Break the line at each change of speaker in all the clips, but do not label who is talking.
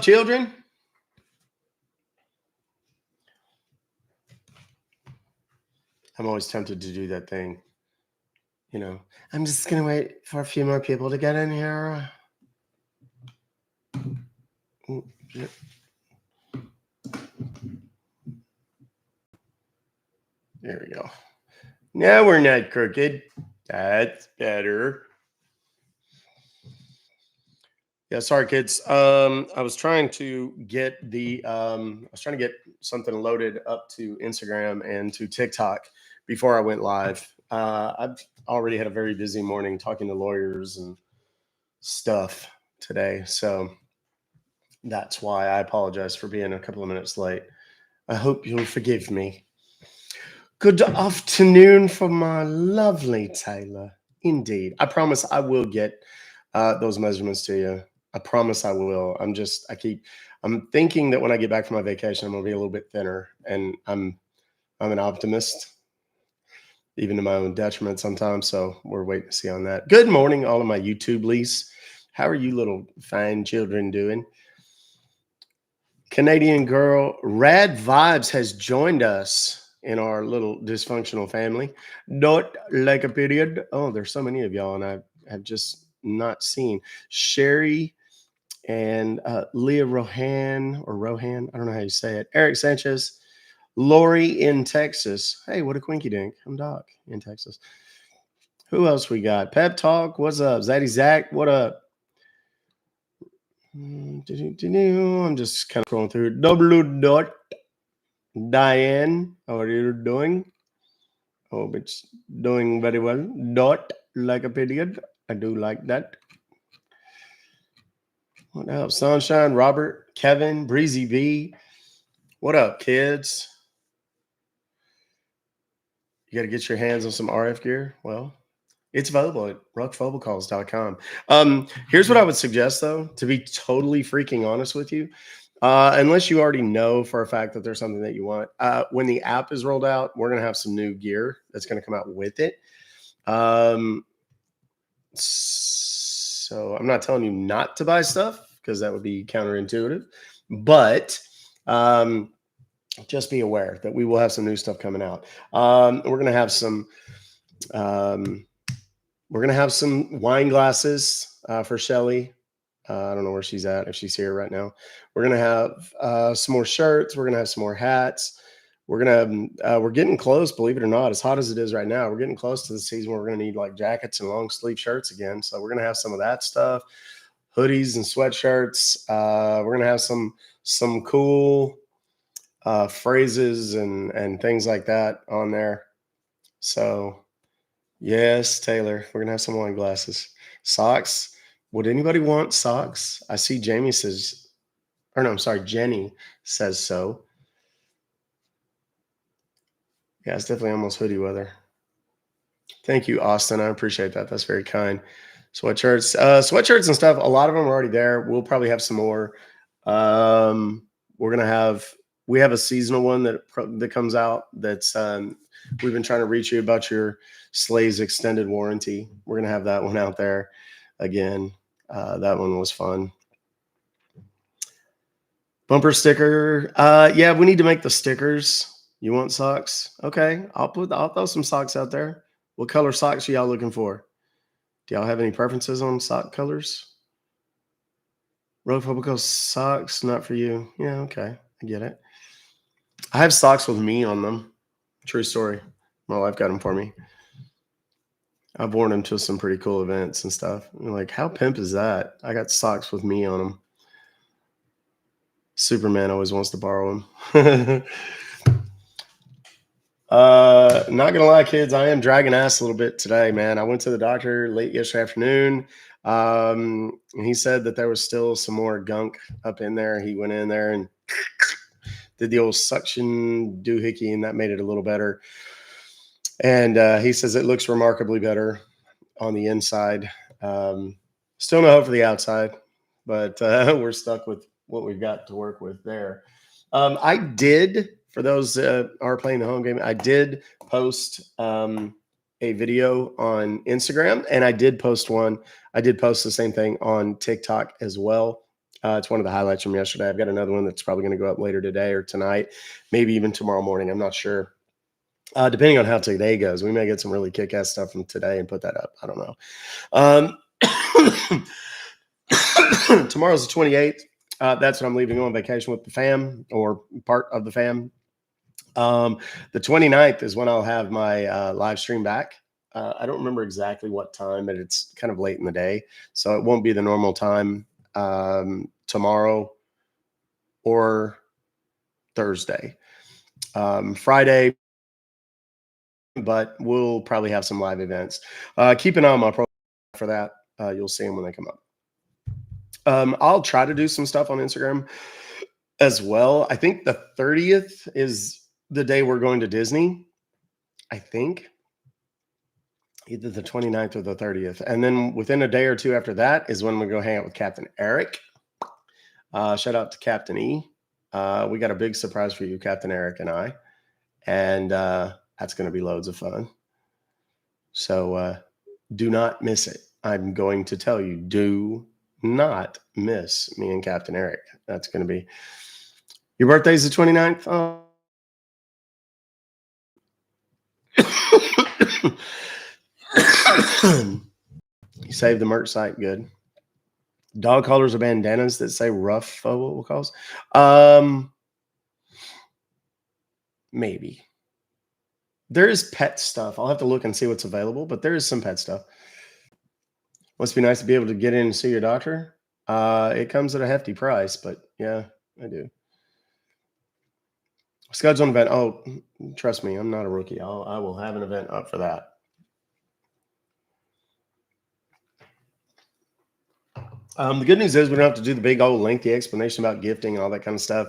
Children. I'm always tempted to do that thing. You know, I'm just going to wait for a few more people to get in here. There we go. Now we're not crooked. That's better. Yeah, sorry, kids. I was trying to get something loaded up to Instagram and to TikTok before I went live. I've already had a very busy morning talking to lawyers and stuff today, so that's why I apologize for being a couple of minutes late. I hope you'll forgive me. Good afternoon from my lovely Taylor. Indeed, I promise I will get those measurements to you. I promise I will. I'm thinking that when I get back from my vacation, I'm gonna be a little bit thinner, and I'm an optimist, even to my own detriment sometimes. So we're waiting to see on that. Good morning, all of my YouTube lease. How are you little fine children doing? Canadian girl, Rad Vibes has joined us in our little dysfunctional family. Not like a period. Oh, there's so many of y'all, and I have just not seen Sherry and Leah Rohan, I don't know how you say it. Eric Sanchez, Lori in Texas. Hey, what a quinky dink. I'm Doc in Texas. Who else we got? Pep Talk, what's up? Zaddy Zach, what up? I'm just kind of scrolling through. W. Diane, how are you doing? Hope it's doing very well. Dot like a period. I do like that. What else? Sunshine, Robert, Kevin, Breezy V. What up, kids? You got to get your hands on some RF gear. Well, it's available at ruckfobocalls.com. Here's what I would suggest, though, to be totally freaking honest with you. Unless you already know for a fact that there's something that you want. When the app is rolled out, we're going to have some new gear that's going to come out with it. So I'm not telling you not to buy stuff because that would be counterintuitive. But just be aware that we will have some new stuff coming out. We're going to have some wine glasses for Shelly. I don't know where she's at, if she's here right now. We're going to have some more shirts. We're going to have some more hats. We're getting close, believe it or not, as hot as it is right now. We're getting close to the season where we're going to need like jackets and long sleeve shirts again. So we're going to have some of that stuff, hoodies and sweatshirts. We're going to have some cool phrases and things like that on there. So yes, Taylor, we're going to have some wine glasses, socks. Would anybody want socks? I see Jenny says so. Yeah, it's definitely almost hoodie weather. Thank you, Austin. I appreciate that. That's very kind. Sweatshirts and stuff. A lot of them are already there. We'll probably have some more. We have a seasonal one that comes out. That's we've been trying to reach you about your Slay's extended warranty. We're gonna have that one out there again. That one was fun. Bumper sticker. Yeah, we need to make the stickers. You want socks? Okay, I'll throw some socks out there. What color socks are y'all looking for? Do y'all have any preferences on sock colors? Rofobical socks, not for you. Yeah, okay, I get it. I have socks with me on them. True story. My wife got them for me. I've worn them to some pretty cool events and stuff. I'm like, how pimp is that? I got socks with me on them. Superman always wants to borrow them. Not gonna lie, kids, I am dragging ass a little bit today, man. I went to the doctor late yesterday afternoon. And he said that there was still some more gunk up in there. He went in there and did the old suction doohickey, and that made it a little better. And he says it looks remarkably better on the inside. Still no hope for the outside, but we're stuck with what we've got to work with there. I did, for those that are playing the home game, I did post a video on Instagram, and I did post the same thing on TikTok as well. It's one of the highlights from yesterday. I've got another one that's probably going to go up later today or tonight, maybe even tomorrow morning. I'm not sure. Depending on how today goes, we may get some really kick-ass stuff from today and put that up. I don't know. Tomorrow's the 28th. That's when I'm leaving on vacation with the fam, or part of the fam. The 29th is when I'll have my live stream back. I don't remember exactly what time, but it's kind of late in the day. So it won't be the normal time tomorrow or Thursday. Friday, but we'll probably have some live events. Keep an eye on my profile for that. You'll see them when they come up. I'll try to do some stuff on Instagram as well. I think the 30th is the day we're going to Disney. I think either the 29th or the 30th. And then within a day or two after that is when we go hang out with Captain Eric. Shout out to Captain E. We got a big surprise for you, Captain Eric and I. And that's going to be loads of fun. So do not miss it. I'm going to tell you, do not miss me and Captain Eric. That's going to be. Your birthday's the 29th? Oh. You saved the merch site. Good. Dog collars or bandanas that say rough Fobocalls? Maybe. There is pet stuff. I'll have to look and see what's available, but there is some pet stuff. Must be nice to be able to get in and see your doctor. It comes at a hefty price, but yeah, I do. Schedule an event. Oh, trust me, I'm not a rookie. I will have an event up for that. The good news is we don't have to do the big old lengthy explanation about gifting and all that kind of stuff,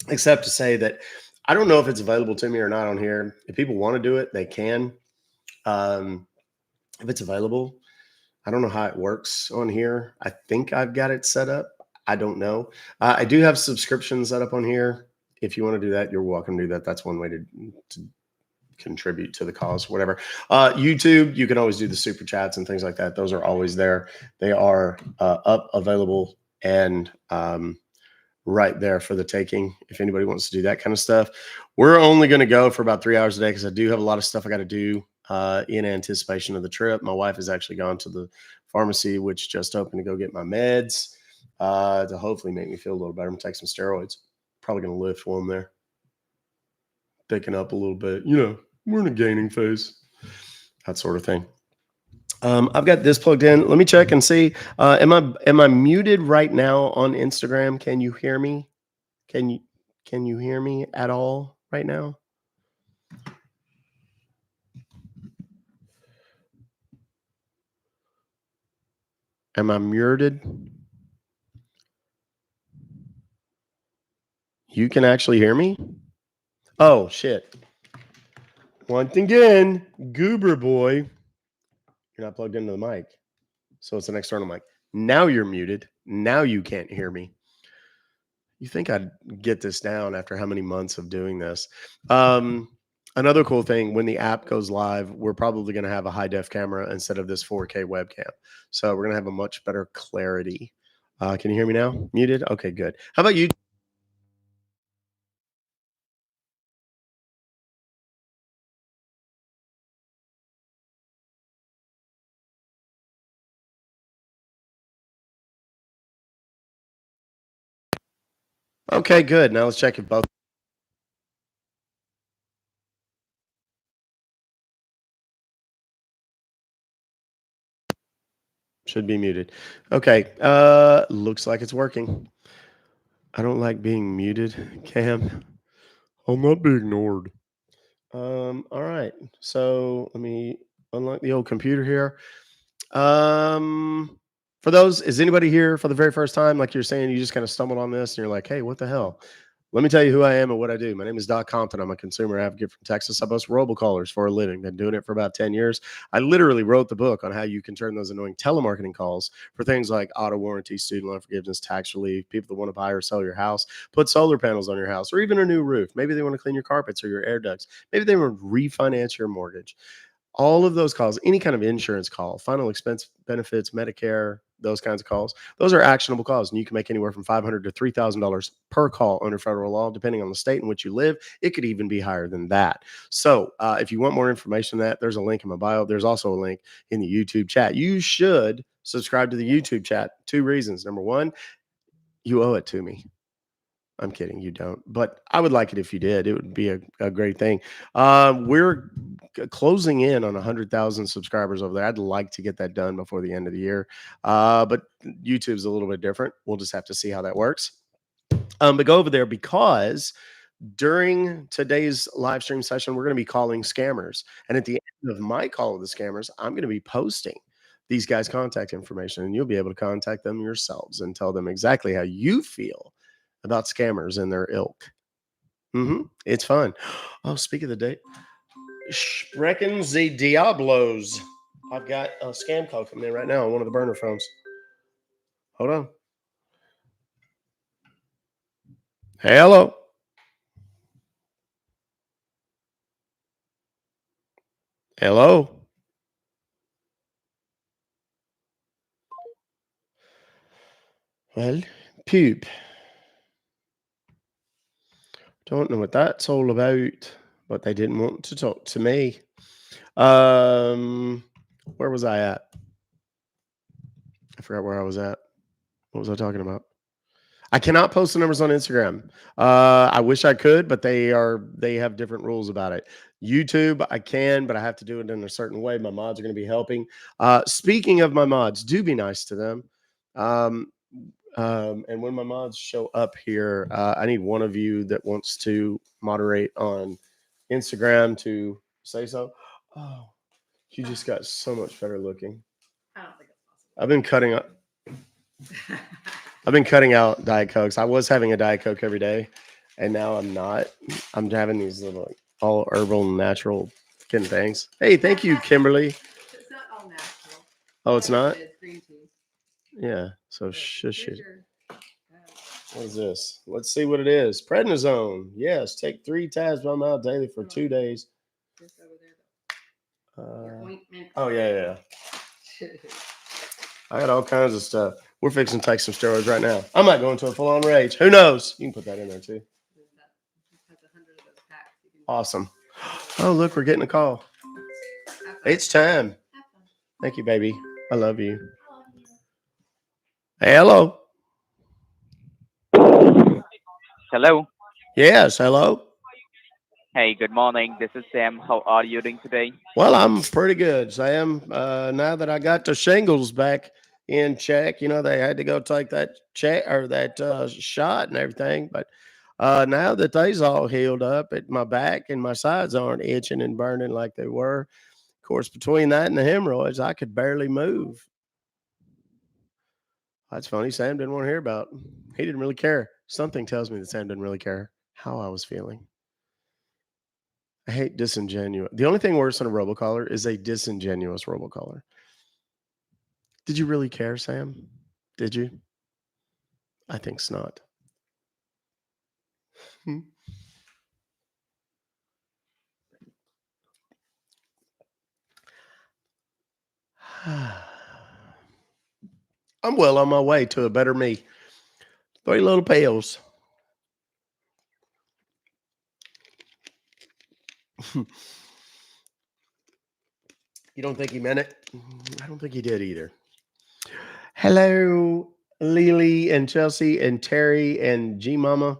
except to say that I don't know if it's available to me or not on here. If people want to do it, they can. If it's available, I don't know how it works on here. I think I've got it set up. I don't know. I do have subscriptions set up on here. If you want to do that, you're welcome to do that. That's one way to contribute to the cause, whatever. YouTube, you can always do the super chats and things like that. Those are always there. They are up, available, and right there for the taking if anybody wants to do that kind of stuff. We're only going to go for about 3 hours a day because I do have a lot of stuff I got to do in anticipation of the trip. My wife has actually gone to the pharmacy, which just opened, to go get my meds to hopefully make me feel a little better. I'm going to take some steroids. Probably going to lift one there. Thicken up a little bit. You know, we're in a gaining phase. That sort of thing. I've got this plugged in. Let me check and see. Am I muted right now on Instagram? Can you hear me? Can you hear me at all right now? Am I muted? You can actually hear me? Oh, shit. Once again, Goober boy. You're not plugged into the mic. So it's an external mic. Now you're muted. Now you can't hear me. You think I'd get this down after how many months of doing this? Another cool thing, when the app goes live, we're probably going to have a high def camera instead of this 4K webcam. So we're going to have a much better clarity. Can you hear me now? Muted? Okay, good. How about you? Okay, good. Now let's check if both. Should be muted. Okay. Looks like it's working. I don't like being muted, Cam. I'll not be ignored. All right. So let me unlock the old computer here. For those, is anybody here for the very first time? Like you're saying, you just kind of stumbled on this and you're like, hey, what the hell? Let me tell you who I am and what I do. My name is Doc Compton. I'm a consumer advocate from Texas. I host robocallers for a living. Been doing it for about 10 years. I literally wrote the book on how you can turn those annoying telemarketing calls for things like auto warranty, student loan forgiveness, tax relief, people that want to buy or sell your house, put solar panels on your house, or even a new roof. Maybe they want to clean your carpets or your air ducts. Maybe they want to refinance your mortgage. All of those calls, any kind of insurance call, final expense benefits, Medicare, those kinds of calls, those are actionable calls. And you can make anywhere from $500 to $3,000 per call under federal law, depending on the state in which you live. It could even be higher than that. So if you want more information on that, there's a link in my bio. There's also a link in the YouTube chat. You should subscribe to the YouTube chat. 2 reasons. Number one, you owe it to me. I'm kidding, you don't. But I would like it if you did. It would be a great thing. We're closing in on 100,000 subscribers over there. I'd like to get that done before the end of the year. But YouTube's a little bit different. We'll just have to see how that works. But go over there because during today's live stream session, we're going to be calling scammers. And at the end of my call with the scammers, I'm going to be posting these guys' contact information, and you'll be able to contact them yourselves and tell them exactly how you feel about scammers and their ilk. It's fun. Oh, speak of the date. Sprechen Sie Diablos. I've got a scam call coming in right now on one of the burner phones. Hold on. Hello. Hello. Well, pube. Don't know what that's all about, but they didn't want to talk to me. Where was I at? I forgot where I was at. What was I talking about? I cannot post the numbers on Instagram. I wish I could, but they have different rules about it. YouTube, I can, but I have to do it in a certain way. My mods are going to be helping. Speaking of my mods, do be nice to them. And when my mods show up here, I need one of you that wants to moderate on Instagram to say so. Oh, you just got so much better looking.
I don't think it's possible.
I've been cutting out Diet Cokes. I was having a Diet Coke every day, and now I'm not. I'm having these little all herbal natural fucking things. Hey, thank you, Kimberly.
It's not all natural.
Oh, it's not?
It's green tea.
Yeah, so shush it.
Your,
What is this? Let's see what it is. Prednisone. Yes, take 3 tabs by mouth daily for 2 days.
Just over there, your ointment.
Oh, yeah. I got all kinds of stuff. We're fixing to take some steroids right now. I might go into a full-on rage. Who knows? You can put that in there, too. Awesome. Oh, look, we're getting a call. It's time. Thank you, baby. I love you. Hey, hello.
Hello.
Yes, hello.
Hey, good morning. This is Sam. How are you doing today?
Well, I'm pretty good, Sam. Now that I got the shingles back in check, they had to go take that check or that shot and everything. But now that they's all healed up, my back and my sides aren't itching and burning like they were. Of course, between that and the hemorrhoids, I could barely move. That's funny. Sam didn't want to hear about. He didn't really care. Something tells me that Sam didn't really care how I was feeling. I hate disingenuous. The only thing worse than a robocaller is a disingenuous robocaller. Did you really care, Sam? Did you? I think not. I'm well on my way to a better me. 3 little pills. You don't think he meant it? I don't think he did either. Hello, Lily and Chelsea and Terry and G Mama.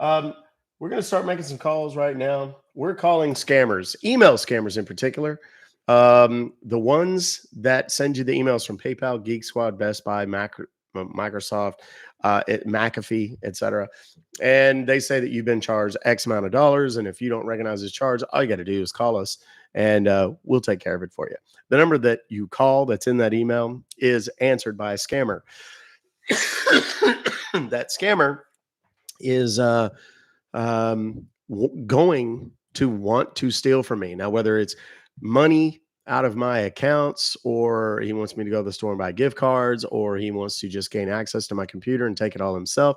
We're going to start making some calls right now. We're calling scammers, email scammers in particular. The ones that send you the emails from PayPal, Geek Squad, Best Buy, Microsoft, McAfee, etc. And they say that you've been charged X amount of dollars. And if you don't recognize this charge, all you got to do is call us and we'll take care of it for you. The number that you call that's in that email is answered by a scammer. That scammer is going to want to steal from me. Now, whether it's money out of my accounts, or he wants me to go to the store and buy gift cards, or he wants to just gain access to my computer and take it all himself,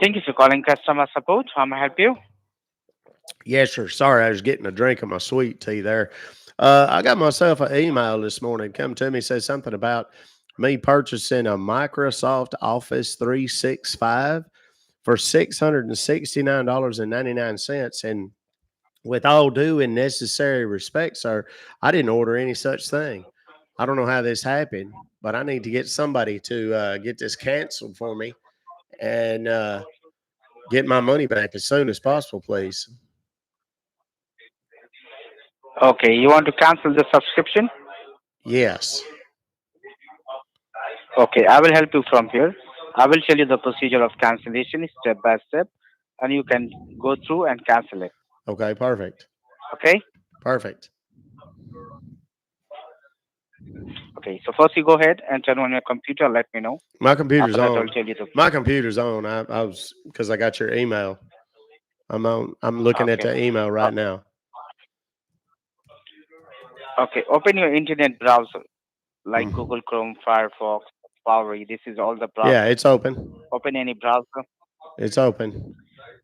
Thank you for calling customer support. How may I help you?
Yes, sir. Sorry, I was getting a drink of my sweet tea there. I got myself an email this morning. Come to me, says something about me purchasing a Microsoft Office 365 for $669.99. And with all due and necessary respect, sir, I didn't order any such thing. I don't know how this happened, but I need to get somebody to get this canceled for me and get my money back as soon as possible, please.
Okay, you want to cancel the subscription?
Yes.
Okay, I will help you from here. I will tell you the procedure of cancellation step by step, and you can go through and cancel it.
Okay, perfect.
Okay?
Perfect.
Okay, so first you go ahead and turn on your computer. Let me know.
My computer's
After that, I'll
on.
tell you the.
My computer's on. I was because I got your email. I'm on. I'm looking at
Okay.
the email right now.
Okay, open your internet browser like
Mhm.
Google Chrome, Firefox, Power. This is all the
Yeah,
browsers.
it's open.
Open any browser.
It's open.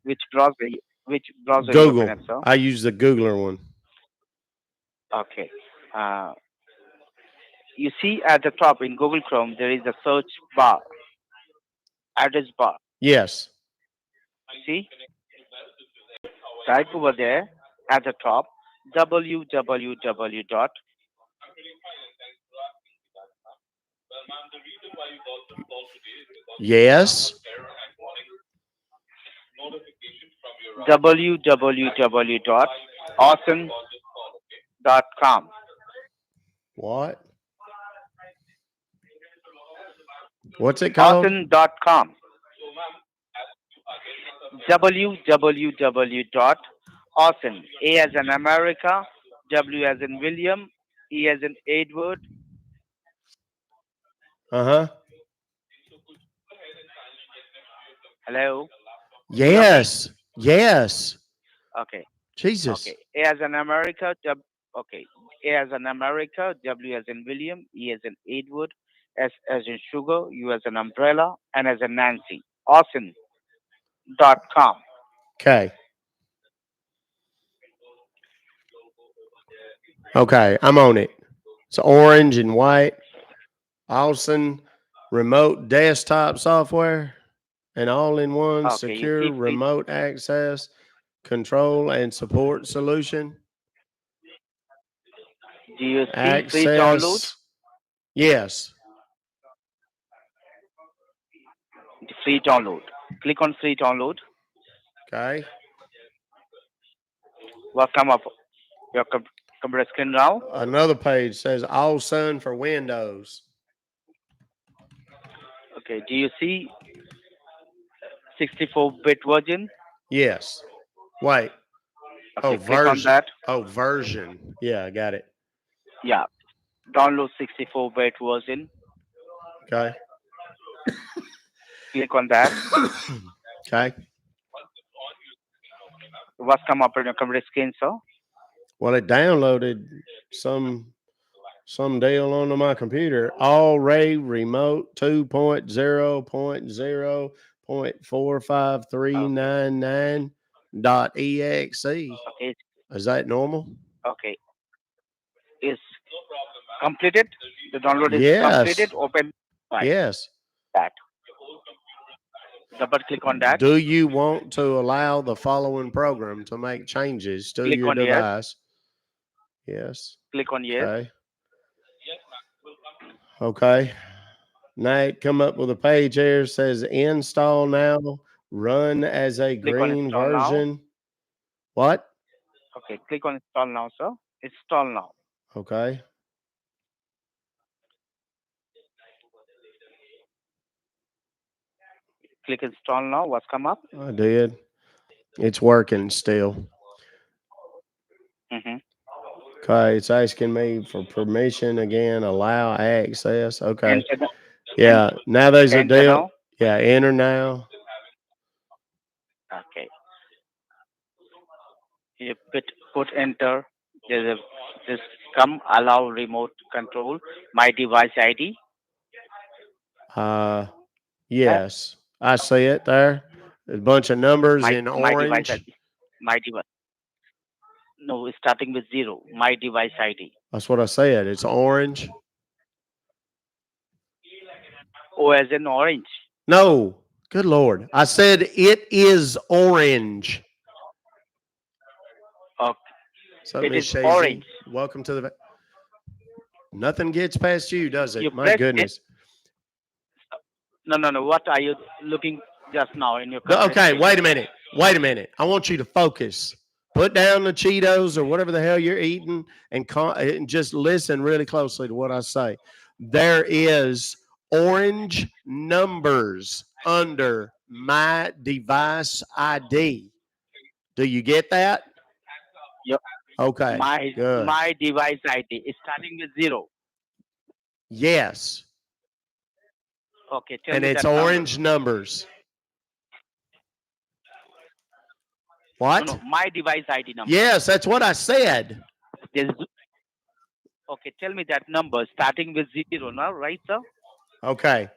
Which browser? Which browser you open
Google.
it, sir?
I use the Googler one.
Okay. Uh, you see at the top in Google Chrome there is a search bar, address bar.
Yes.
See, type over there at the top www dot
Yes.
www dot awesome dot com.
What? What's it called?
Awesome dot com. www dot awesome. A as in America, W as in William, E as in Edward.
Uh huh.
Hello, you hear me?
Yes. Yes.
Okay.
Jesus.
Okay. A as in America. Okay. A as in America. W as in William. E as in Edward. S as in sugar. U as in umbrella. N as in Nancy. Awesome.com.
Okay. Okay. I'm on it. It's orange and white. Awesome remote desktop software and all-in-one
Okay. You
secure
see free.
remote access, control, and support solution.
Do you see free download?
Access. Yes.
Free download. Click on free download.
Okay.
What come up? Your computer screen now.
Another page says All Sun for Windows.
Okay. Do you see 64-bit version?
Yes. Wait. Oh,
Okay. Click on
version.
that.
Oh, version. Yeah, I got it.
Yeah. Download 64-bit version.
Okay.
Click on that.
Okay.
What come up on your computer screen, sir?
Well, it downloaded some deal onto my computer. All Ray Remote 2.0.0.45399
Okay.
dot exe.
Okay.
Is that normal?
Okay. Is completed. The download is
Yes.
completed. Open right
Yes.
that. Double click on that.
Do you want to allow the following program to make changes to
Click
your
on yes.
device? Yes.
Click on yes.
Okay. Okay. Now it come up with a page here says install now, run as a
Click on
green
install now.
version. What?
Okay. Click on install now, sir. Install now.
Okay.
Click install now. What's come up?
I did. It's working still.
Mm-hmm.
Okay. It's asking me for permission again, allow access. Okay.
Enter. En-
Yeah. Now there's a
enter
deal.
now.
Yeah. Enter now.
Okay. You put enter. There's a this come allow remote control my device ID.
Uh,
Yeah.
yes. I see it there. A bunch of numbers in
My device
orange.
ID. My device. No, starting with 0. My device ID.
That's what I said. It's orange.
O as in orange.
No, good Lord. I said it is orange.
Okay.
What's up,
It
Miss
is
Shazy?
orange.
Welcome to the. Nothing gets past you, does
You
it? My
press it.
goodness.
No. What are you looking just now in your
Okay,
conversation?
wait a minute. Wait a minute. I want you to focus. Put down the Cheetos or whatever the hell you're eating and just listen really closely to what I say. There is orange numbers under my device ID. Do you get that?
Yep.
Okay, good.
My device ID is starting with 0.
Yes,
Okay, tell
and
me
it's
that number.
orange numbers.
No,
What?
my device ID number.
Yes, that's what I said.
There's, okay, tell me that number starting with 0 now, right, sir?
Okay.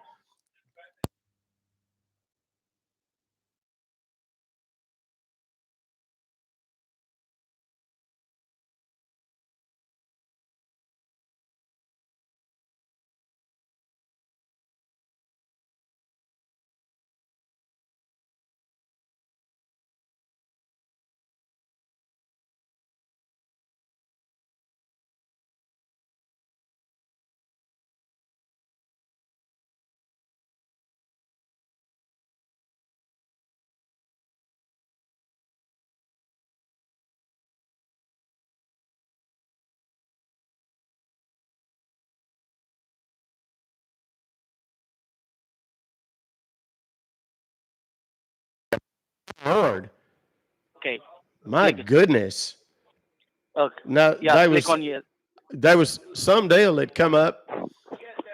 Lord.
Okay.
My
Click.
goodness.
Okay.
No,
Yeah, click on yes.
there was some deal that come up,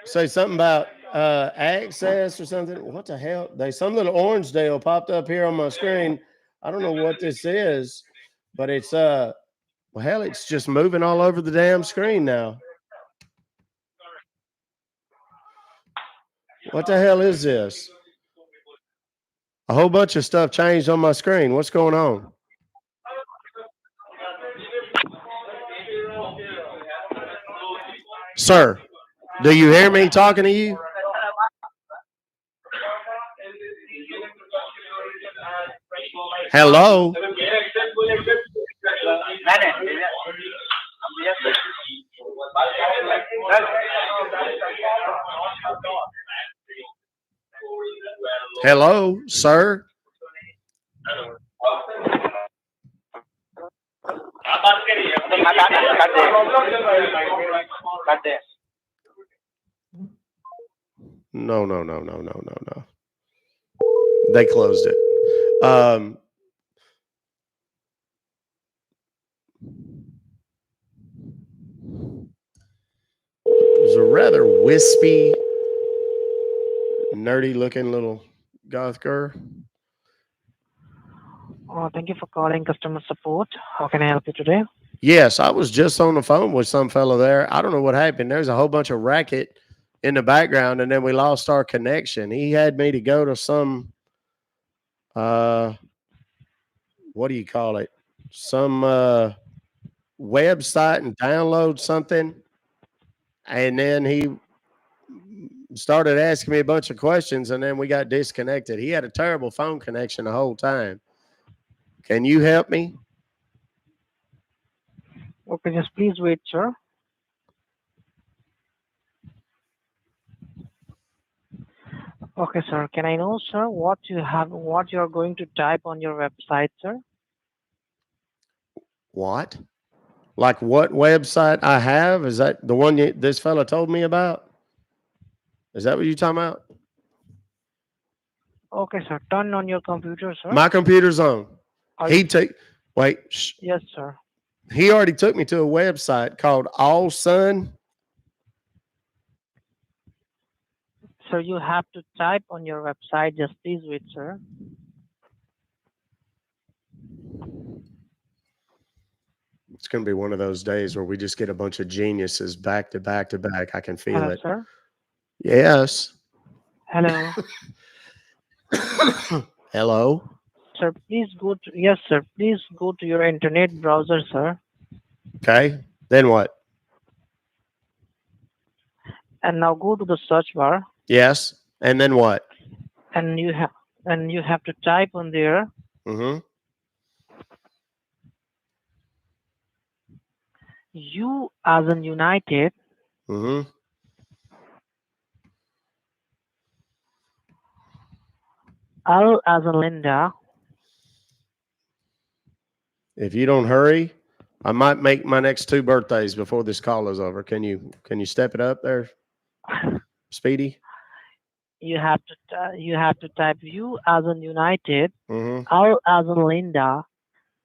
say something about access or something. What the hell? Some little orange deal popped up here on my screen. I don't know what this is, but it's well, hell, it's just moving all over the damn screen now. What the hell is this? A whole bunch of stuff changed on my screen. What's going on? Sir, do you hear me talking to you? Hello? Hello, sir? No. They closed it. It was a rather wispy, nerdy looking little goth girl.
Thank you for calling customer support. How can I help you today?
Yes, I was just on the phone with some fellow there. I don't know what happened. There's a whole bunch of racket in the background, and then we lost our connection. He had me to go to some, what do you call it? Some website and download something. And then he started asking me a bunch of questions, and then we got disconnected. He had a terrible phone connection the whole time. Can you help me?
Okay, just please wait, sir. Okay, sir. Can I know, sir, what you're going to type on your website, sir?
What? Like what website I have? Is that the one this fella told me about? Is that what you're talking about?
Okay, sir. Turn on your computer, sir.
My computer's on.
Are
He
you-
take wait.
Yes, sir.
He already took me to a website called All Sun.
Sir, you have to type on your website. Just please wait, sir.
It's going to be one of those days where we just get a bunch of geniuses back to back to back. I can feel
Hello,
it.
sir.
Yes.
Hello.
Hello.
Sir, please go to yes, sir. Please go to your internet browser, sir,
Okay. Then what?
and now go to the search bar,
Yes. And then what?
and you have to type on there
Mm-hmm.
U as in United,
Mm-hmm.
L as in Linda,
If you don't hurry, I might make my next 2 birthdays before this call is over. Can you step it up there, Speedy?
you have to type U as in United,
Mm-hmm.
L as in Linda,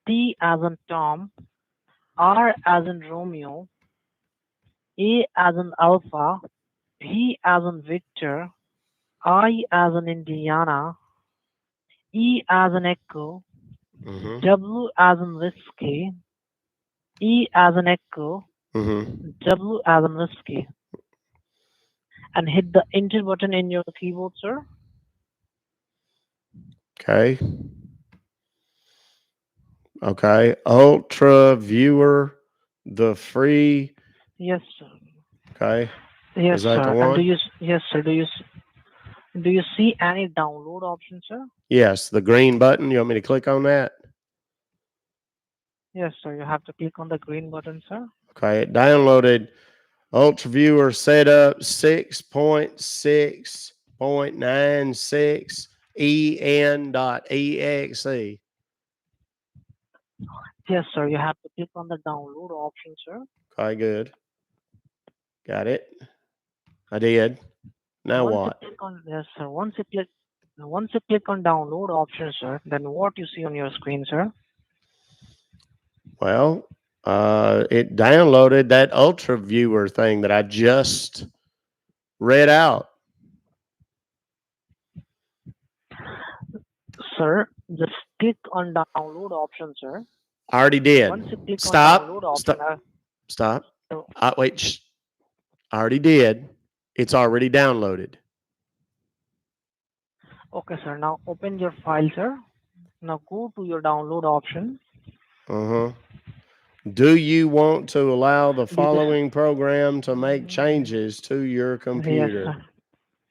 T as in Tom, R as in Romeo, A as in Alpha, V as in Victor, I as in Indiana, E as in Echo,
Mm-hmm.
W as in Whiskey, E as in Echo,
Mm-hmm.
W as in Whiskey, and hit the enter button in your keyboard, sir.
Okay. Okay. Ultra Viewer, the free.
Yes, sir.
Okay.
Yes,
Is that the
sir. And
one?
yes, sir. Do you see any download option, sir?
Yes. The green button. You want me to click on that?
Yes, sir. You have to click on the green button, sir.
Okay. It downloaded Ultra Viewer Setup 6.6.96 en.exe.
Yes, sir. You have to click on the download option, sir.
Okay, good. Got it. I did. Now
Once you
what?
click on yes, sir. Once you click on download option, sir, then what you see on your screen, sir?
Well, it downloaded that Ultra Viewer thing that I just read out.
Sir, just click on download option, sir.
I already did.
Once you click on download
Stop.
option,
Stop. Stop.
uh,
Wait. I already did. It's already downloaded.
okay, sir. Now open your file, sir. Now go to your download option.
Uh-huh. Do you want to allow the
Do this.
following program to make changes to your
Yes,
computer?
sir.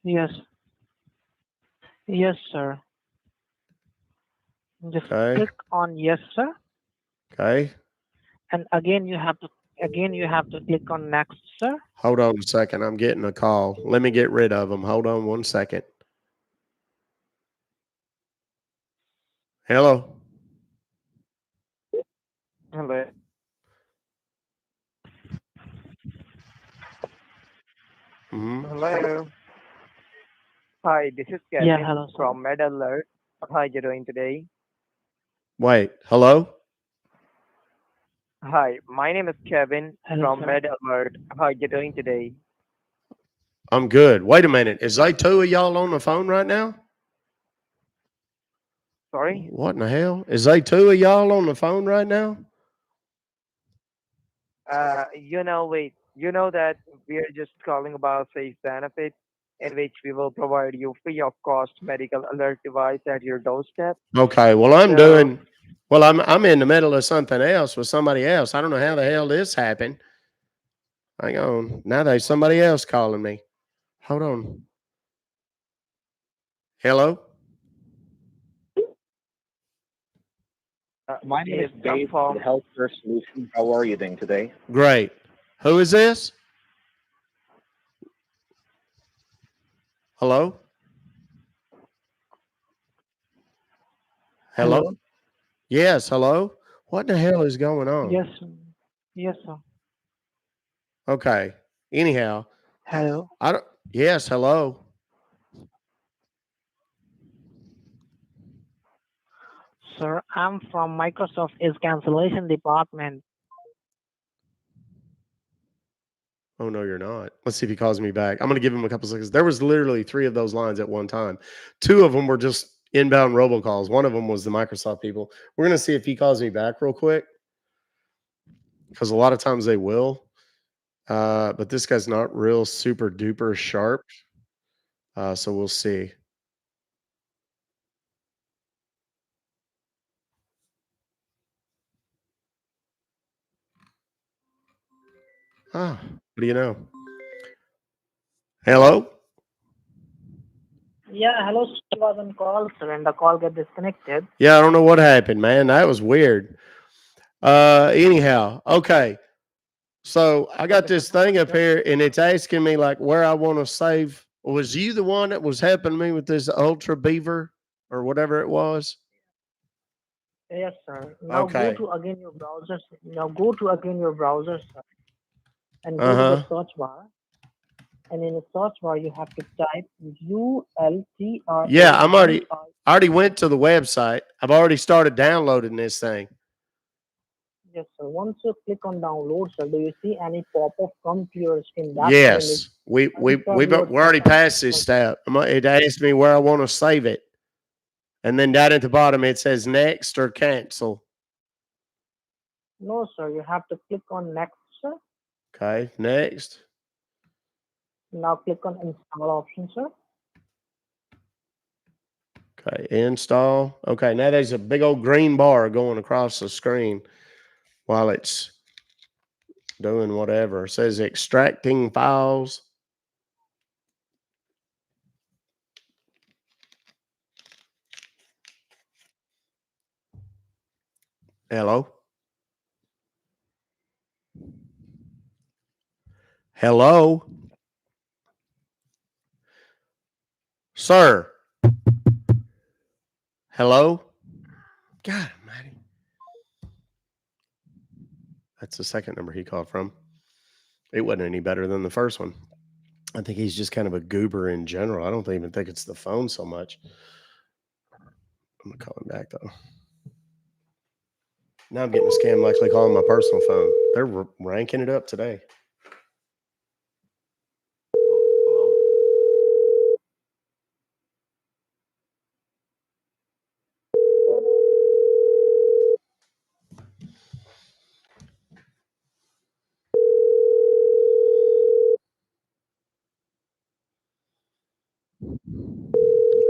Yes, yes, sir. Just
Okay.
click on yes, sir,
Okay.
and again you have to click on next, sir.
Hold on a second. I'm getting a call. Let me get rid of them. Hold on one second. Hello.
Hello.
Mm-hmm.
Hello. Hi, this is
Yeah,
Kevin
hello, sir.
from Med Alert. How are you doing today?
Wait. Hello.
Hi, my name is Kevin
Hello,
from
sir.
Med Alert. How are you doing today?
I'm good. Wait a minute. Is they 2 of y'all on the phone right now?
Sorry?
What in the hell? Is they 2 of y'all on the phone right now?
Wait, you know that we are just calling about safe benefits in which we will provide you free of cost medical alert device at your doorstep.
Okay. Well,
So,
I'm in the middle of something else with somebody else. I don't know how the hell this happened. Hang on. Now there's somebody else calling me. Hold on. Hello?
My name is
is Chuck
Dave from
from
Healthcare Solutions. How are you doing today?
Great. Who is this? Hello? Hello?
Hello.
Yes, hello? What the hell is going on?
Yes, yes, sir.
Okay. Anyhow,
Hello,
I don't yes, hello.
sir. I'm from Microsoft is cancellation department.
Oh no, you're not. Let's see if he calls me back. I'm gonna give him a couple seconds. There was literally 3 of those lines at one time. 2 of them were just inbound robocalls. One of them was the Microsoft people. We're gonna see if he calls me back real quick because a lot of times they will. But this guy's not real super duper sharp. So we'll see. Ah, what do you know? Hello?
Yeah, hello, sir. I was on call, sir, and the call got disconnected.
Yeah, I don't know what happened, man. That was weird. Anyhow, okay. So I got
Okay,
this
so
thing up here and it's asking me like where I want to save. Was you the one that was helping me with this Ultra Beaver or whatever it was?
yes, sir. Now go
Okay.
to again your browser. Now go to again your browser, sir, and go to the
Uh-huh.
search bar. And in the search bar, you have to type ULTRA
Yeah,
GI.
I already went to the website. I've already started downloading this thing.
Yes, sir. Once you click on download, sir, do you see any pop-up come to your screen? That time is
Yes. We're
your
already past this step. It asked me where I want to save it. And then down at the bottom it says next or cancel.
No, sir. You have to click on next, sir.
Okay, next.
Now click on install option, sir.
Okay, install. Okay, now there's a big old green bar going across the screen while it's doing whatever. It says extracting files. Hello? Hello? Sir? Hello? God almighty. That's the second number he called from. It wasn't any better than the first one. I think he's just kind of a goober in general. I don't even think it's the phone so much. I'm going to call him back, though. Now I'm getting a scam likely calling my personal phone. They're ranking it up today.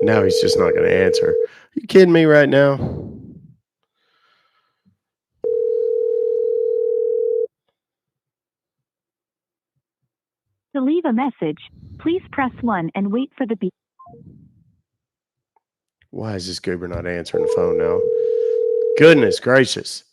Now he's just not going to answer. Are you kidding me right now?
To leave a message, please press 1 and wait for the beep.
Why is this goober not answering the phone now? Goodness gracious.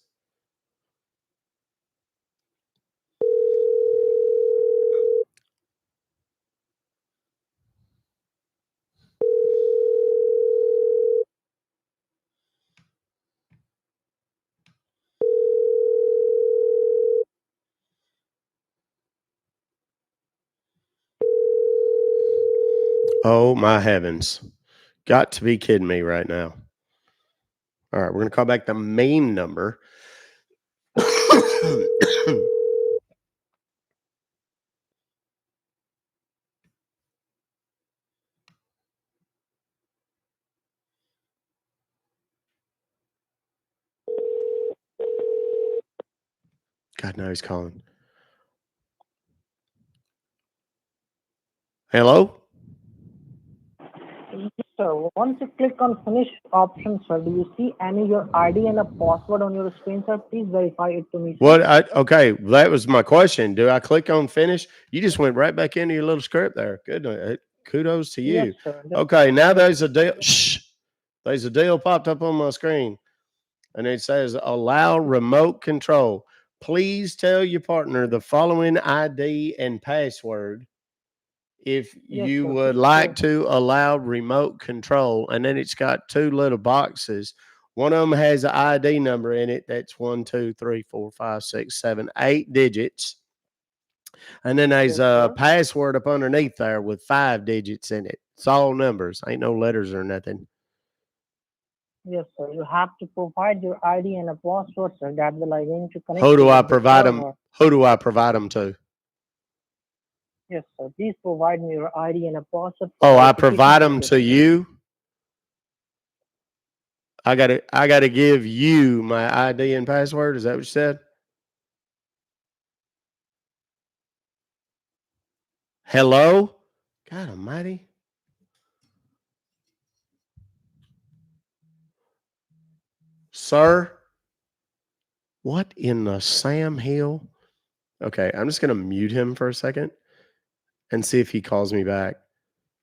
Oh my heavens. Got to be kidding me right now. All right, we're going to call back the main number. God, now he's calling. Hello?
Yes, sir. Once you click on finish option, sir, do you see any your ID and a password on your screen, sir? Please verify it to me, sir.
Okay, that was my question. Do I click on finish? You just went right back into your little script there. Good. Kudos to
Yes,
you.
sir.
Okay, now
Yes,
there's a
sir.
deal. Shh. There's a deal popped up on my screen and it says allow remote control. Please tell your partner the following ID and password if
Yes,
you
sir.
would like to allow remote control. And then it's got two little boxes. One of them has an ID number in it. That's 1, 2, 3, 4, 5, 6, 7, 8 digits. And then there's
Yes,
a
sir.
password up underneath there with 5 digits in it. It's all numbers. Ain't no letters or nothing.
Yes, sir. You have to provide your ID and a password, sir. That will going to connect
Who
you
do I
with the
provide them?
server.
Who do I provide them to?
Yes, sir. Please provide me your ID and a password for
Oh, I
verification
provide them to
purposes.
you. I gotta give you my ID and password. Is that what you said? Hello? God almighty. Sir? What in the Sam Hill? Okay, I'm just going to mute him for a second and see if he calls me back.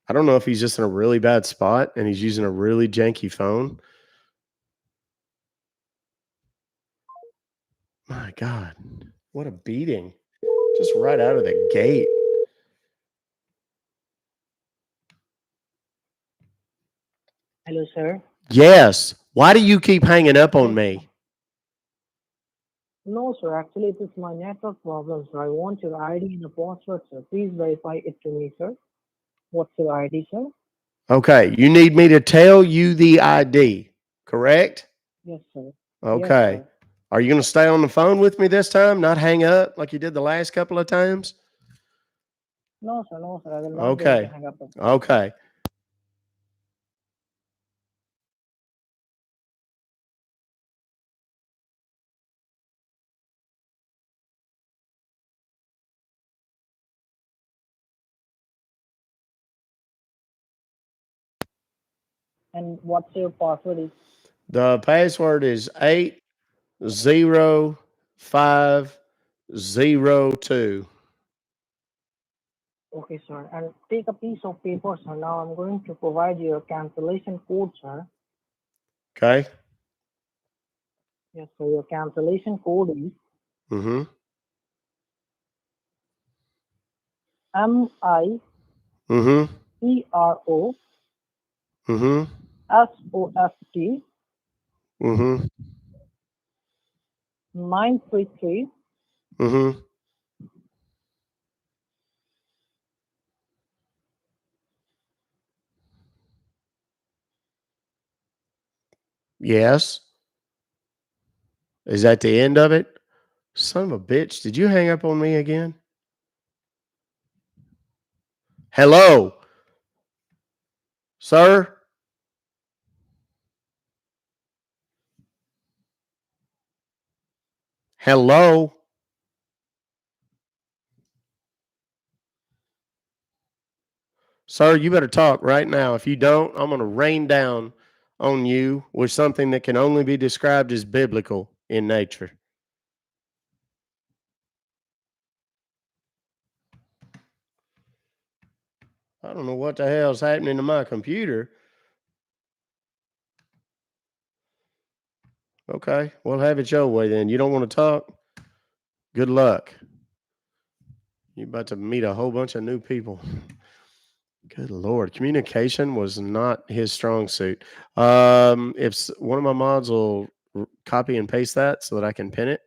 I don't know if he's just in a really bad spot and he's using a really janky phone. My God, what a beating. Just right out of the gate.
Hello, sir.
Yes. Why do you keep hanging up on me?
No, sir. Actually, it is my network problem, sir. I want your ID and the password, sir. Please verify it to me, sir. What's your ID, sir?
Okay, you need me to tell you the ID, correct?
Yes, sir.
Okay.
Yes, sir.
Are you going to stay on the phone with me this time, not hang up like you did the last couple of times?
No, sir. No, sir. I will not going to
Okay.
hang up the phone.
Okay.
And what's your password is?
The password is 80502.
Okay, sir. And take a piece of paper, sir. Now I'm going to provide you a cancellation code, sir.
Okay.
Yes, sir. Your cancellation code is
Mm-hmm.
MICRO
Mm-hmm. Mm-hmm.
SOFT
Mm-hmm.
933
Mm-hmm. Yes. Is that the end of it? Son of a bitch. Did you hang up on me again? Hello, sir? Hello? Sir, you better talk right now. If you don't, I'm going to rain down on you with something that can only be described as biblical in nature. I don't know what the hell's happening to my computer. Okay, well, have it your way then. You don't want to talk? Good luck. You're about to meet a whole bunch of new people. Good Lord. Communication was not his strong suit. If one of my mods will copy and paste that so that I can pin it,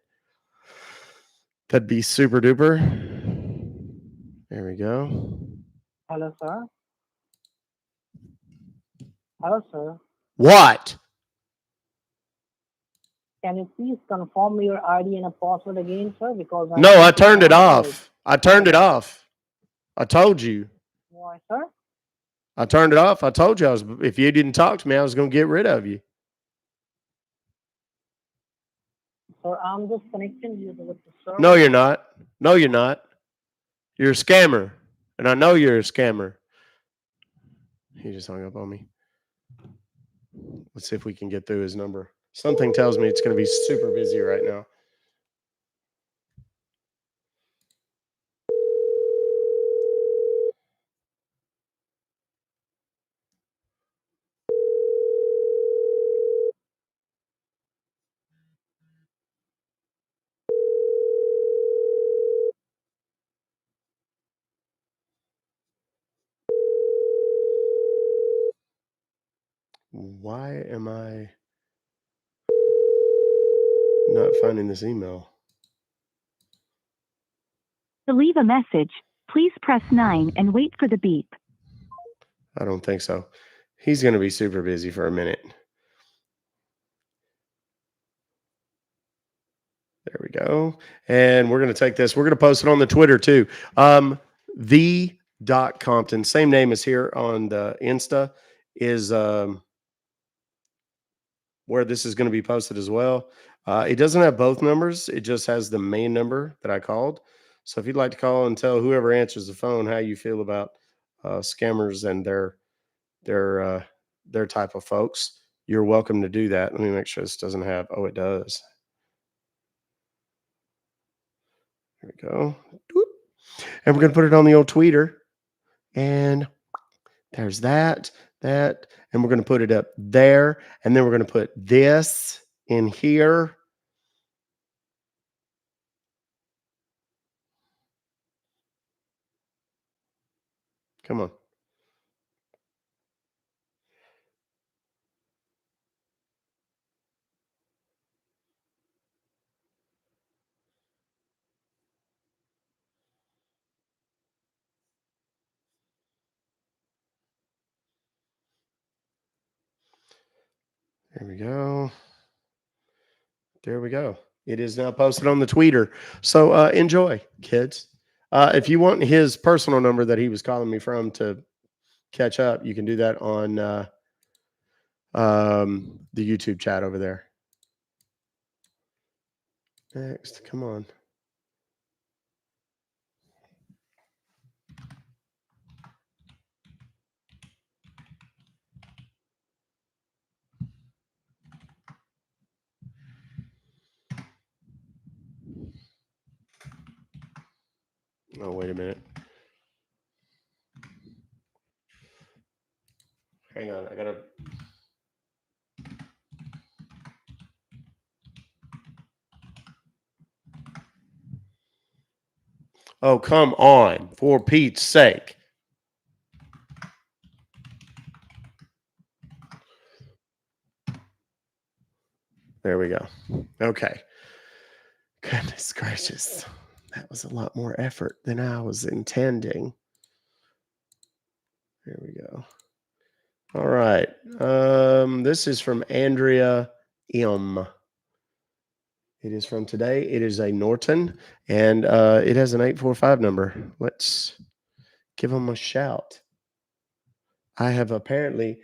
that'd be super duper. There we go.
Hello, sir. Hello, sir.
What?
Can you please confirm your ID and a password again, sir? Because I
No, I
want to
turned it
cancel it.
off. I turned it off. I told you.
Why, sir?
I turned it off. I told you if you didn't talk to me, I was going to get rid of you.
Sir, I'm just connecting you with the server.
No, you're not. No, you're not. You're a scammer. And I know you're a scammer. He just hung up on me. Let's see if we can get through his number. Something tells me it's going to be super busy right now. Why am I not finding this email?
To leave a message, please press 9 and wait for the beep.
I don't think so. He's going to be super busy for a minute. There we go. And we're going to take this. We're going to post it on the Twitter too. The.Compton, same name as here on the Insta, is where this is going to be posted as well. It doesn't have both numbers. It just has the main number that I called. So if you'd like to call and tell whoever answers the phone how you feel about scammers and their type of folks, you're welcome to do that. Let me make sure this doesn't have. Oh, it does. There we go. And we're going to put it on the old tweeter. And there's that, and we're going to put it up there. And then we're going to put this in here. Come on. There we go. There we go. It is now posted on the tweeter. So enjoy, kids. If you want his personal number that he was calling me from to catch up, you can do that on the YouTube chat over there. Next, come on. Oh, wait a minute. Hang on, I gotta. Oh, come on, for Pete's sake. There we go. Okay. Goodness gracious. That was a lot more effort than I was intending. There we go. All right. This is from Andrea M. It is from today. It is a Norton, and it has an 845 number. Let's give them a shout. I have apparently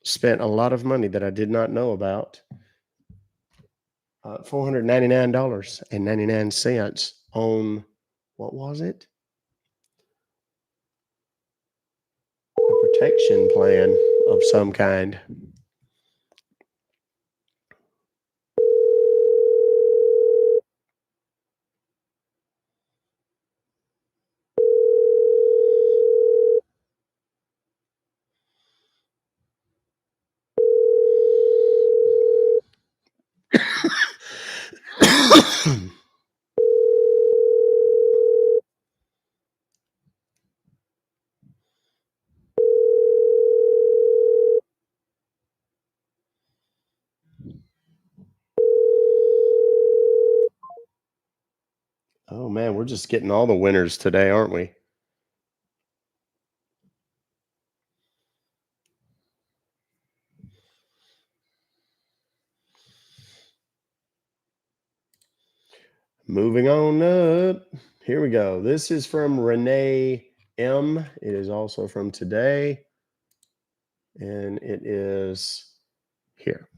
spent a lot of money that I did not know about. $499.99 on, what was it? A protection plan of some kind. Oh man, we're just getting all the winners today, aren't we? Moving on up. Here we go. This is from Renee M. It is also from today. And it is here.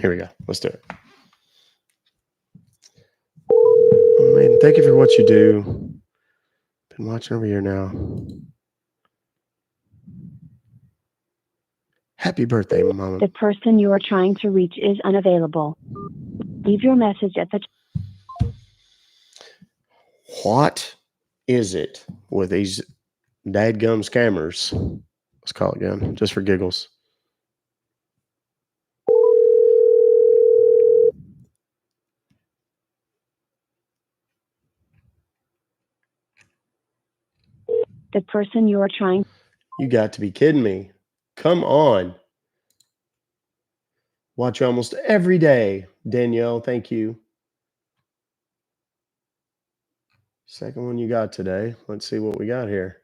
Here we go. Let's do it. Oh man, thank you for what you do. Been watching over here now. Happy birthday, Mama.
The person you are trying to reach is unavailable. Leave your message at the
What is it with these dadgum scammers? Let's call it again, just for giggles.
The person you are trying.
You got to be kidding me. Come on. Watch you almost every day, Danielle. Thank you. Second one you got today. Let's see what we got here.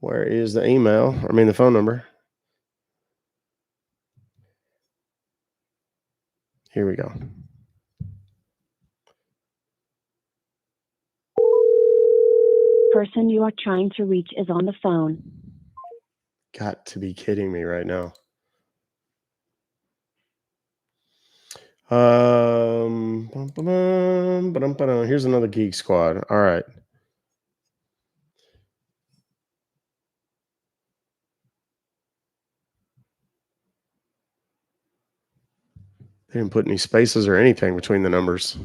Where is the email? The phone number. Here we go.
Person you are trying to reach is on the phone.
Got to be kidding me right now. Here's another Geek Squad. All right. They didn't put any spaces or anything between the numbers.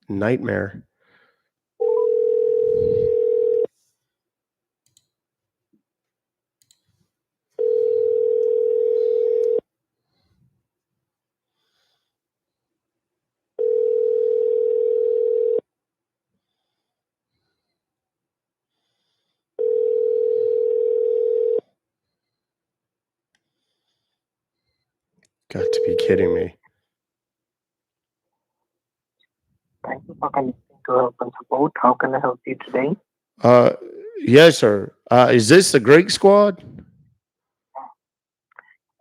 Nightmare. Got to be kidding me.
Thank you for connecting to Help and Support. How can I help you today?
Yes, sir. Is this the Greek squad?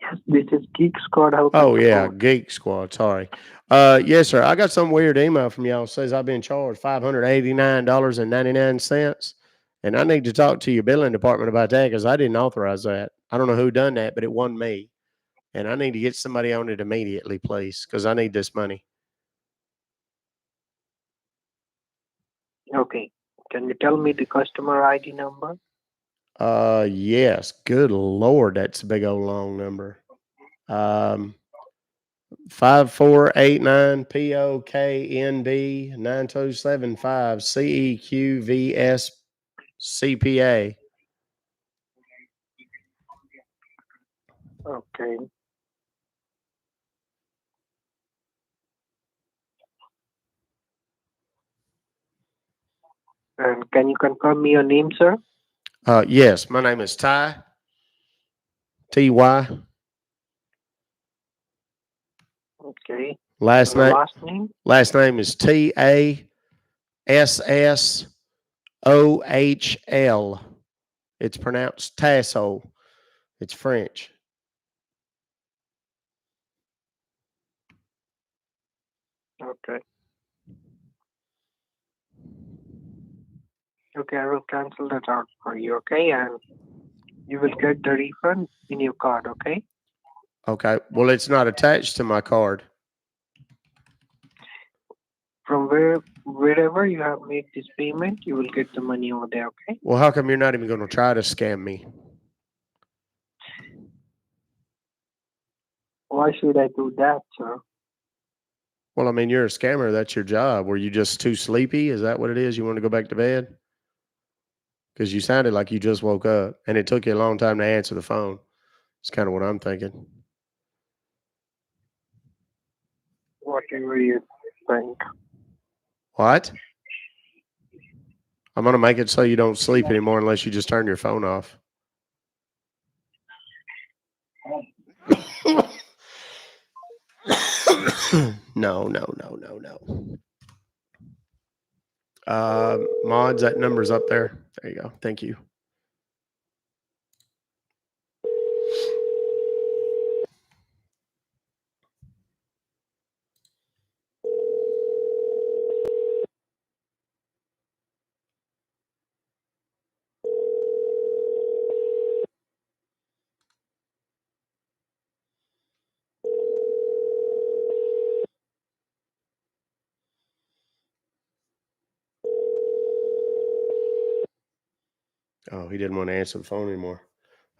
Yes, this is Geek Squad Help
Oh,
and
yeah,
Support.
Geek Squad. Sorry. Yes, sir. I got some weird email from y'all. Says I've been charged $589.99. And I need to talk to your billing department about that because I didn't authorize that. I don't know who done that, but it wasn't me. And I need to get somebody on it immediately, please, because I need this money.
Okay. Can you tell me the customer ID number?
Yes. Good Lord, that's a big old long number. 5489 POKNB 9275 CEQVS CPA.
Okay. And can you confirm me your name, sir?
Yes, my name is Ty. TY.
Okay.
Last
And the
name
last name?
last name is TASSOHL. It's pronounced Tassel. It's French.
Okay. Okay, I will cancel that out for you, okay? And you will get the refund in your card, okay?
Okay. Well, it's not attached to my card.
From wherever you have made this payment, you will get the money over there, okay?
Well, how come you're not even going to try to scam me?
Why should I do that, sir?
Well, I mean, you're a scammer. That's your job. Were you just too sleepy? Is that what it is? You want to go back to bed? Because you sounded like you just woke up and it took you a long time to answer the phone. It's kind of what I'm thinking.
Whatever you think.
What? I'm going to make it so you don't sleep anymore unless you just turn your phone off. No. Mods, that number's up there. There you go. Thank you. Oh, he didn't want to answer the phone anymore.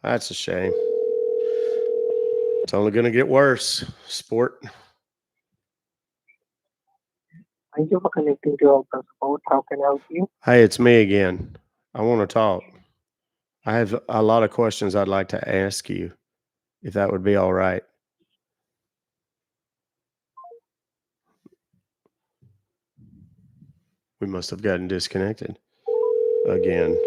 That's a shame. It's only going to get worse, sport.
Thank you for connecting to Help and Support. How can I help you?
Hey, it's me again. I want to talk. I have a lot of questions I'd like to ask you, if that would be all right. We must have gotten disconnected again.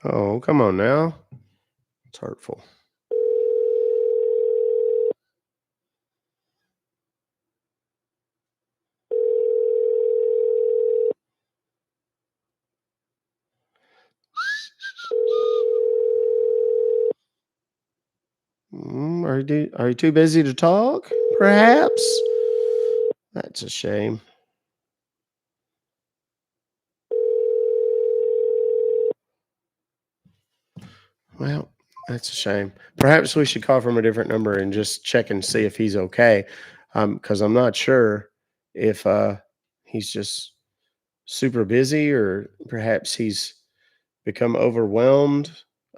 Oh, come on now. It's hurtful. Are you too busy to talk? Perhaps. That's a shame. Well, that's a shame. Perhaps we should call from a different number and just check and see if he's okay. Because I'm not sure if he's just super busy or perhaps he's become overwhelmed.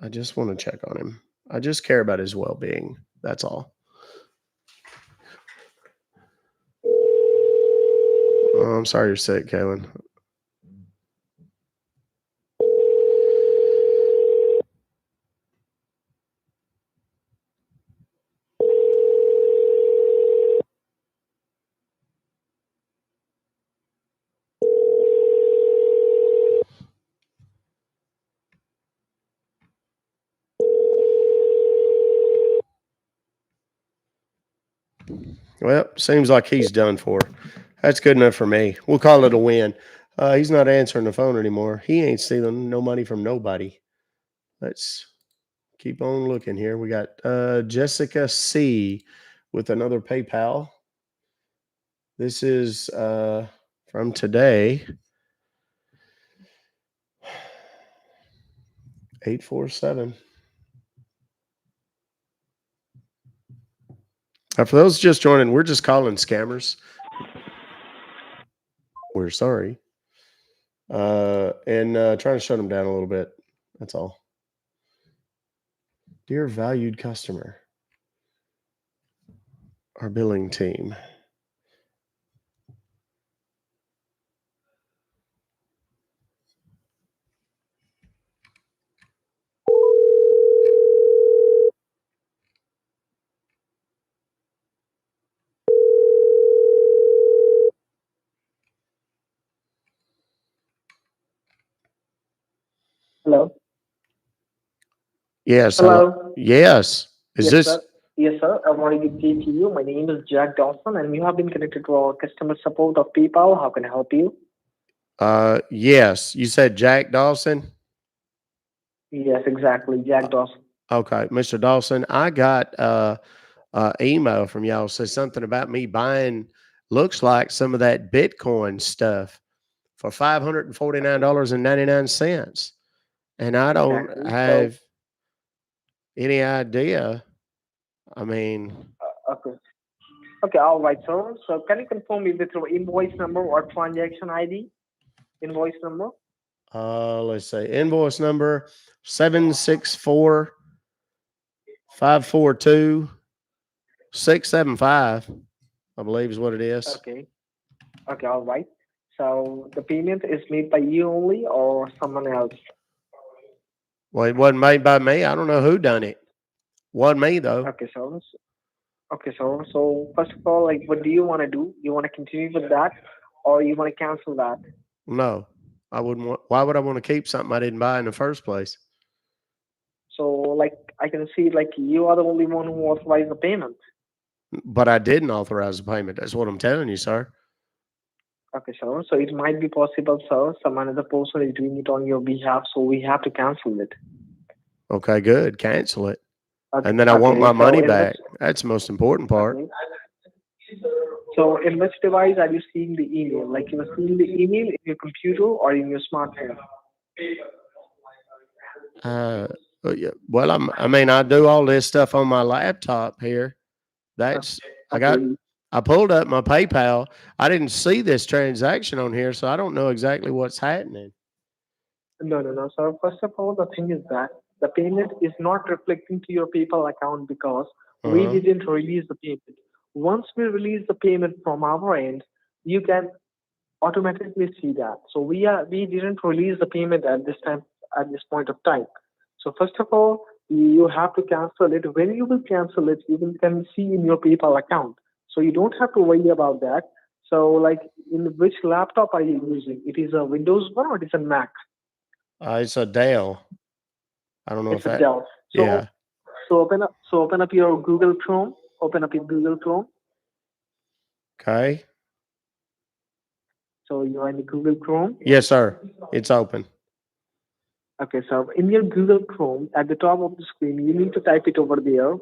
I just want to check on him. I just care about his well-being. That's all. Oh, I'm sorry you're sick, Kaylin. Well, seems like he's done for. That's good enough for me. We'll call it a win. He's not answering the phone anymore. He ain't stealing no money from nobody. Let's keep on looking here. We got Jessica C with another PayPal. This is from today. 847. For those just joining, we're just calling scammers. We're sorry. And trying to shut them down a little bit. That's all. Dear valued customer, our billing team.
Hello.
Yes.
Hello.
Yes. Is
Yes,
this?
sir. Yes, sir. I want to give to you. My name is Jack Dawson, and you have been connected to our customer support of PayPal. How can I help you?
Yes. You said Jack Dawson?
Yes, exactly. Jack Dawson.
Okay, Mr. Dawson, I got email from y'all says something about me buying looks like some of that Bitcoin stuff for $549.99. And I don't
Exactly.
have any idea. I mean,
Okay. Okay, all right, sir. So can you confirm me with your invoice number or transaction ID? Invoice number?
let's say invoice number 764-542-675, I believe is what it is.
Okay. Okay, all right. So the payment is made by you only or someone else?
Well, it wasn't made by me. I don't know who done it. Wasn't me though.
Okay, so so first of all, like, what do you want to do? You want to continue with that, or you want to cancel that?
No, I wouldn't want. Why would I want to keep something I didn't buy in the first place?
So, like, I can see, like, you are the only one who authorized the payment.
But I didn't authorize the payment. That's what I'm telling you, sir.
Okay, sir. So it might be possible, sir, some another person is doing it on your behalf, so we have to cancel it.
Okay, good. Cancel it,
Okay.
and then I want my
Okay.
money back. That's the most important part.
Okay. So in which device are you seeing the email? Like, you are seeing the email in your computer or in your smartphone?
Yeah, well, I mean, I do all this stuff on my laptop here. That's
Okay.
I pulled up my PayPal. I didn't see this transaction on here, so I don't know exactly what's happening.
No. So first of all, the thing is that the payment is not reflecting to your PayPal account because we didn't release the payment. Once we release the payment from our end, you can automatically see that. So we didn't release the payment at this time, at this point of time. So first of all, you have to cancel it. When you will cancel it, you will can see in your PayPal account. So you don't have to worry about that. So, like, in which laptop are you using? It is a Windows one or it is a Mac?
It's a Dell. I don't know
It's
if
a
that.
Dell. So
Yeah.
open up your Google Chrome. Open up your Google Chrome.
Okay.
So you are in the Google Chrome.
Yes, sir. It's open.
Okay, so in your Google Chrome, at the top of the screen, you need to type it over there.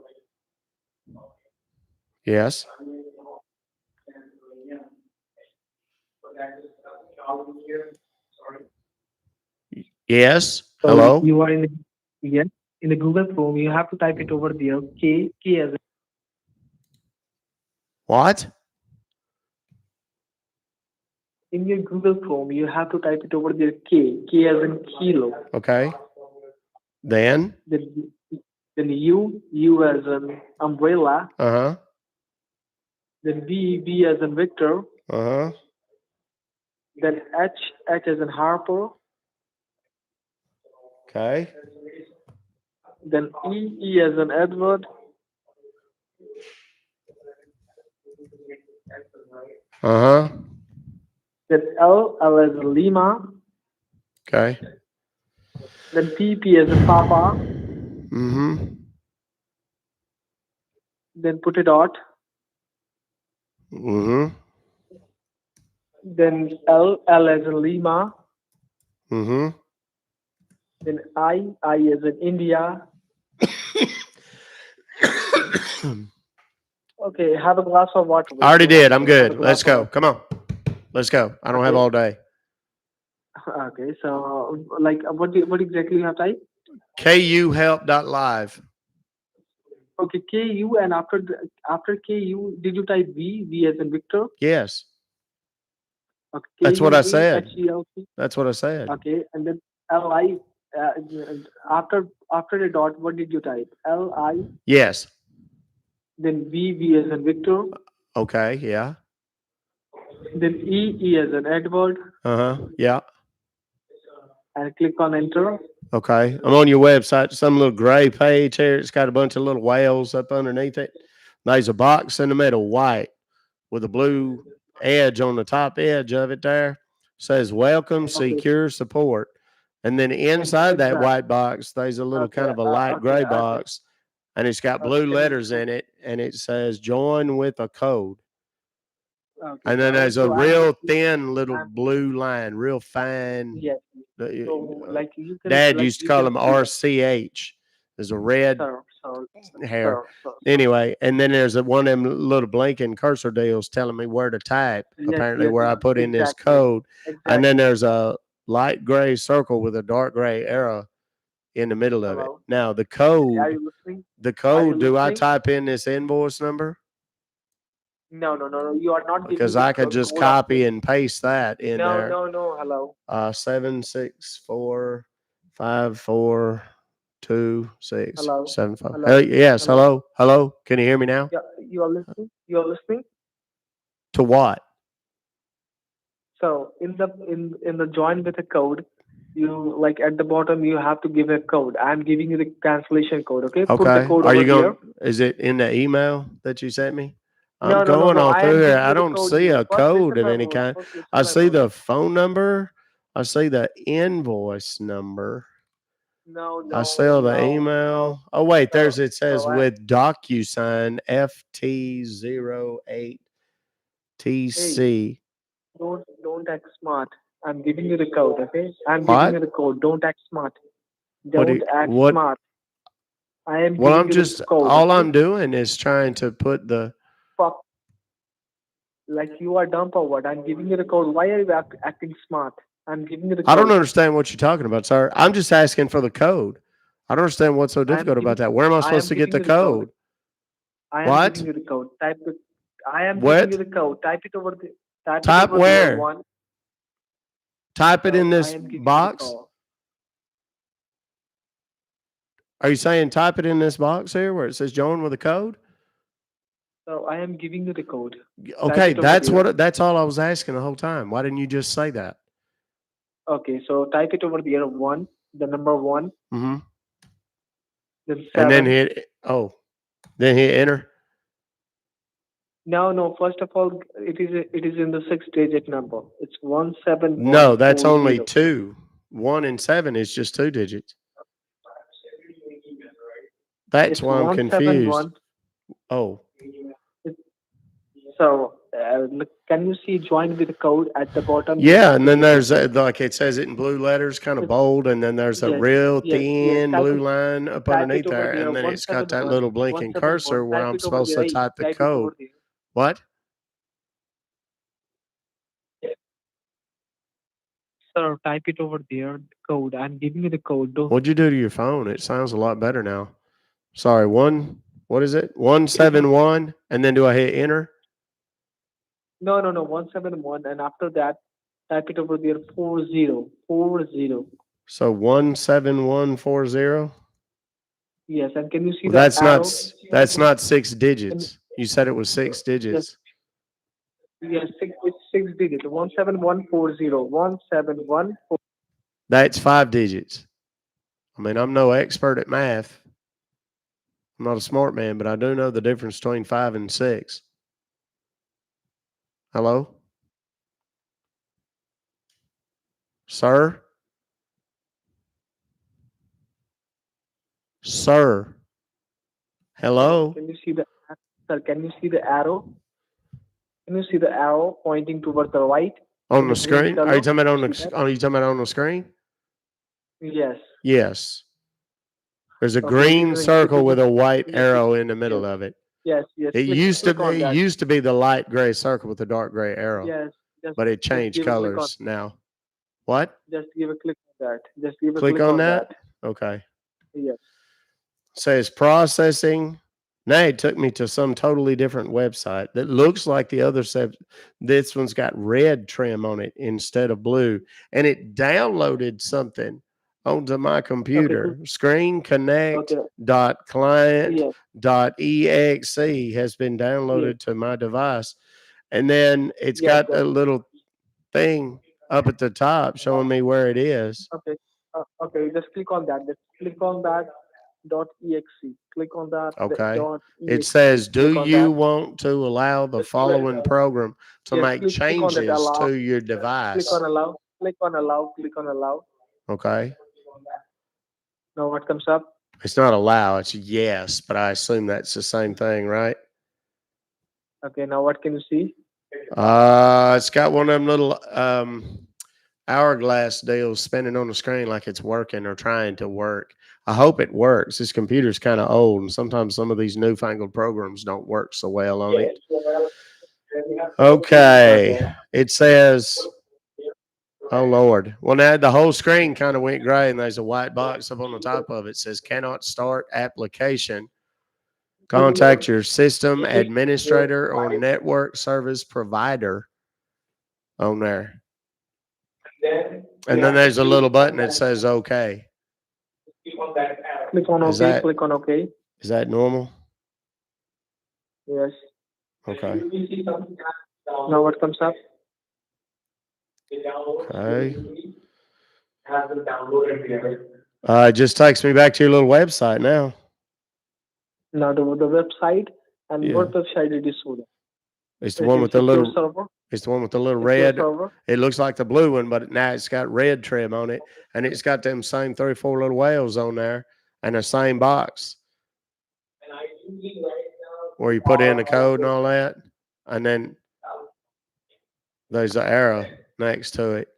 Yes. Yes.
So
Hello.
you are in yes, in the Google Chrome, you have to type it over there. K as in
What?
in your Google Chrome, you have to type it over there. K as in kilo.
Okay. Then?
Then U as in umbrella.
Uh-huh.
Then V as in Victor.
Uh-huh.
Then H as in Harper.
Okay.
Then E as in Edward.
Uh-huh.
Then L as in Lima.
Okay.
Then P as in Papa.
Mm-hmm.
Then put a dot.
Mm-hmm.
Then L as in Lima.
Mm-hmm.
Then I as in India. Okay, have a glass of water.
I already did. I'm
Have a
good.
glass
Let's
of
go.
water.
Come on. Let's go. I don't have
Okay.
all day.
Okay, so like what exactly you have typed?
kuhelp.live.
Okay, KU, and after KU, did you type V as in Victor?
Yes.
Okay,
That's what I said.
KUVHELP.
That's what I said.
Okay, and then LI. After the dot, what did you type? LI.
Yes.
Then V as in Victor.
Okay. Yeah.
Then E as in Edward,
Uh-huh. Yeah.
and click on enter.
Okay. I'm on your website. Some little gray page here. It's got a bunch of little whales up underneath it. There's a box in the middle, white, with a blue edge on the top edge of it there. Says welcome,
Okay.
secure support. And then inside that
Exactly.
white box, there's a little kind of a light gray box, and it's got blue letters in it, and it says join with a code.
Okay.
And then there's a
So
real thin little blue line, real fine.
Yes. So like you can.
Dad
like,
used to
you
call
can
them
see that.
RCH. There's a red
So,
hair.
so,
Anyway, and then there's one of them little blinking cursor deals telling me where to type,
yes,
apparently
yes,
where I put in this
exactly.
code.
Exactly.
And then there's a light gray circle with a dark gray arrow in the middle of it.
Hello?
Now, the
Are
code,
you listening?
do I
listening?
type in this invoice number?
No. You are not giving
Because
the
I could just
code
copy
of
and paste that in there.
No. Hello.
764542675.
Hello.
Yes. Hello. Can you hear me now?
Yeah, you are listening. You are listening.
To what?
So in the join with a code, you like at the bottom you have to give a code. I'm giving you the cancellation code. Okay. Put the
Okay.
code
Are
over
you
here.
going? Is it in the email that you sent me? I'm
No.
going all
I
through
am
here.
giving
I
you the
don't
code
see
here.
a
First,
code
listen
of
my
any
word.
kind.
First, listen
I
my
see
word.
the phone number. I see the invoice number.
No.
I see the email. Oh wait,
So-
it says
so I-
with DocuSign FT08TC.
Don't act smart. I'm giving you the code. Okay. I'm
What?
giving you the code. Don't act smart.
What?
Don't act
What?
smart. I am
Well,
giving
I'm
you
just
the code.
all
okay?
I'm doing is trying to put the.
Fuck. Like you are dumb or what? I'm giving you the code. Why are you acting smart? I'm giving you the code.
I don't understand what you're talking about, sir. I'm just asking for the code. I don't understand what's so difficult about that. Where am I supposed to get the code?
I am
What?
giving you the code. I am
What?
giving you the code. Type it over the. Type it
Type
over
where?
there, one.
Type it in
I
this
am giving you the
box.
code.
Are you saying type it in this box here where it says join with a code?
So I am giving you the code.
Okay,
it over
that's
there.
that's all I was asking the whole time. Why didn't you just say that?
Okay, so type it over there. One, the number one,
Mm-hmm.
then
And
seven.
then hit enter.
No. First of all, it is in the 6-digit number. It's 17140.
No, that's only 2. 1 and 7 is just 2 digits. That's
It's
why I'm confused.
171.
Oh.
So can you see join with the code at the bottom?
Yeah, and then there's like it says it in blue letters, kind of bold, and then there's a real thin blue line up underneath there, and then it's got that little blinking cursor where I'm supposed to type the code. What?
sir, type it over there, the code. I'm giving you the code. Don't.
What'd you do to your phone? It sounds a lot better now. Sorry, what is it? 171, and then do I hit enter?
No, 171, and after that, type it over there, 40.
So 17140.
Yes, and can you see
Well,
the arrow?
that's not 6
Can-
digits. You said it was 6
Yes,
digits.
yes, it's 6 digits. 17140. 17140.
That's 5 digits. I mean, I'm no expert at math. I'm not a smart man, but I do know the difference between 5 and 6. Hello? Sir? Sir? Hello?
Can you see the sir? Can you see the arrow? Can you see the arrow pointing towards the right
On
in
the
the green
screen?
color?
Are you talking about
See that?
are you talking about on the screen?
Yes.
Yes. There's a
Okay.
green
Click
circle
over.
with a white
Yes.
arrow in the
Yes.
middle of it.
Yes.
It
Click on that.
used to be the light gray circle with the dark gray arrow,
Yes.
but it
Just
changed
give a click on.
colors now. What?
Just give a click on that. Just give a
Click
click
on
on
that?
that.
Okay.
Yes.
Says processing. Now it took me to some totally different website that looks like the other this one's got red trim on it instead of blue. And it downloaded something onto my computer. Screen connect
Okay.
dot client
Yes.
dot exe has been downloaded to my device. And then it's
Yes.
got a little thing up at the top showing me where it is.
Okay. Okay. Just click on that. Just click on that .exe. Click on that
Okay.
.exe.
It says, do
Click on
you
that.
want to allow the following program to
Yes.
make
Click on that
changes
allow.
to your
Click
device?
on allow. Click on allow. Click on allow.
Okay.
Now what comes up?
It's not allow, it's yes, but I assume that's the same thing, right?
Okay. Now what can you see?
It's got one of them little hourglass deals spinning on the screen like it's working or trying to work. I hope it works. This computer's kind of old, and sometimes some of these newfangled programs don't work so well on it. Okay. It says, oh Lord. Well, now the whole screen kind of went gray, and there's a white box up on the top of it. It says cannot start application. Contact your system administrator or network service provider on there. And then there's a little button that says okay.
Click on
Is
OK.
that-
Click on OK.
Is that normal?
Yes.
Okay.
Now what comes up?
Okay. It just takes me back to your little website now.
Now the website and
Yeah.
what website it is for?
It's the one with the
Secure
little.
server.
It's the one with the little
Secure
red.
server.
It looks like the blue one, but now it's got red trim on it, and it's got them same 3-4 little whales on there, and the same box where you put in the code and all that, and then there's an arrow next to it.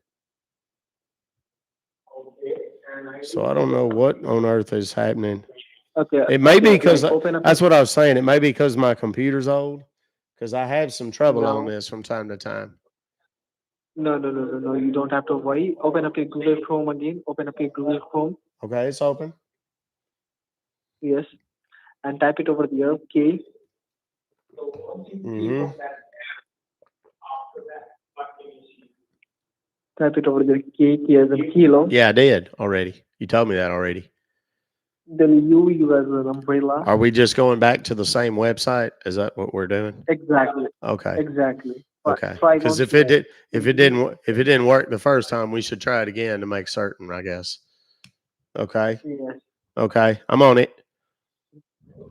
So I don't know what on earth is happening.
Okay.
It may be
okay,
because
open up.
that's what I was saying. It may be because my computer's old, because I have some trouble
No.
on this from time to time.
No. You don't have to worry. Open up your Google Chrome again. Open up your Google Chrome.
Okay, it's open.
Yes. And type it over there. K.
Mm-hmm.
Type it over there. K as in kilo.
Yeah, I did already. You told me that already.
Then U as an umbrella.
Are we just going back to the same website? Is that what we're doing?
Exactly.
Okay.
Exactly.
Okay.
Try
Because
once
if it didn't work the first time, we should try it again to make certain, I guess. Okay.
Yes.
Okay. I'm on it.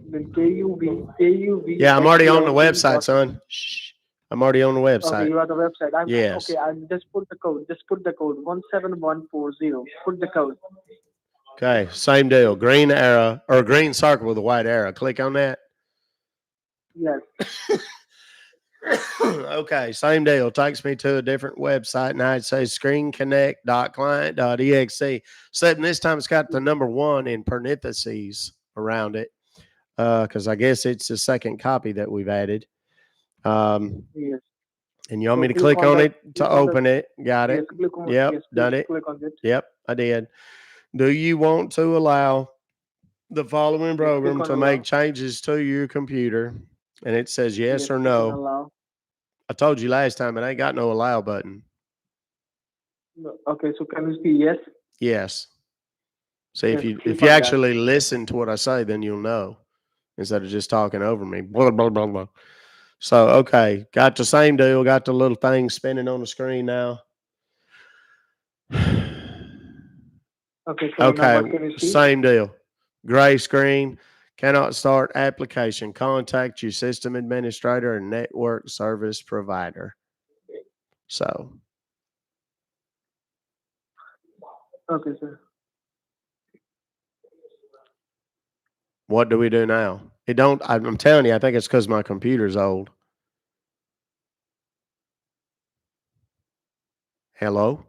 Then KUV.
Yeah, I'm already on the website, son. Shh. I'm already on the
Okay,
website.
you are the website.
Yes.
Okay, I'll just put the code. Just put the code 17140. Put the code.
Okay. Same deal. Green arrow or green circle with a white arrow. Click on that.
Yes.
Okay, same deal. Takes me to a different website. Now it says screenconnect.client.exe. Except this time it's got the number 1 in parentheses around it. Because I guess it's the second copy that we've added.
Yes.
And you want
So
me to
click
click
on
on
that.
it to
Click on that.
open it? Got
Yes,
it.
click on.
Yep,
Yes,
done it.
click on it.
Yep, I did. Do you want to allow the following
Yes, click
program
on
to make
allow.
changes to your computer? And it says yes
Yes,
or
click on
no.
allow.
I told you last time it ain't got no allow button.
No. Okay, so can you see yes?
Yes. See,
Yes,
if
click
you
on that.
actually listen to what I say, then you'll know instead of just talking over me. Blah blah blah blah. So okay, got the same deal. Got the little thing spinning on the screen now.
Okay, so now
Okay,
what can you see?
same deal. Gray screen. Cannot start application. Contact your system administrator and network service provider. So,
Okay, sir.
what do we do now? It don't. I'm telling you, I think it's because my computer's old. Hello.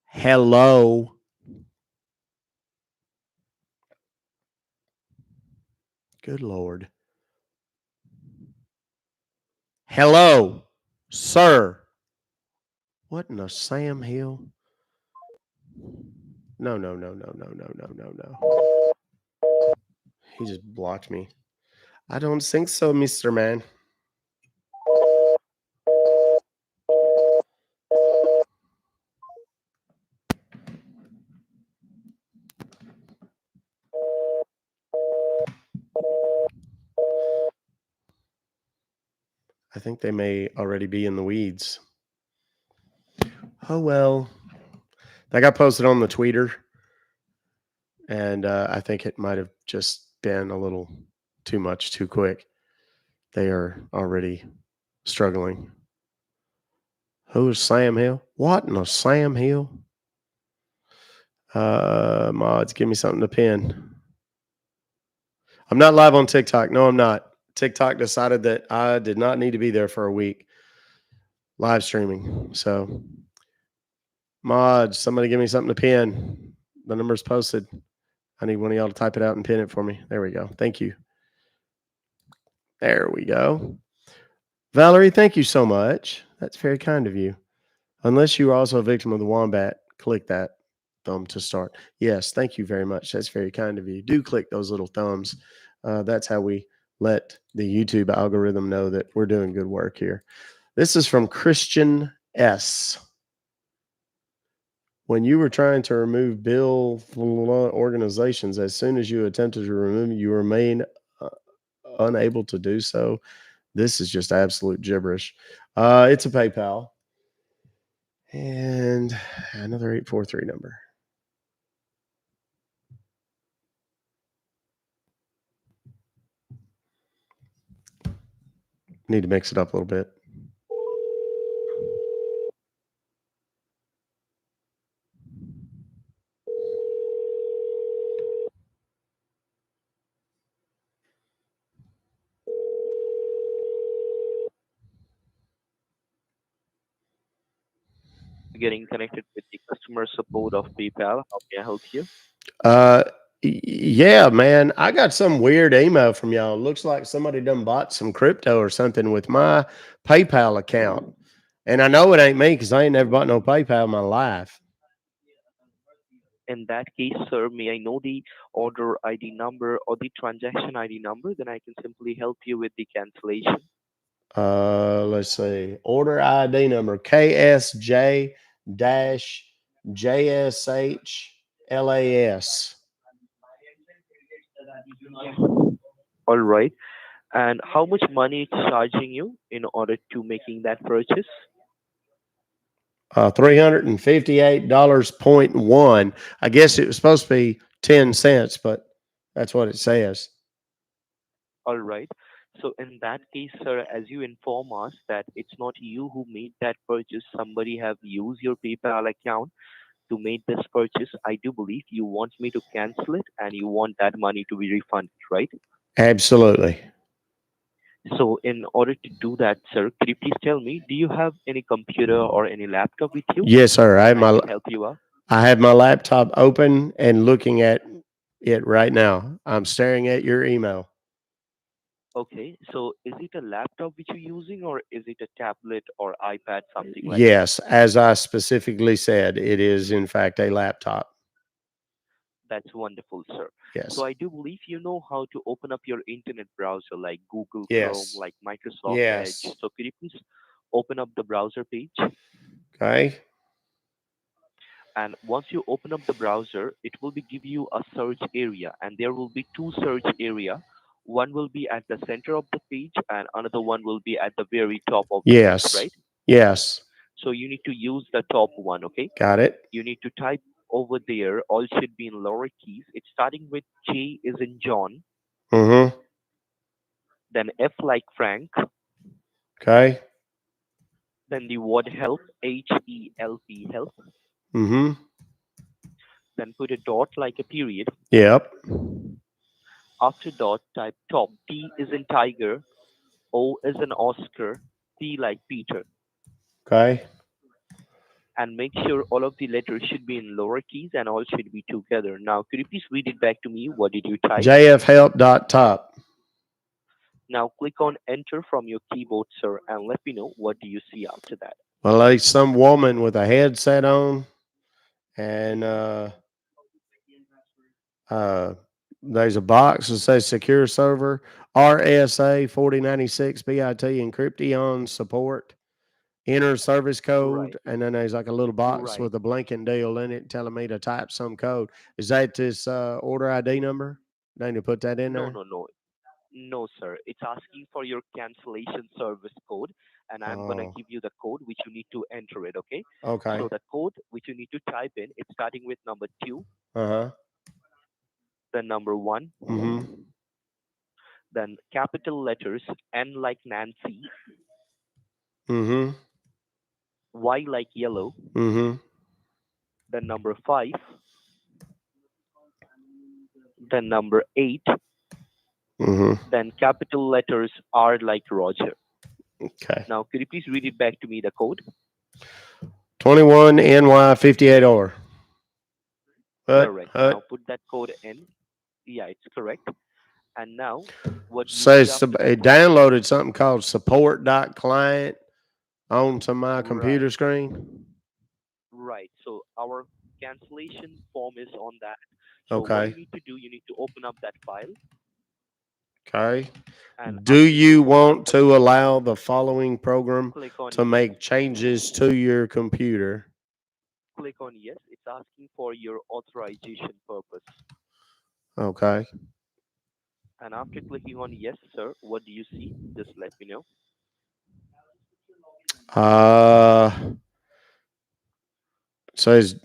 Hello. Good Lord. Hello, sir. What in the Sam Hill? No, no, no, no, no, no, no, no, no. He just blocked me. I don't think so, Mr. Man. I think they may already be in the weeds. Oh, well. That got posted on the Tweeter, and I think it might have just been a little too much too quick. They are already struggling. Who is Sam Hill? What in a Sam Hill? Mods, give me something to pin. I'm not live on TikTok. No, I'm not. TikTok decided that I did not need to be there for a week live streaming. So, mods, somebody give me something to pin. The number's posted. I need one of y'all to type it out and pin it for me. There we go. Thank you. There we go. Valerie, thank you so much. That's very kind of you. Unless you are also a victim of the wombat, click that thumb to start. Yes, thank you very much. That's very kind of you. Do click those little thumbs. That's how we let the YouTube algorithm know that we're doing good work here. This is from Christian S. When you were trying to remove bill organizations, as soon as you attempted to remove, you remain unable to do so. This is just absolute gibberish. It's a PayPal and another 843 number. Need to mix it up a little bit.
Getting connected with the customer support of PayPal. How may I help you?
Uh, yeah, man. I got some weird email from y'all. Looks like somebody done bought some crypto or something with my PayPal account. And I know it ain't me because I ain't never bought no PayPal in my life.
In that case, sir, may I know the order ID number or the transaction ID number? Then I can simply help you with the cancellation.
Let's see. Order ID number KSJ dash JSHLAS.
All right. And how much money it's charging you in order to making that purchase?
$358.1. I guess it was supposed to be 10 cents, but that's what it says.
All right. So in that case, sir, as you inform us that it's not you who made that purchase, somebody have used your PayPal account to make this purchase. I do believe you want me to cancel it and you want that money to be refunded, right?
Absolutely.
So in order to do that, sir, could you please tell me, do you have any computer or any laptop with you?
Yes, sir.
I can help you out.
I have my laptop open and looking at it right now. I'm staring at your email.
Okay, so is it a laptop which you're using, or is it a tablet or iPad, something like that?
Yes, as I specifically said, it is in fact a laptop.
That's wonderful, sir. So
Yes.
I do believe you know how to open up your internet browser like Google Chrome,
Yes.
like Microsoft Edge.
Yes.
So could you please open up the browser page?
Okay.
And once you open up the browser, it will be give you a search area, and there will be two search area. One will be at the center of the page, and another one will be at the very top of the page,
Yes.
right?
Yes.
So you need to use the top one, okay?
Got it.
You need to type over there. All should be in lower keys. It's starting with J is in John,
Mm-hmm.
then F like Frank,
Okay.
then the word help, HELP, help,
Mm-hmm.
then put a dot like a period.
Yep.
After dot, type top. T is in tiger, O is in Oscar, P like Peter.
Okay.
And make sure all of the letters should be in lower keys and all should be together. Now, could you please read it back to me? What did you type?
jfhelp.top.
Now, click on enter from your keyboard, sir, and let me know what do you see after that.
Well, like some woman with a headset on, and there's a box that says secure server, RSA 4096 BIT encryption support, enter service code,
Right,
and then there's like a little box
right.
with a blanking deal in it telling me to type some code. Is that this order ID number? I need to put that in
No,
there.
no, no. No, sir. It's asking for your cancellation service code, and I'm gonna
Oh,
give you the code which you need to enter it. Okay.
okay.
So the code which you need to type in, it's starting with number two,
Uh-huh.
then number one,
Mm-hmm.
then capital letters N like Nancy,
Mm-hmm.
Y like yellow,
Mm-hmm.
then number five, then number eight,
Mm-hmm.
then capital letters R like Roger.
Okay.
Now, could you please read it back to me, the code?
21 NY58R. What?
Correct. Now
What?
put that code in. Yeah, it's correct. And now, what do you see
Says
after that?
it downloaded something called support.client onto my
Right,
computer screen.
right. So our cancellation form is on that. So what
Okay.
you need to do, you need to open up that file,
Okay.
and
Do
after you
you
open up,
want to allow the following program
click on
to
yes.
make changes to your computer?
Click on yes. It's asking for your authorization purpose.
Okay.
And after clicking on yes, sir, what do you see? Just let me know.
Uh says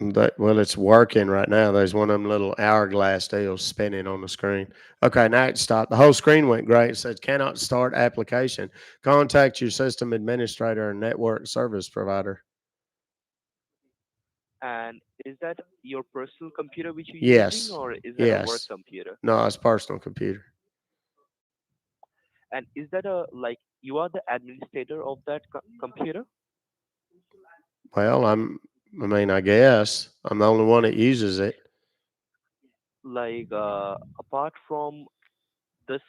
that well it's working right now. There's one of them little hourglass deals spinning on the screen. Okay, now it stopped. The whole screen went gray. It says cannot start application. Contact your system administrator or network service provider.
And is that your personal computer which you're using,
Yes.
or is that a work
Yes.
computer?
No, it's personal computer.
And is that a like you are the administrator of that computer?
Well, I mean, I guess I'm the only one that uses it.
Like apart from this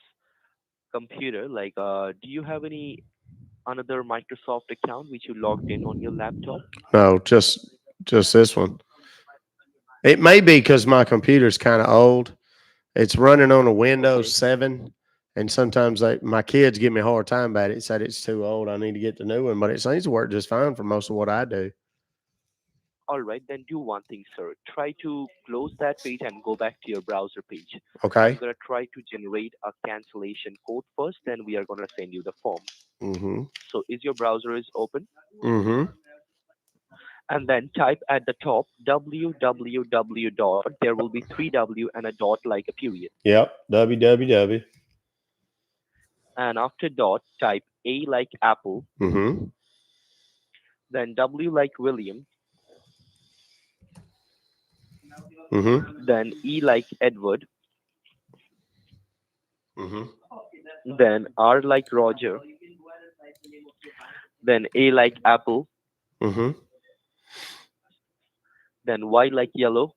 computer, like do you have any another Microsoft account which you logged in on your laptop?
No, just this one. It may be because my computer's kind of old. It's running on a Windows
Okay.
7, and sometimes my kids give me a hard time about it. Said it's too old. I need to get the new one, but it seems to work just fine for most of what I do.
All right, then do one thing, sir. Try to close that page and go back to your browser page. I'm
Okay.
gonna try to generate a cancellation code first, then we are gonna send you the form.
Mm-hmm.
So is your browser is open?
Mm-hmm.
And then type at the top www dot. There will be three W and a dot like a period.
Yep. www.
And after dot, type A like Apple,
Mm-hmm.
then W like William,
Mm-hmm.
then E like Edward,
Mm-hmm.
then R like Roger, then A like Apple,
Mm-hmm.
then Y like yellow,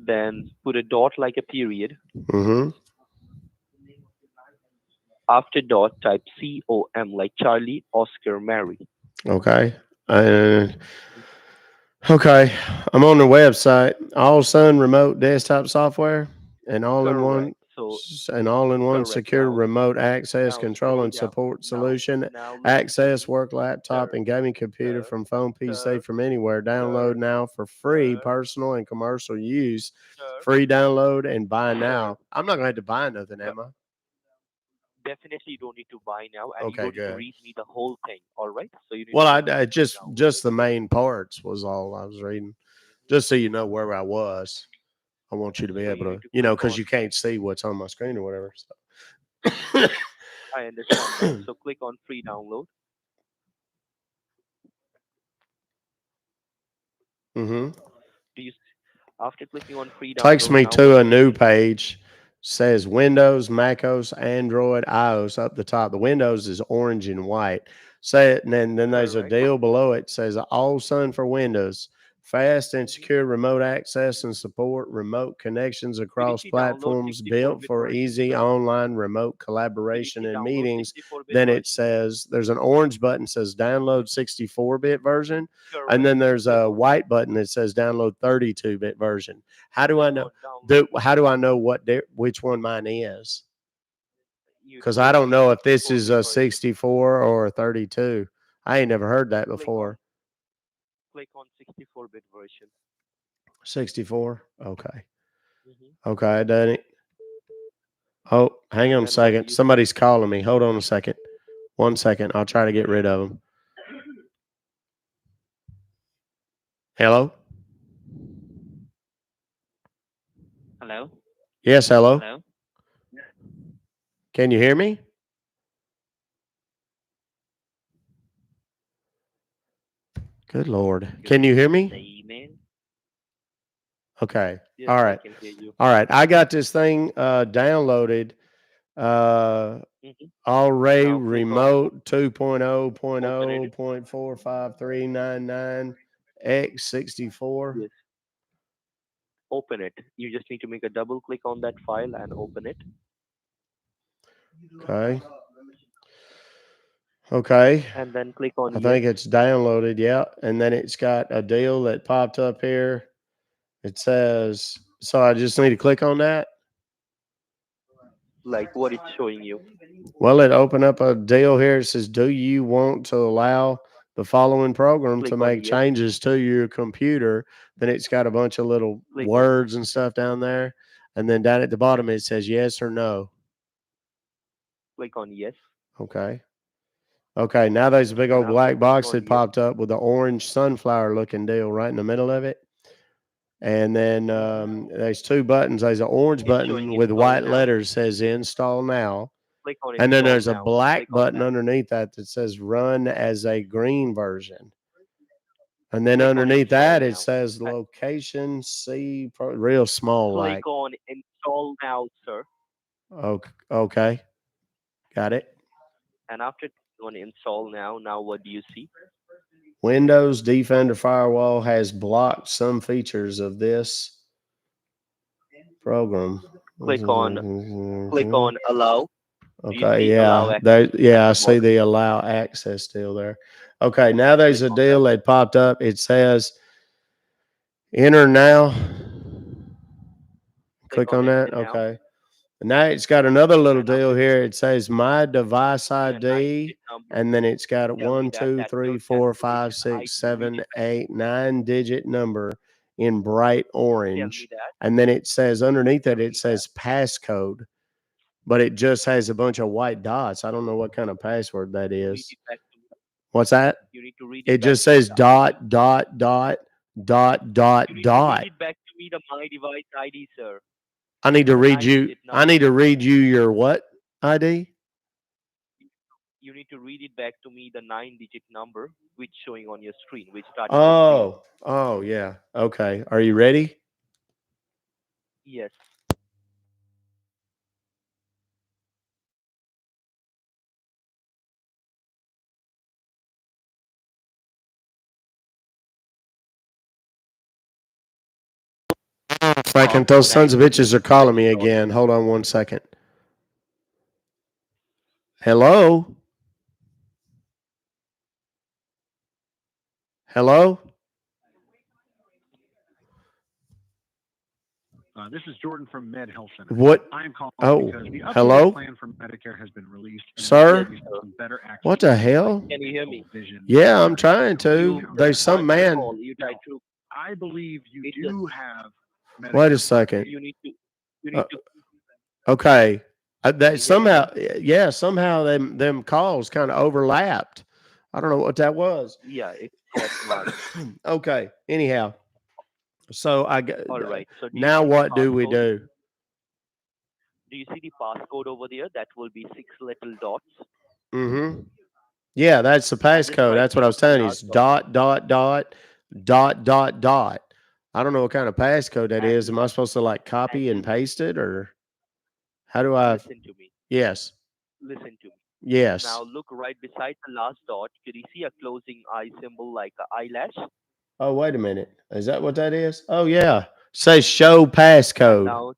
then put a dot like a period.
Mm-hmm.
After dot, type COM like Charlie, Oscar, Mary.
Okay. Okay. I'm on the website. All Sun Remote Desktop Software and
Correct. So
all-in-one
correct.
secure remote access
Now
control
scroll
and
down.
support
Now
solution.
now listen to
Access
me,
work laptop
sir,
and gaming computer
sir,
from phone PC
sir,
from anywhere. Download
sir,
now for free,
sir,
personal and commercial use.
sir,
Free download and buy
sir.
now. I'm not going to have to buy nothing,
No,
am I?
definitely you don't need to buy now, and you
Okay,
don't need to
good.
read me the whole thing. All right. So you need
Well,
to
I
only
just
download it.
the main parts was all I was reading, just so you know where I was. I want you to be
So
able
you need
to,
to click
because
on.
you can't see what's on my screen or whatever. So.
I understand that. So click on free download.
Mm-hmm.
Do you After clicking on free
Takes
download,
me
now what
to a
do you
new
see?
page. Says Windows, MacOS, Android, iOS up the top. The Windows is orange and white. Say it, and then there's a
Correct.
deal below it. Says All Sun for Windows. Fast and secure remote access and support, remote connections across
PDC download
platforms, built
64-bit
for
version,
easy
sir.
online remote collaboration
PDC
and
download
meetings.
64-bit
Then it
version.
says there's an orange button that says download 64-bit version, and
Correct.
then there's
Click
a
on it.
white button that says download 32-bit version. How do I
Click
know?
on download.
How do I know which one mine is?
You
Because I
click
don't
on the
know if this is
64-bit
a
version.
64 or a 32. I ain't never heard that
Click on
before.
64-bit version.
64. Okay.
Hmm.
Okay, I done it. Oh, hang
And
on a
then what do
second.
you see?
Somebody's calling me. Hold on a second. 1 second. I'll try to get rid of them. Hello?
Hello?
Yes, hello.
Hello?
Can you hear me? Good Lord. Can you hear me?
Email?
Okay.
Yes,
All
I
right.
can hear you.
All right. I got this thing downloaded.
Hmm.
Already
Now click on
remote
open it.
2.0.0.45399 X64.
Yes, open it. You just need to make a double click on that file and open it.
Okay. Okay.
And then click on
I
yes.
think it's downloaded. Yeah. And then it's got a deal that popped up here. It says, so I just need to click on that.
Like what it's showing you.
Well, it opened up a deal here. It says, do you want to allow the following program to
Click on
make
yes.
changes to your computer? Then it's got a bunch of little
Click on
words and stuff down there. And then down at the bottom, it says yes or no.
yes.
Okay. Okay. Now there's a big
And
old
after
black
clicking
box
on
that
yes,
popped up with the orange sunflower looking deal right in the middle of it. And then there's two buttons. There's an orange
it's showing
button with
install
white
now.
letters says install now.
Click on
And then
install
there's a
now.
black
Click on
button
that.
underneath that says run as a green version. And then
Click on
underneath
install
that, it
now.
says location C, real small, like.
Click on install now, sir.
Okay. Got it.
And after clicking on install now what do you see?
Windows Defender Firewall has blocked some features of this program.
Click on allow. Do you
Okay,
see allow
yeah,
access at
I
the
see
bottom?
the allow access deal there. Okay, now there's
Click
a
on that.
deal that popped up. It says enter now.
Click
Click
on
on
enter
that.
now.
Okay. And now it's got another little
And after
deal here. It says my device
see a 9-digit
ID,
number,
and then it's got a
tell me
1,
that
2,
that's your
3, 4, 5,
destination
6,
ID. Read
7,
it back.
8, 9-digit number in bright
Tell me
orange.
that.
And then it says underneath it,
Tell
it
me that.
says passcode, but it just has a bunch of white dots. I don't know what kind of password that
Read
is.
it back to me.
What's that?
You need to read
It
it back
just
to me.
says
The ID.
dot, dot, dot, dot,
You
dot,
need to read
dot.
it back to me. The my device ID, sir.
I need to
The
read you.
9-digit
I
number.
need to read you your what ID?
You need to read it back to me. The 9-digit number which showing on your screen, which starting with 0.
Oh, yeah. Okay. Are you ready?
Yes.
Franklin, those sons of bitches are calling me again. Hold on 1 second. Hello? Hello?
This is Jordan from Med Health Center.
What?
I am calling because the
hello?
updated plan for Medicare has been released.
Sir?
Some better access
What the hell?
Can you hear me?
vision.
Yeah, I'm trying to. There's some man.
Call. You try to.
I believe you do have Medicare.
Wait a second.
You need to. You need to.
Okay. That somehow, yeah, somehow them calls kind of overlapped. I don't know what that was.
Yeah, it got marked.
Okay. Anyhow, so I got.
All right. So
now what do we do?
Do you see the passcode over there? That will be 6 little dots.
Mm-hmm. Yeah, that's the passcode. That's what I was telling you. It's dot, dot, dot, dot, dot, dot. I don't know what kind of passcode that is. Am I supposed to like copy and paste it, or how do I?
Listen to me.
Yes.
Listen to me.
Yes.
Now look right beside the last dot. Could you see a closing eye symbol like an eyelash?
Oh, wait a minute. Is that what that is? Oh, yeah. Says show passcode.
Now,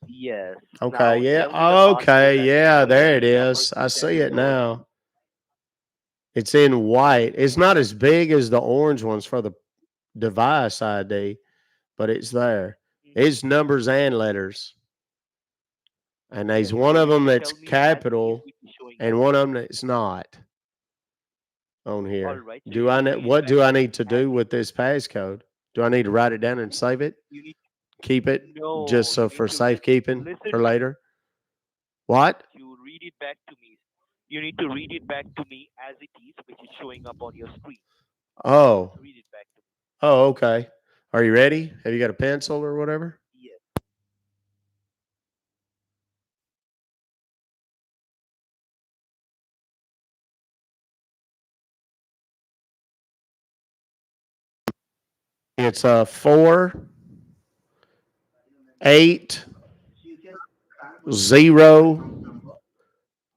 yes.
Okay.
Now,
Yeah.
tell me the
Okay.
passcode and
Yeah.
symbol
There
in
it
the upper
is. I see
left-hand
it
corner.
now. It's in white. It's not as big as the orange ones for the device ID, but it's there. It's numbers and letters. And there's
Yes.
one
So
of
if
them
you
that's
tell me that,
capital
it will be showing
and
up.
one of them that's not on
All
here.
right. So
Do
you
I
need to
need,
read
what
back
do I
to me
need to
as
do
it
with this passcode? Do I need to write it down and save it?
you need.
Keep it
No,
just so
you
for
need to
safekeeping
listen
for
to
later? What?
you read it back to me. You need to read it back to me as it is, which is showing up on your screen.
Oh.
Read it back to me.
Oh, okay. Are you ready? Have you got a pencil or whatever?
Yes.
It's 4 8 0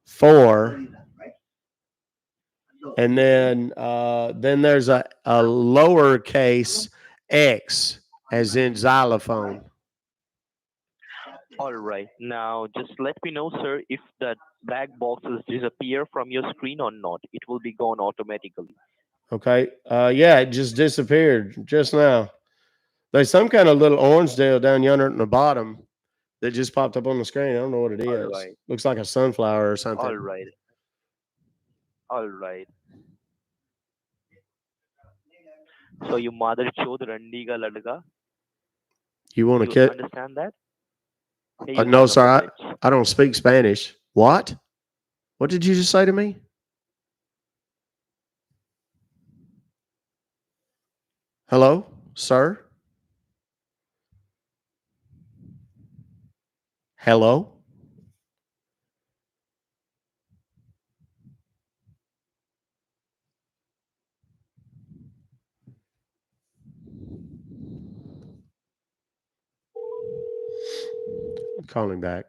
4, and then there's a lowercase x as in xylophone.
All right. Now, just let me know, sir, if that black boxes disappear from your screen or not. It will be gone automatically.
Okay. Yeah, it just disappeared just now. There's some kind of little orange deal down yonder at the bottom that just popped up on the screen. I don't know what it
All
is.
right.
Looks like a sunflower or something.
All right. All right. So your mother chod randi ka ladka.
You want to
You
kid?
understand that? Hey, you
No,
son of
sir.
a bitch.
I don't speak Spanish. What? What did you just say to me? Hello, sir? Hello? I'm calling back.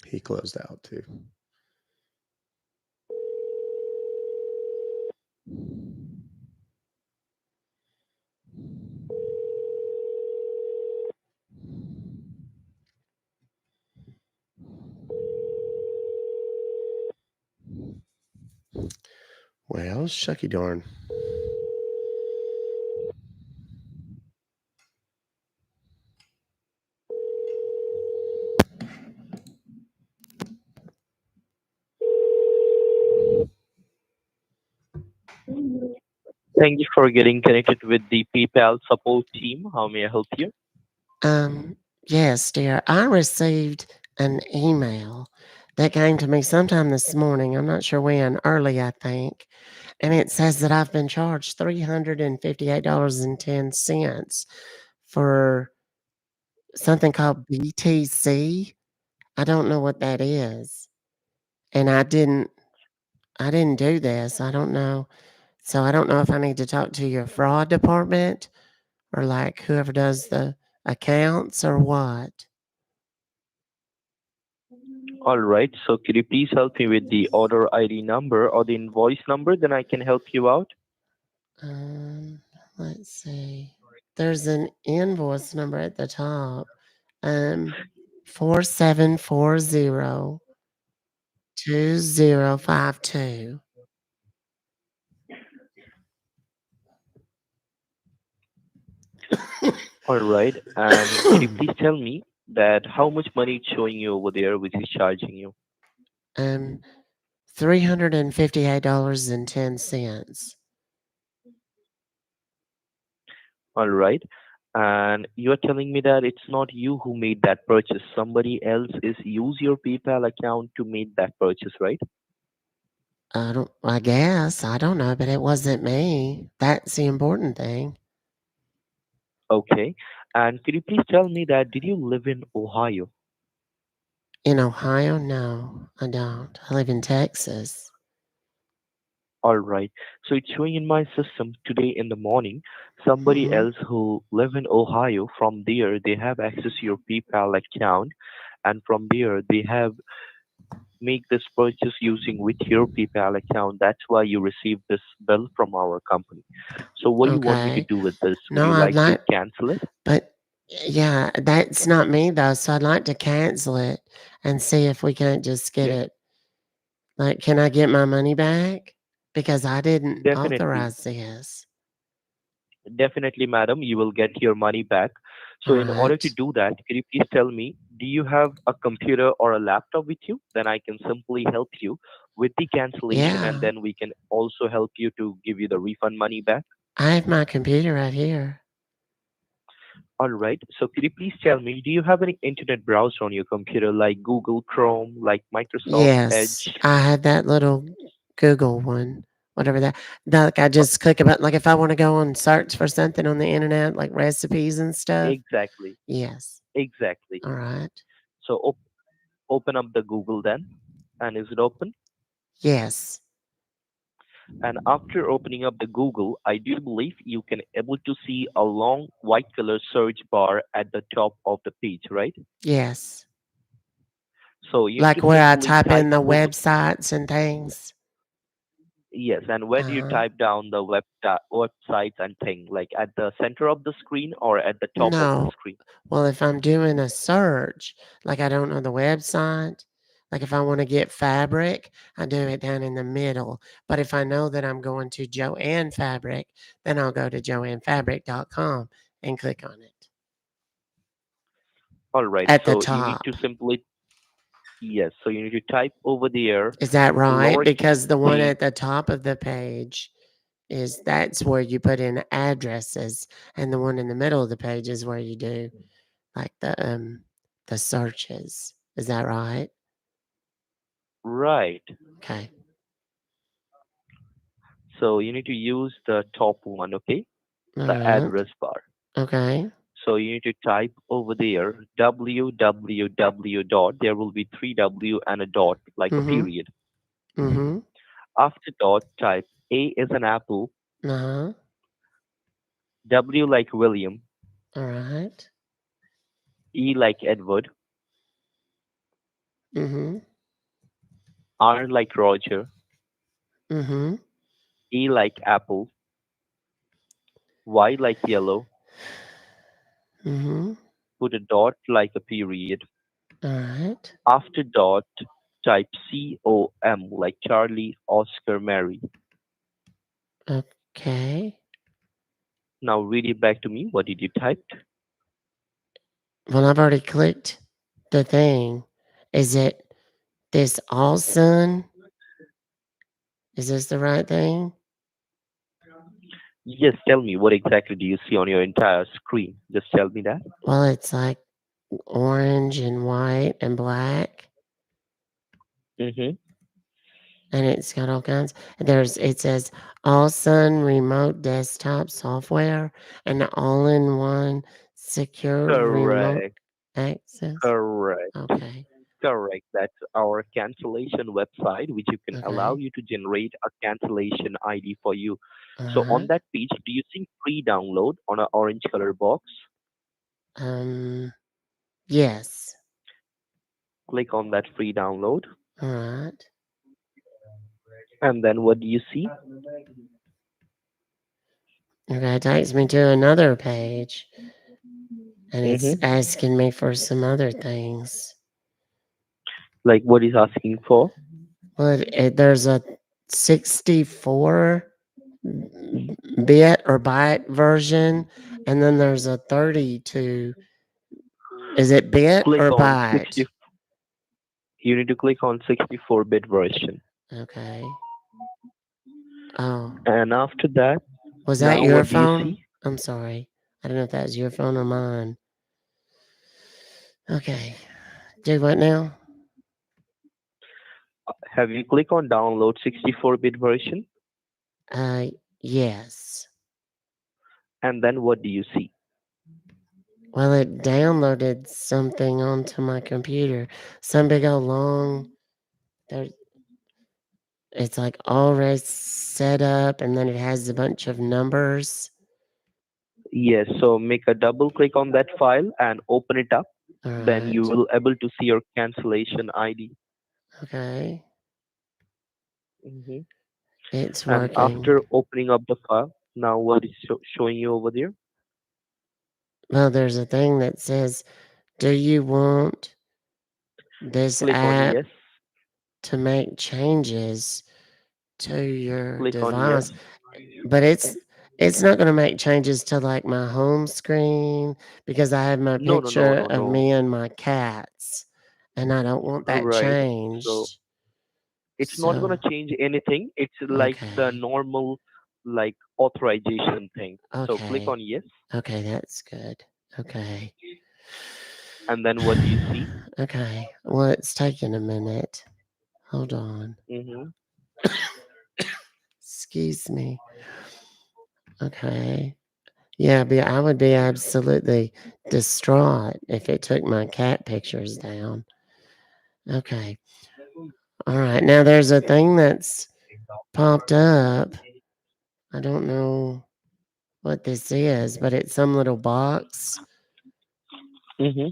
He closed out too. Well, shucky darn.
Thank you for getting connected with the PayPal support team. How may I help you?
Yes, dear. I received an email that came to me sometime this morning. I'm not sure when, early, I think. And it says that I've been charged $358.10 for something called BTC. I don't know what that is. And I didn't do this. I don't know. So I don't know if I need to talk to your fraud department or like whoever does the accounts or what.
All right. So could you please help me with the order ID number or the invoice number? Then I can help you out.
Um, let's see. There's an invoice number at the top. 47402052.
All right. And could you please tell me that how much money it's showing you over there, which is charging you?
um, $358.10.
All right. And you're telling me that it's not you who made that purchase. Somebody else is use your PayPal account to make that purchase, right?
I guess. I don't know, but it wasn't me. That's the important thing.
Okay. And could you please tell me that did you live in Ohio?
In Ohio? No, I don't. I live in Texas.
All right. So it's showing in my system today in the morning. Somebody
Hmm.
else who live in Ohio, from there they have access to your PayPal account, and from there they have make this purchase using with your PayPal account. That's why you received this bill from our company. So what do you want me to
Okay.
do with this? Would
No,
you
I'd
like to
like,
cancel it?
but yeah, that's not me though. So I'd like to cancel it and see if we can't just get
Yeah,
it. Like, can I get my money back? Because I didn't
definitely.
authorize this.
Definitely, madam, you will get your money back.
All
So in order to
right.
do that, can you please tell me, do you have a computer or a laptop with you? Then I can simply help you with the cancellation, and
Yeah,
then we can also help you to give you the refund money back.
I have my computer right here.
All right. So could you please tell me, do you have any internet browser on your computer like Google Chrome, like Microsoft
Yes,
Edge?
I have that little Google one, whatever that. Like I
Uh,
just click a button. Like if I want to go and search for something on the internet, like recipes and stuff.
exactly.
Yes.
Exactly.
All right.
So open up the Google then. And is it open?
Yes.
And after opening up the Google, I do believe you can able to see a long white color search bar at the top of the page, right?
Yes.
So you need
Like
to
where I
simply
type
type
in the
over.
websites and things.
Yes, and where do you
Uh-huh.
type down the websites and thing? Like at the center of the screen or at the top of the
No.
screen?
Well, if I'm doing a search, like I don't know the website, like if I want to get fabric, I do it down in the middle. But if I know that I'm going to Joanne Fabric, then I'll go to joannefabric.com and click on it
All right.
at the
So you need to
top.
simply yes. So you need to type over there,
Is that right?
lowercase
Because the one
c.
at the top of the page is that's where you put in addresses, and the one in the middle of the page is where you do like the searches. Is that right?
Right.
Okay.
So you need to use the top one, okay?
All
The
right.
address bar.
Okay.
So you need to type over there www dot. There will be three W and a dot, like a
Mhm.
period.
Mhm.
After dot, type A is an apple,
Uh-huh.
W like William,
All right.
E like Edward,
Mhm.
R like Roger,
Mhm.
E like Apple, Y like yellow.
Mhm.
Put a dot like a period.
All right.
After dot, type COM like Charlie, Oscar, Mary.
Okay.
Now read it back to me. What did you type?
Well, I've already clicked the thing. Is it this all sun? Is this the right thing?
Yes, tell me what exactly do you see on your entire screen? Just tell me that.
Well, it's like orange and white and black,
Mm-hmm.
and it's got all kinds. There's it says all sun remote desktop software and all in one secure remote
Correct.
access.
Correct.
Okay.
Correct. That's our cancellation website, which you can allow
Okay.
you to generate a cancellation ID for you.
All
So on
right.
that page, do you see free download on an orange color box?
Um. Yes.
Click on that free download,
All right.
and then what do you see?
Okay, it takes me to another page, and it's
Mm-hmm.
asking me for some other things.
Like what is asking for?
Well, there's a 64 bit or byte version, and then there's a 32. Is it bit
Click
or
on 60.
byte?
You need to click on 64-bit version,
Okay. Oh,
and after that,
was that
now
your
what do you
phone?
see?
I'm sorry. I don't know if that was your phone or mine. Okay. Do what now?
Have you click on download 64-bit version,
Uh, yes.
and then what do you see?
Well, it downloaded something onto my computer. Some big old long. There, it's like already set up, and then it has a bunch of numbers.
Yes, so make a double click on that file and open it up.
All
Then you
right.
will able to see your cancellation ID.
Okay.
Hmm.
It's
And
working.
after opening up the file, now what is showing you over there?
Well, there's a thing that says, do you want this
Click on
app
yes.
to make changes to your
Click on yes.
device? But it's not going to make changes to like my home screen because I have my
No, no, no,
picture
no,
of
no.
me and my cats, and I don't want that
Right. So
changed.
it's not
So,
gonna change anything. It's like the
okay.
normal like authorization thing. So click
Okay.
on yes,
Okay, that's good. Okay.
and then what do you see?
Okay. Well, it's taking a minute. Hold on.
Mm-hmm.
Excuse me. Okay. Yeah, I would be absolutely distraught if it took my cat pictures down. Okay. All right. Now there's a thing that's popped up. I don't know what this is, but it's some little box
Mm-hmm.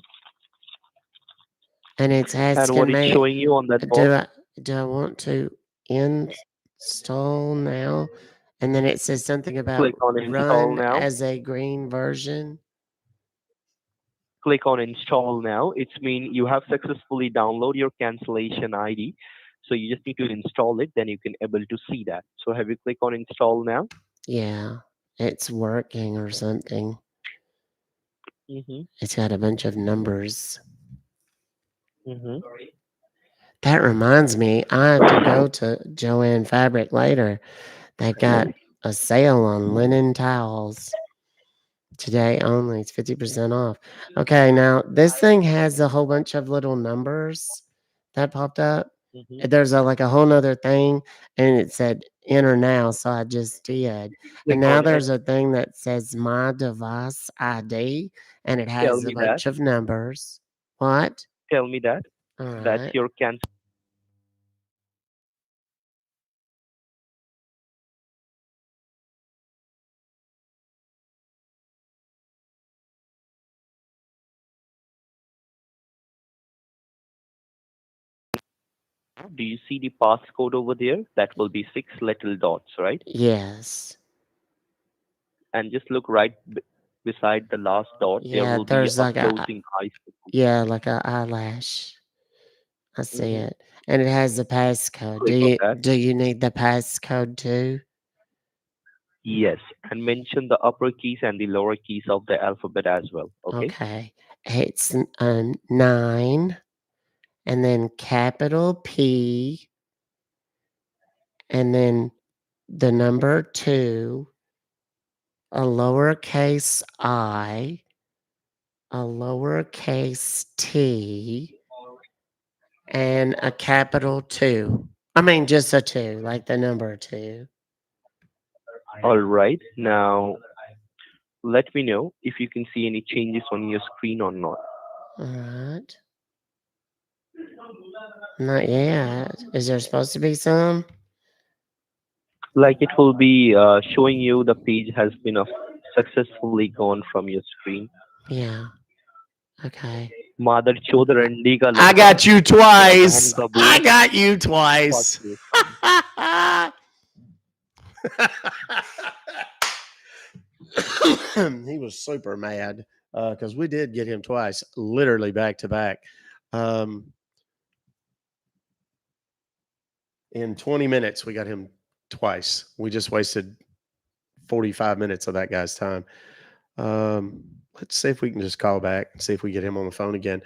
and it's
And what
asking
it's
me,
showing you on that
do
box?
I do I want to install now? And then it says something about
Click on install
run
now.
as a green version.
Click on install now. It's mean you have successfully download your cancellation ID. So you just need to install it, then you can able to see that. So have you click on install now?
Yeah, it's working or something.
Mm-hmm.
It's got a bunch of numbers.
Mm-hmm.
That reminds me, I have to go to Joanne Fabric later. They've got a sale on linen towels today only. It's 50% off. Okay, now this thing has a whole bunch of little numbers that popped up.
Mm-hmm.
There's a like a whole nother thing, and it said enter now, so I just did. And
Click
now
on it.
there's a thing that says my device ID, and it
Tell
has a
me that.
bunch of numbers. What?
Tell me that.
All
That's
right.
your cancel. Do you see the passcode over there? That will be six little dots, right?
Yes.
And just look right beside the last dot. There
Yeah,
will be
there's
a
like
closing eyes.
a eyelash. I see
Mm-hmm.
it. And it has the passcode.
Click on that.
Do you need the passcode too?
Yes, and mention the upper keys and the lower keys of the alphabet as well. Okay.
Okay. It's 9 and then capital P and then the number 2, a lowercase I, a lowercase t, and a capital 2. I mean, just a 2, like the number 2.
All right. Now let me know if you can see any changes on your screen or not.
All right. Not yet. Is there supposed to be some?
Like it will be showing you the page has been successfully gone from your screen.
Yeah. Okay.
Mother chod randi ka
I
ladka.
got you
Tera
twice.
bahan ka
I
boot.
got you
Fuck
twice.
you.
He was super mad because we did get him twice, literally back to back. In 20 minutes, we got him twice. We just wasted 45 minutes of that guy's time. Let's see if we can just call back and see if we get him on the phone again.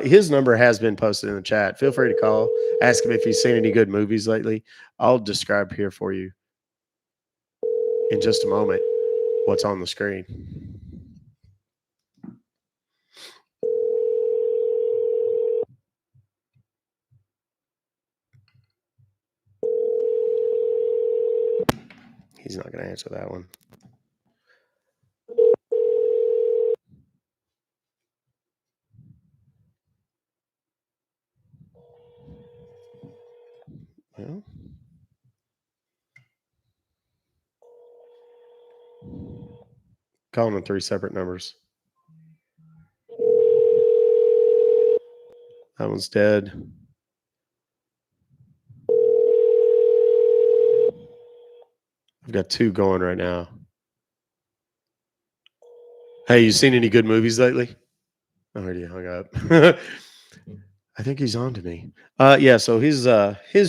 His number has been posted in the chat. Feel free to call. Ask him if he's seen any good movies lately. I'll describe here for you in just a moment what's on the screen. He's not going to answer that one. Well, calling on 3 separate numbers. That one's dead. I've got 2 going right now. Hey, you seen any good movies lately? I already hung up. I think he's on to me. Yeah, so his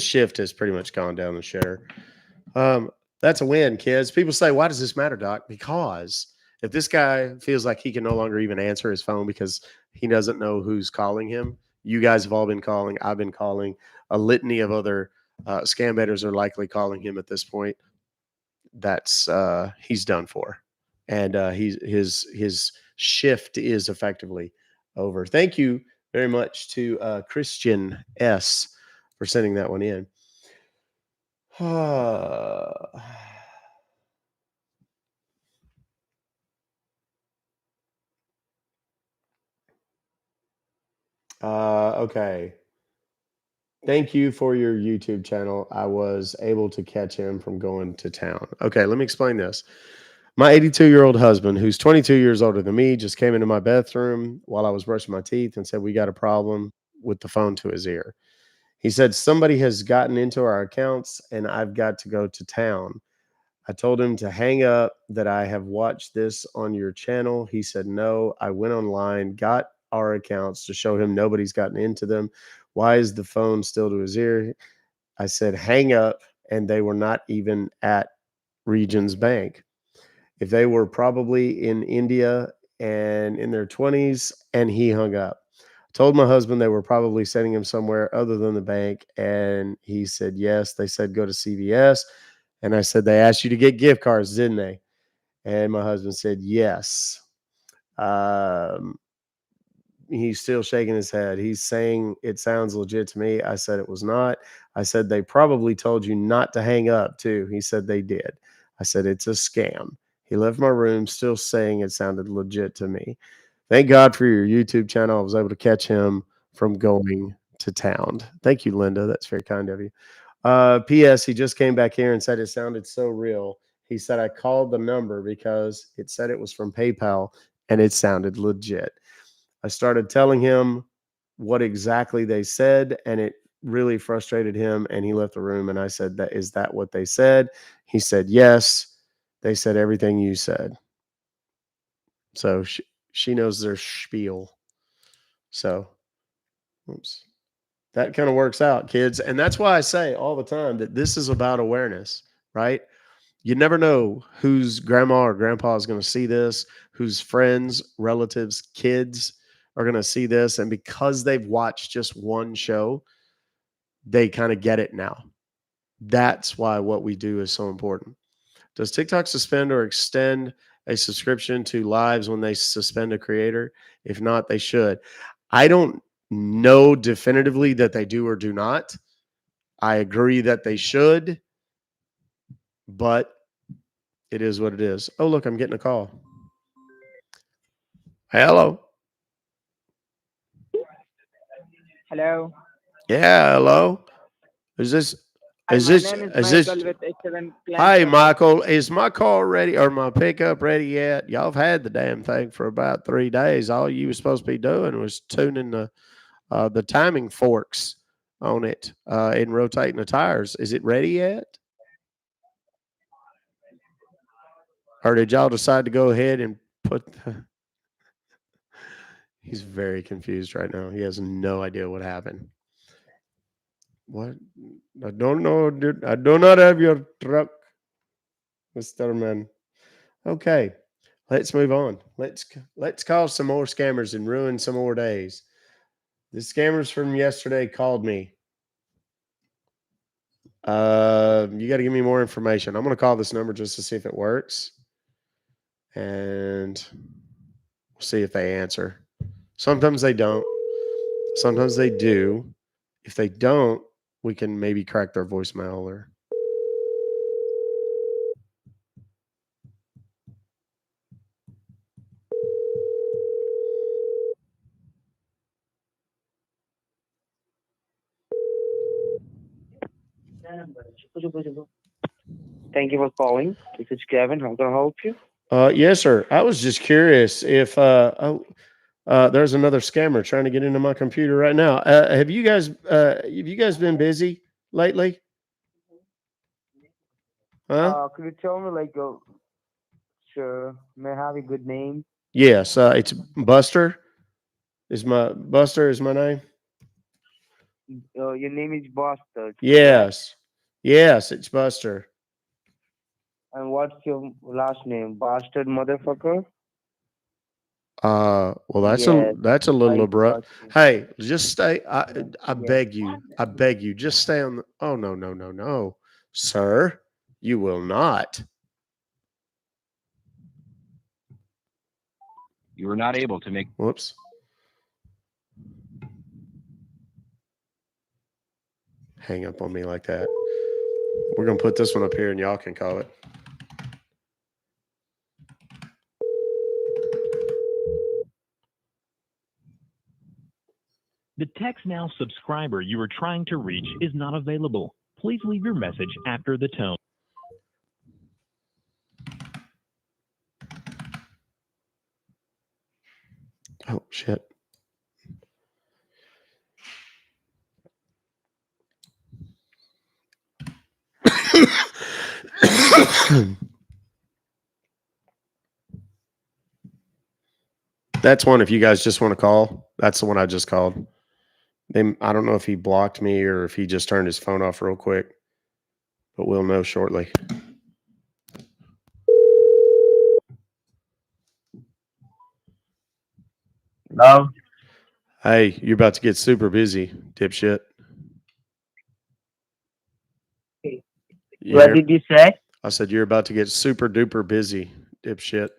shift has pretty much gone down the shitter. That's a win, kids. People say, why does this matter, Doc? Because if this guy feels like he can no longer even answer his phone because he doesn't know who's calling him, you guys have all been calling. I've been calling. A litany of other scam bettors are likely calling him at this point. That's he's done for, and his shift is effectively over. Thank you very much to Christian S for sending that one in. Okay. Thank you for your YouTube channel. I was able to catch him from going to town. Okay, let me explain this. My 82-year-old husband, who's 22 years older than me, just came into my bathroom while I was brushing my teeth and said, we got a problem with the phone to his ear. He said, somebody has gotten into our accounts and I've got to go to town. I told him to hang up, that I have watched this on your channel. He said, no. I went online, got our accounts to show him nobody's gotten into them. Why is the phone still to his ear? I said, hang up. And they were not even at Regions Bank. If they were probably in India and in their 20s, and he hung up. Told my husband they were probably sending him somewhere other than the bank. And he said, yes. They said, go to CVS. And I said, they asked you to get gift cards, didn't they? And my husband said, yes. He's still shaking his head. He's saying it sounds legit to me. I said it was not. I said they probably told you not to hang up too. He said they did. I said it's a scam. He left my room still saying it sounded legit to me. Thank God for your YouTube channel. I was able to catch him from going to town. Thank you, Linda. That's very kind of you. P.S. He just came back here and said it sounded so real. He said I called the number because it said it was from PayPal and it sounded legit. I started telling him what exactly they said, and it really frustrated him, and he left the room. And I said, "That is that what they said?" He said, "Yes, they said everything you said." So she knows their spiel. So, oops. That kind of works out, kids. And that's why I say all the time that this is about awareness, right? You never know whose grandma or grandpa is going to see this, whose friends, relatives, kids are going to see this. And because they've watched just one show, they kind of get it now. That's why what we do is so important. Does TikTok suspend or extend a subscription to lives when they suspend a creator? If not, they should. I don't know definitively that they do or do not. I agree that they should, but it is what it is. Oh, look, I'm getting a call. Hello.
Hello.
Yeah, hello. Is this
Hi,
Is
my
this
name is
is
Michael
this?
with Excellent Client
Hey,
Service.
Michael, is my car ready or my pickup ready yet? Y'all have had the damn thing for about 3 days. All you were supposed to be doing was tuning the timing forks on it and rotating the tires. Is it ready yet? Or did y'all decide to go ahead and put He's very confused right now. He has no idea what happened. What? I don't know, dude. I do not have your truck, Mr. Man. Okay, let's move on. Let's call some more scammers and ruin some more days. The scammers from yesterday called me. You got to give me more information. I'm going to call this number just to see if it works, and we'll see if they answer. Sometimes they don't. Sometimes they do. If they don't, we can maybe crack their voicemail or.
Thank you for calling. This is Kevin. How can I help you?
Yes, sir. I was just curious if there's another scammer trying to get into my computer right now. Have you guys been busy lately? Huh?
Could you tell me, like, sure, may I have a good name?
Yes. It's Buster. Buster is my name.
Your name is Bastard, correct?
Yes. Yes, it's Buster.
And what's your last name? Bastard motherfucker?
Well,
Yes,
that's a little
I
abrupt.
got you.
Hey, just stay. I
Yes.
beg you. I beg you. Just stay on the. Oh no, no, no, no, sir. You will not.
You were not able to make.
Whoops. Hang up on me like that. We're gonna put this one up here, and y'all can call it.
The Text Now subscriber you are trying to reach is not available. Please leave your message after the tone.
Oh shit. That's one if you guys just want to call. That's the one I just called. I don't know if he blocked me or if he just turned his phone off real quick, but we'll know shortly.
No.
Hey, you're about to get super busy, dipshit.
What did you say?
I said you're about to get super duper busy, dipshit.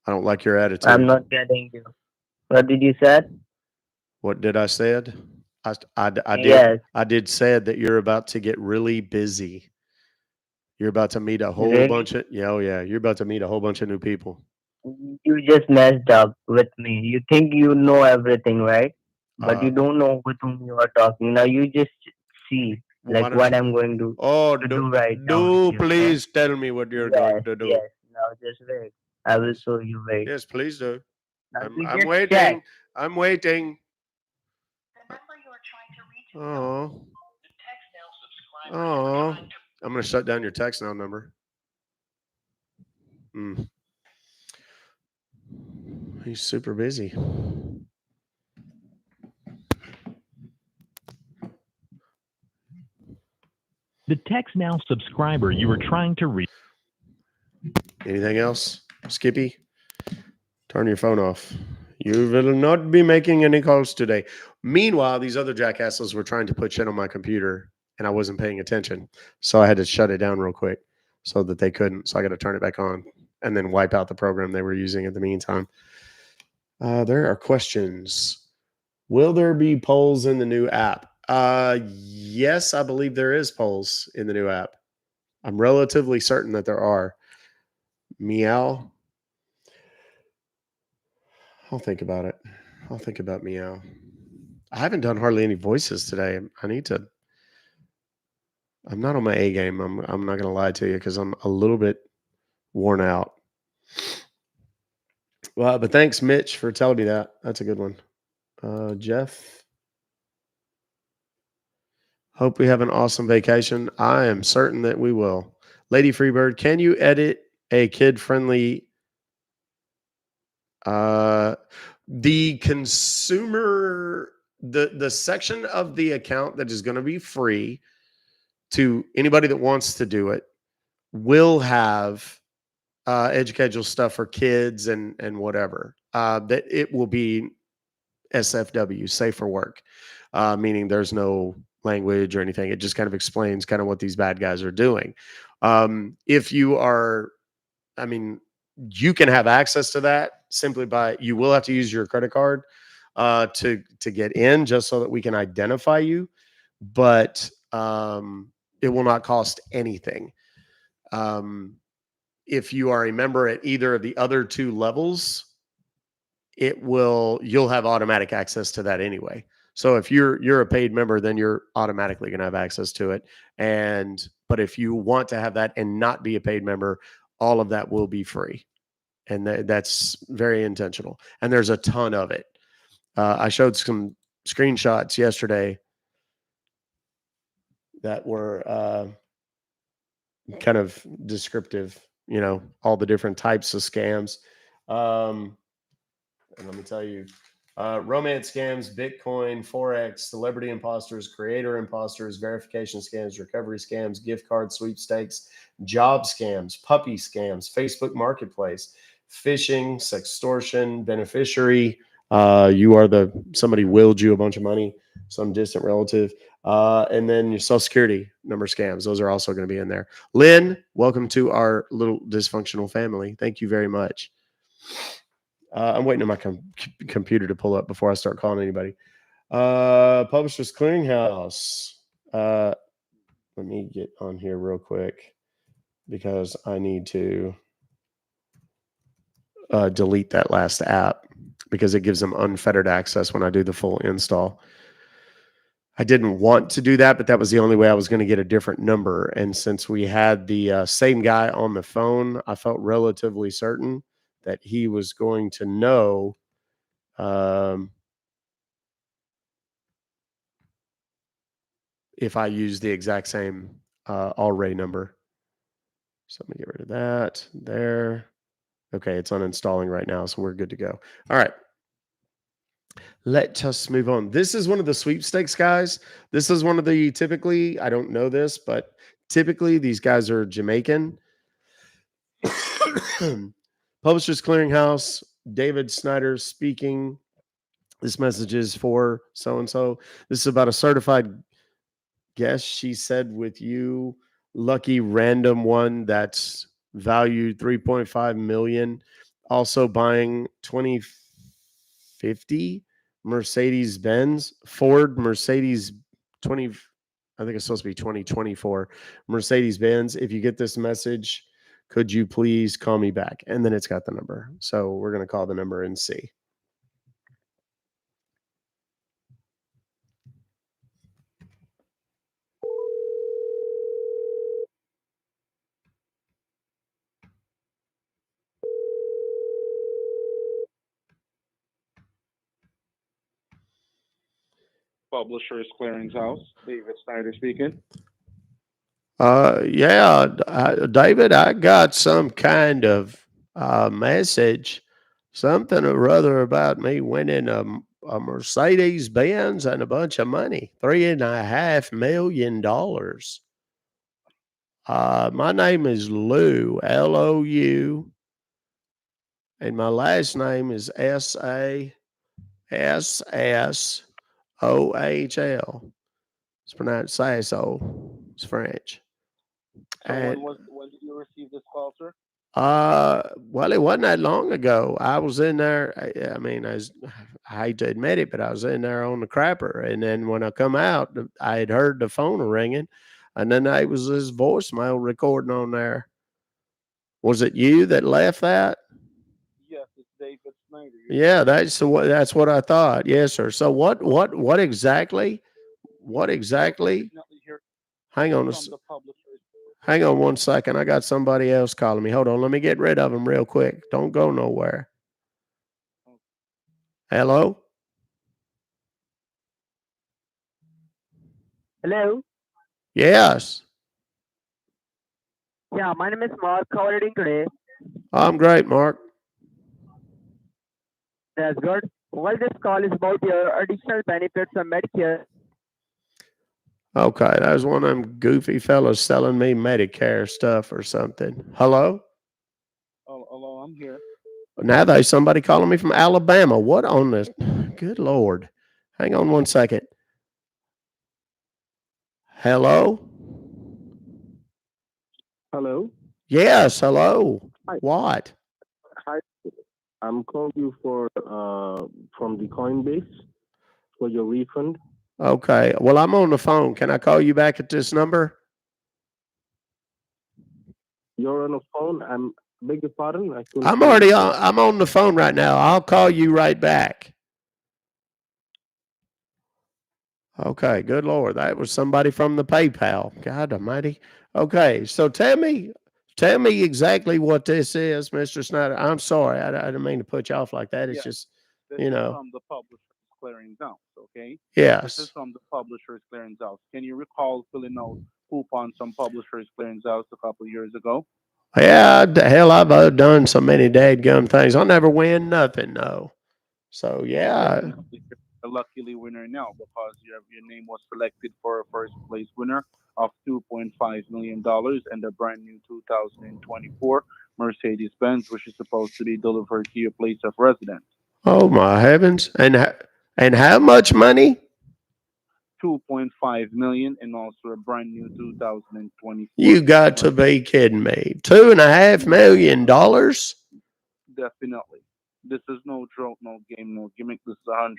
I don't like your
I'm
attitude.
not getting you. What did you say?
What did I said? I
Yes.
did said that you're about to get really busy. You're about to meet a whole
Really?
bunch of you're about to meet a whole bunch of new people.
You just messed up with me. You think you know everything, right? But you
Uh,
don't know with whom you are talking. Now you just see
why
like
don't
what
you?
I'm going to
Oh,
do right now with
do
you, okay?
please tell me what you're going
Yes,
to do.
yes. Now just wait. I will
Yes,
show you. Wait.
yes, please do.
Now
I'm
you
I'm
just check.
waiting. I'm waiting. Oh, oh. I'm gonna shut down your text now number. He's super busy.
The Text Now subscriber you are trying to reach.
Anything else, Skippy? Turn your phone off. You will not be making any calls today. Meanwhile, these other jackasses were trying to put shit on my computer, and I wasn't paying attention, so I had to shut it down real quick so that they couldn't. So I got to turn it back on and then wipe out the program they were using in the meantime. There are questions. Will there be polls in the new app? Yes, I believe there is polls in the new app. I'm relatively certain that there are. Meow. I'll think about it. I'll think about Meow. I haven't done hardly any voices today. I need to I'm not on my A game. I'm not going to lie to you because I'm a little bit worn out. Well, but thanks, Mitch, for telling me that. That's a good one. Jeff, hope we have an awesome vacation. I am certain that we will. Lady Freebird, can you edit a kid-friendly the consumer the section of the account that is going to be free to anybody that wants to do it will have educational stuff for kids and whatever. That it will be SFW, safe for work, meaning there's no language or anything. It just kind of explains kind of what these bad guys are doing. If you are, I mean, you can have access to that simply by, you will have to use your credit card to get in, just so that we can identify you. But it will not cost anything. If you are a member at either of the other two levels, you'll have automatic access to that anyway. So if you're a paid member, then you're automatically going to have access to it. But if you want to have that and not be a paid member, all of that will be free. And that's very intentional. And there's a ton of it. I showed some screenshots yesterday that were kind of descriptive, all the different types of scams. And let me tell you, romance scams, Bitcoin, Forex, celebrity imposters, creator imposters, verification scams, recovery scams, gift card sweepstakes, job scams, puppy scams, Facebook Marketplace, phishing, sextortion, beneficiary. You are somebody willed you a bunch of money, some distant relative. And then your social security number scams. Those are also going to be in there. Lynn, welcome to our little dysfunctional family. Thank you very much. I'm waiting on my computer to pull up before I start calling anybody. Publishers Clearinghouse. Let me get on here real quick because I need to delete that last app because it gives them unfettered access when I do the full install. I didn't want to do that, but that was the only way I was going to get a different number. And since we had the same guy on the phone, I felt relatively certain that he was going to know if I use the exact same array number. So let me get rid of that there. Okay, it's uninstalling right now, so we're good to go. All right. Let us move on. This is one of the sweepstakes guys. This is one of the, typically, I don't know this, but typically these guys are Jamaican. Publishers Clearinghouse, David Snyder speaking. This message is for so-and-so. This is about a certified guest, she said, with you, lucky random one that's valued 3.5 million. Also buying 2050 Mercedes Benz, Ford Mercedes 20, I think it's supposed to be 2024 Mercedes Benz. If you get this message, could you please call me back? And then it's got the number. So we're going to call the number and see.
Publishers Clearinghouse, David Snyder speaking.
Yeah, David, I got some kind of message, something or other about me winning a Mercedes Benz and a bunch of money, $3.5 million. My name is Lou, Lou, and my last name is Sasssohl. It's pronounced Sasso. It's French.
So
And
when did you receive this call, sir?
well, it wasn't that long ago. I was in there. I hate to admit it, but I was in there on the crapper. And then when I come out, I had heard the phone ringing, and then there was this voicemail recording on there. Was it you that left that?
Yes, it's David Snyder.
Yeah, that's what I thought. Yes, sir. So what exactly? What exactly?
Here,
Hang on. Hang on 1 second. I got somebody else calling me. Hold on. Let me get rid of them real quick. Don't go nowhere. Hello?
Hello.
Yes.
Yeah, my name is Mark. How are you doing today?
I'm great, Mark.
That's good. Well, this call is about your additional benefits from Medicare.
Okay, that was one of them goofy fellas selling me Medicare stuff or something. Hello?
Oh, hello, I'm here.
Now there's somebody calling me from Alabama. What on the good Lord? Hang on 1 second. Hello?
Hello.
Yes, hello.
Hi.
What?
Hi. I'm calling you for from the Coinbase for your refund.
Okay. Well, I'm on the phone. Can I call you back at this number?
You're on the phone. I'm beg your pardon. I couldn't
I'm
hear
already
you,
on.
sir.
I'm on the phone right now. I'll call you right back. Okay. Good Lord. That was somebody from the PayPal. God almighty. Okay. So tell me exactly what this is, Mr. Snyder. I'm sorry. I didn't mean to put you off like that. It's
Yeah,
just,
this
you
is
know,
from the Publishers Clearinghouse, okay? This is
yes.
from the Publishers Clearinghouse. Can you recall filling out coupons from Publishers Clearinghouse a couple of years ago?
Yeah, the hell, I've done so many dadgum things. I'll never win nothing, no. So,
Well,
yeah.
definitely you're a luckily winner now because your name was selected for a first place winner of $2.5 million and a brand new 2024 Mercedes Benz, which is supposed to be delivered to your place of residence.
Oh, my heavens. And how much money?
2.5 million and also a brand new 2024.
You got to be kidding me. $2.5 million?
Definitely. This is no joke, no game, no gimmick. This is 100%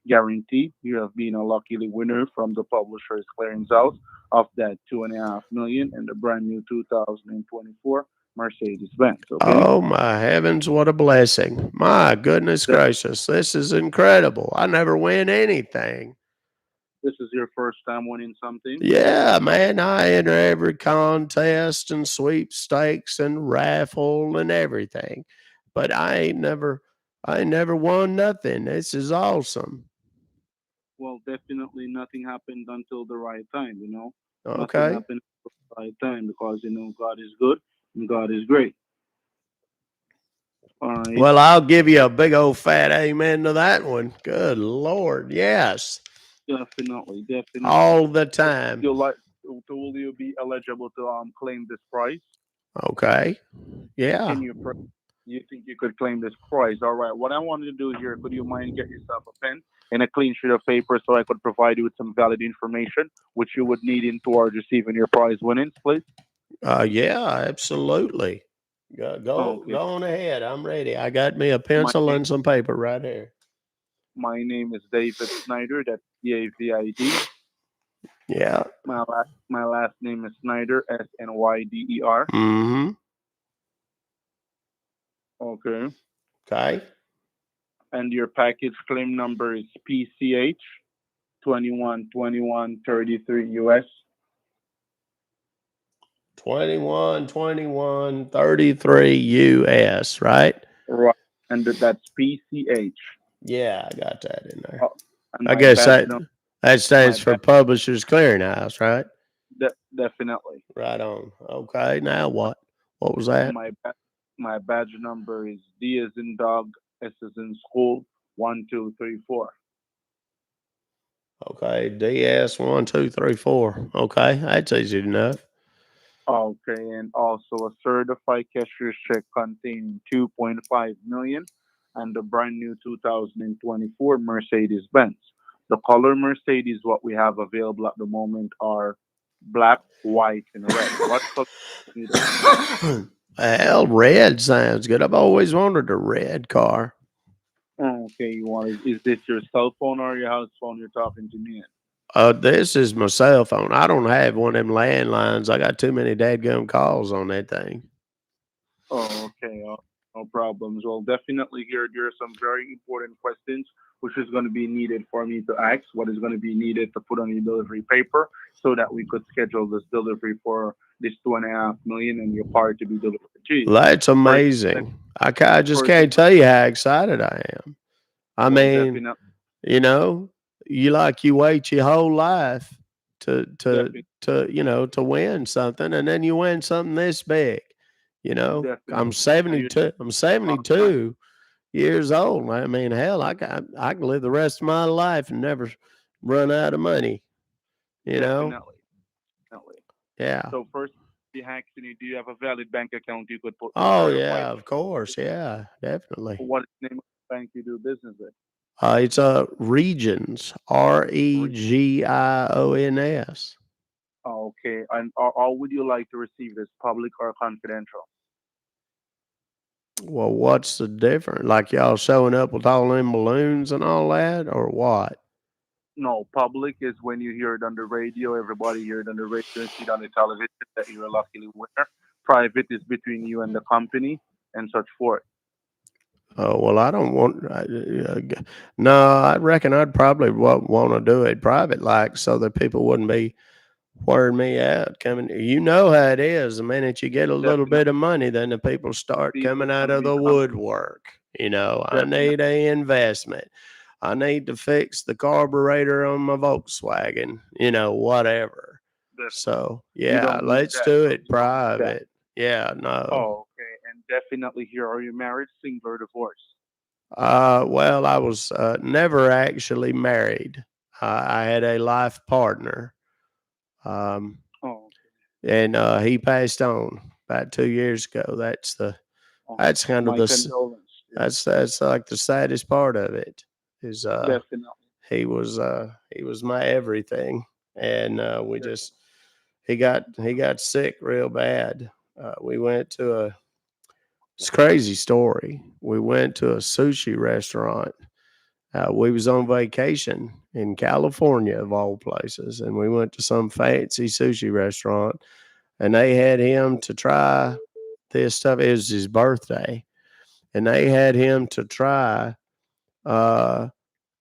guarantee. You have been a lucky winner from the Publishers Clearinghouse of that 2.5 million and the brand new 2024 Mercedes Benz. Okay.
Oh, my heavens, what a blessing. My goodness
That
gracious. This is incredible. I never win anything.
this is your first time winning something.
Yeah, man, I enter every contest and sweepstakes and raffle and everything. But I ain't never won nothing. This is awesome.
Well, definitely nothing happened until the right time. Nothing
Okay.
happened at the right time because God is good and God is great. All right.
Well, I'll give you a big old fat amen to that one. Good Lord. Yes.
Definitely.
All the time.
Will you be eligible to claim this prize?
Okay. Yeah.
You think you could claim this prize? All right. What I wanted to do here, could you mind get yourself a pen and a clean sheet of paper so I could provide you with some valid information which you would need in towards receiving your prize winnings, please?
Yeah, absolutely.
Okay.
Go on ahead. I'm ready. I got me a
My
pencil
name,
and some paper right here.
my name is David Snyder. That's David.
Yeah.
My last name is Snyder, Snyder.
Mm-hmm.
Okay.
Okay.
And your package claim number is PCH 212133 US.
2133 US, right?
Right. And that's PCH.
Yeah, I got that in there.
Oh, and
I
my
guess
badge number,
that
my
stands for
badge,
Publishers Clearinghouse, right?
definitely.
Right on. Okay, now what? What was that?
My badge number is D as in dog, S as in school, 1234.
Okay, DS1234. Okay, that's easy enough.
Okay, and also a certified cashier's check containing 2.5 million and the brand new 2024 Mercedes Benz. The color Mercedes what we have available at the moment are black, white, and red. What color do you need?
Well, red sounds good. I've always wanted a red car.
Okay, is this your cell phone or your house phone you're talking to me in?
This is my cell phone. I don't have one of them landlines. I got too many dadgum calls on that thing.
Oh, okay. No problems. Well, definitely here are some very important questions which is going to be needed for me to ask, what is going to be needed to put on your delivery paper so that we could schedule this delivery for this 2.5 million and your car to be delivered to you.
That's
First,
amazing. I just
first,
can't tell you how excited I am. I
well,
mean,
definitely,
you know, you wait your whole life
definitely,
to win something, and then you win something this big.
definitely.
I'm
And you
72. I'm
long time.
72 years old. I mean, hell, I can live the rest of my life and never run out of money. You know?
Definitely, definitely.
Yeah.
So first, be asking you, do you have a valid bank account you could put me
Oh
verified?
yeah, of course. Yeah, definitely.
What is the name of the bank you do business with?
It's Regions, Regions.
Okay. And or would you like to receive this public or confidential?
Well, what's the difference? Like y'all showing up with all them balloons and all that, or what?
No, public is when you hear it on the radio, everybody hear it on the radio and see it on the television that you're a lucky winner. Private is between you and the company and such forth.
Oh well, I don't want. No, I reckon I'd probably want to do it private, like so that people wouldn't be wearing me out. Coming, you know how it is. The minute you get a little
Definitely.
bit of money, then the people start
People
coming out
gonna
of
be
the
coming.
woodwork. I
Definitely.
need a investment. I need to fix the carburetor on my Volkswagen. Whatever.
Definitely.
So
You
yeah,
don't need
let's
that.
do
No,
it
you don't need that.
private. Yeah, no.
Oh, okay. And definitely here, are you married, single, or divorced?
Well, I was never actually married. I had a life partner, um,
Oh,
and he passed on about 2 years ago.
oh.
That's kind of
My condolence. Yeah.
that's like the saddest part of it is
Definitely.
he was my everything, and we
Yes.
just he got sick real bad. We went to a It's a crazy story. We went to a sushi restaurant. We was on vacation in California, of all places, and we went to some fancy sushi restaurant, and they had him to try this stuff. It was his birthday, and they had him to try uh,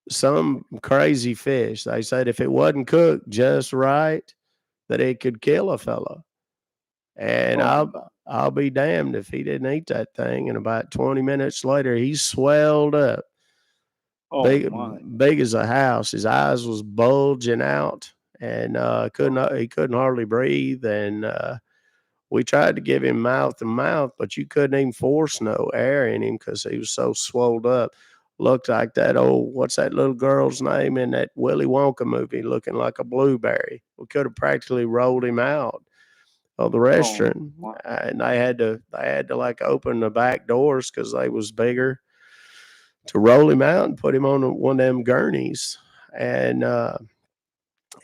some crazy fish. They said if it wasn't cooked just right, that it could kill a fella. And
Oh,
I'll be damned if he didn't eat that thing. And about 20 minutes later, he swelled up,
oh
big
my.
big as a house. His eyes was bulging out, and
Oh,
he couldn't hardly breathe. And we tried to give him mouth to mouth, but you couldn't even force no air in him because he was so swelled up. Looked like that old, what's that little girl's name in that Willy Wonka movie, looking like a blueberry. We could have practically rolled him out of the
oh
restaurant,
my.
and they had to like open the back doors because they was bigger to roll him out and put him on one of them gurneys. And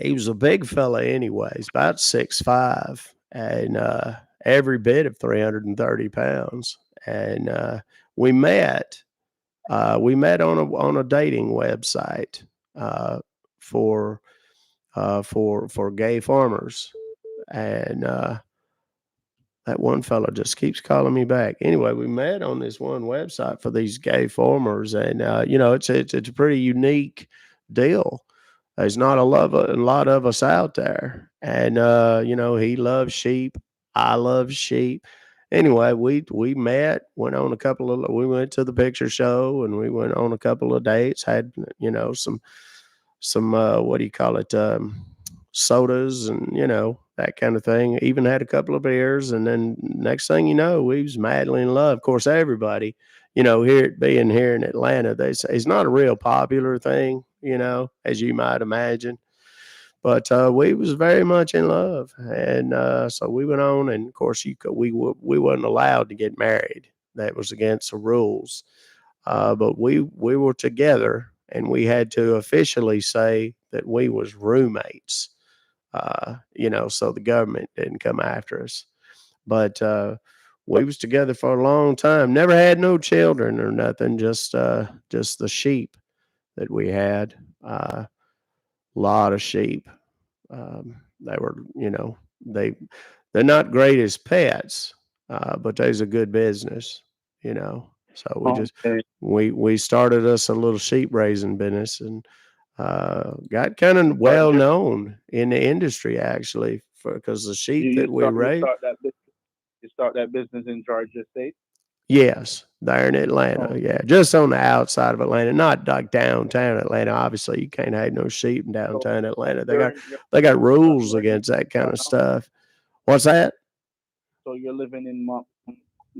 he was a big fella, anyways, about 6'5", and every bit of 330 pounds. And we met. We met on a dating website uh, for for gay farmers, and that one fellow just keeps calling me back. Anyway, we met on this one website for these gay farmers, and it's a pretty unique deal. There's not a lot of us out there, and he loves sheep. I love sheep. Anyway, we met, we went to the picture show, and we went on a couple of dates. Had some what do you call it, sodas, and that kind of thing. Even had a couple of beers, and then next thing you know, we was madly in love. Of course, everybody, here in Atlanta, they say it's not a real popular thing, as you might imagine. But we was very much in love, and so we went on. And of course, we wasn't allowed to get married. That was against the rules. But we were together, and we had to officially say that we was roommates. So the government didn't come after us. But we was together for a long time. Never had no children or nothing. Just the sheep that we had. A lot of sheep. They were, they're not great as pets, but they's a good business. So we started us a little sheep raising business and got kind of well known in the industry actually because the sheep that we raised.
You start that business in Georgia State?
Yes, there in Atlanta. Yeah, just on the outside of Atlanta, not like downtown Atlanta. Obviously, you can't have no sheep in downtown Atlanta. They got rules against that kind of stuff. What's that?
So you're living in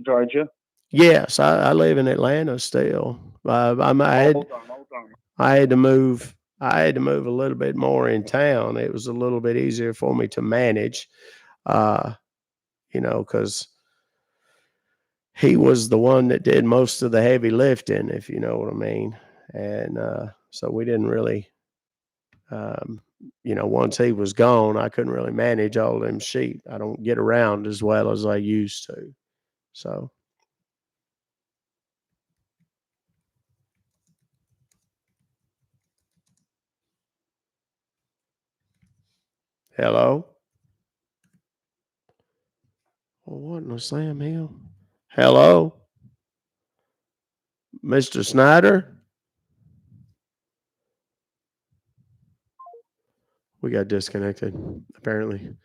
Georgia?
Yes, I live in Atlanta still.
Hold on.
I had to move. I had to move a little bit more in town. It was a little bit easier for me to manage, because he was the one that did most of the heavy lifting, if you know what I mean. And so we didn't really, once he was gone, I couldn't really manage all them sheep. I don't get around as well as I used to. So. Hello? Well, what in the Sam Hill? Hello? Mr. Snyder? We got disconnected, apparently.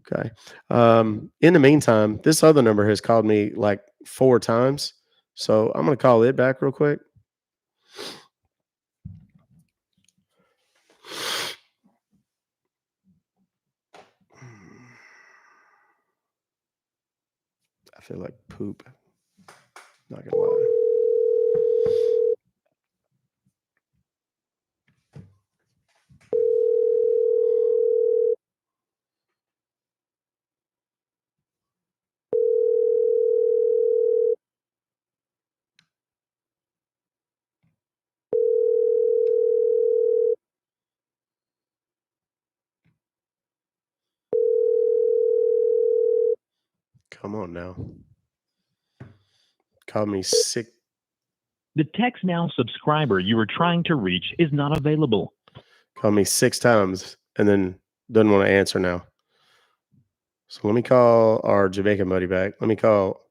Okay. In the meantime, this other number has called me like 4 times. So I'm going to call it back real quick. I feel like poop. Not going to lie. Come on now. Call me sick.
The text now subscriber you were trying to reach is not available.
Call me 6 times and then doesn't want to answer now. So let me call our Jamaican buddy back. Let me call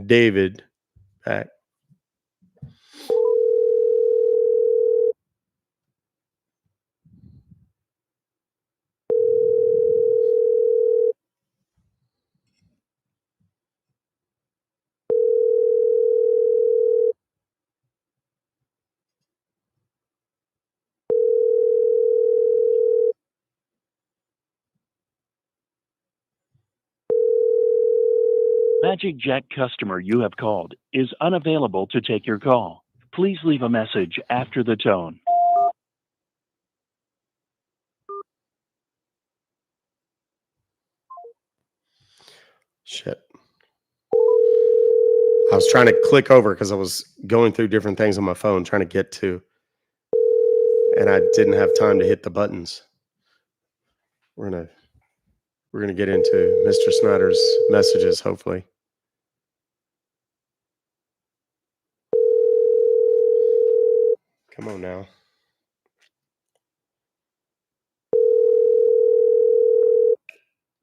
David back.
Magic Jack customer you have called is unavailable to take your call. Please leave a message after the tone.
Shit. I was trying to click over because I was going through different things on my phone trying to get to, and I didn't have time to hit the buttons. We're gonna get into Mr. Snyder's messages, hopefully. Come on now.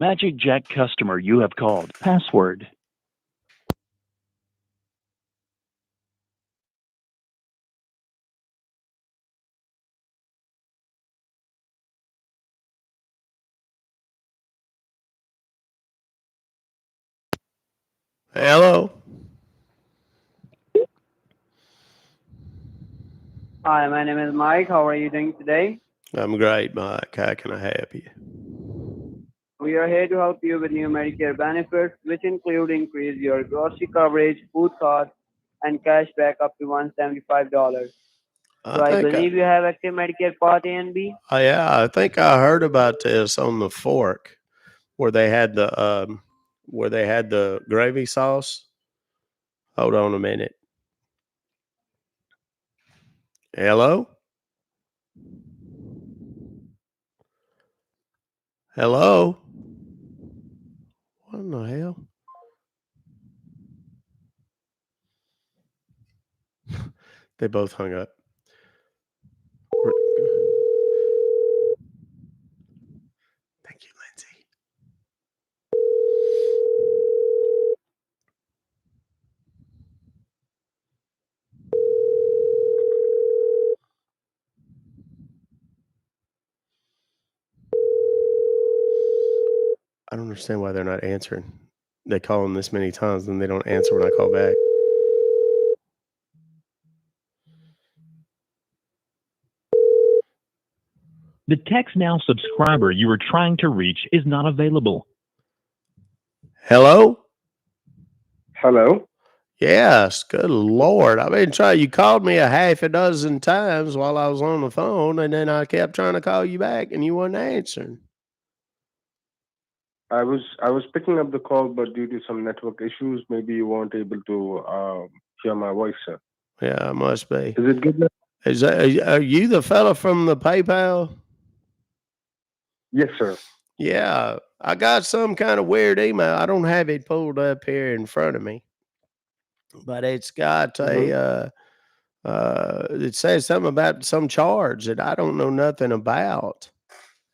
Magic Jack customer you have called. Password.
Hello.
Hi, my name is Mike. How are you doing today?
I'm great, Mike. How can I help you?
We are here to help you with new Medicare benefits, which include increase your grocery coverage, food costs, and cash back up to $175. So I believe you have active Medicare Part A and B.
Yeah, I think I heard about this on the Fork, where they had the gravy sauce. Hold on a minute. Hello? Hello? What in the hell? They both hung up. Thank you, Lindsay. I don't understand why they're not answering. They call them this many times and they don't answer when I call back.
The Text Now subscriber you were trying to reach is not available.
Hello?
Hello?
Yes, good Lord. I've been trying. You called me a half a dozen times while I was on the phone, and then I kept trying to call you back, and you weren't answering.
I was picking up the call, but due to some network issues, maybe you weren't able to hear my voice, sir.
Yeah, it must be.
Is it good now?
Are you the fella from the PayPal?
Yes, sir.
Yeah, I got some kind of weird email. I don't have it pulled up here in front of me, but it's got it says something about some charge that I don't know nothing about.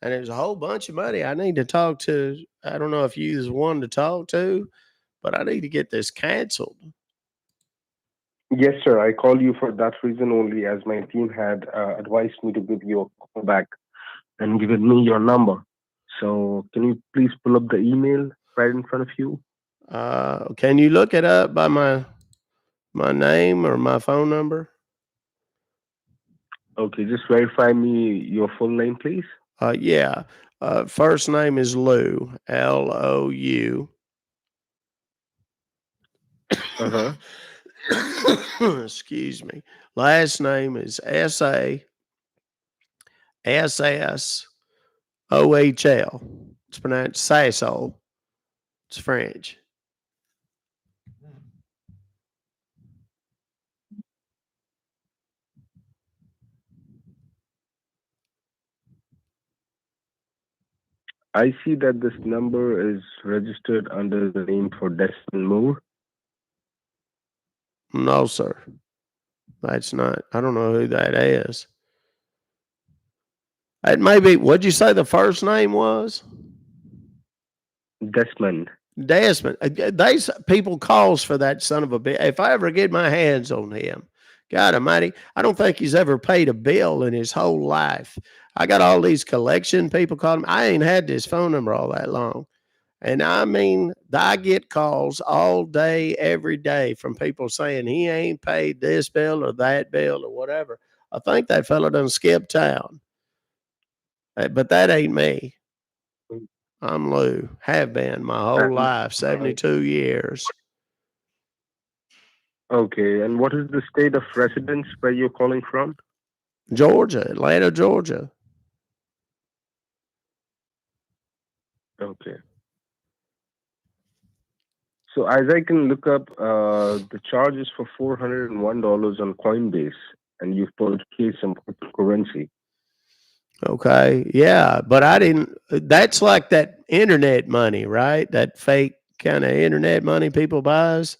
And there's a whole bunch of money I need to talk to. I don't know if you is one to talk to, but I need to get this canceled.
Yes, sir. I called you for that reason only, as my team had advised me to give you a call back and given me your number. So, can you please pull up the email right in front of you?
Can you look it up by my name or my phone number?
Okay, just verify me your full name, please.
Yeah. First name is Lou, Lou.
Uh-huh.
Excuse me. Last name is SASSOHL. It's pronounced Sassol. It's French.
I see that this number is registered under the name for Desmond Moore.
No, sir. That's not. I don't know who that is. It may be. What'd you say the first name was?
Desmond.
Desmond. These people calls for that son of a bitch. If I ever get my hands on him, God Almighty, I don't think he's ever paid a bill in his whole life. I got all these collection people calling me. I ain't had this phone number all that long. And I mean, I get calls all day, every day from people saying he ain't paid this bill or that bill or whatever. I think that fella done skipped town. But that ain't me. I'm Lou. Have been my whole life, 72 years.
Okay, and what is the state of residence where you're calling from?
Georgia, Atlanta, Georgia.
Okay. So as I can look up, the charges for $401 on Coinbase, and you've purchased some cryptocurrency.
Okay. Yeah. But I didn't. That's like that internet money, right? That fake kind of internet money people buys.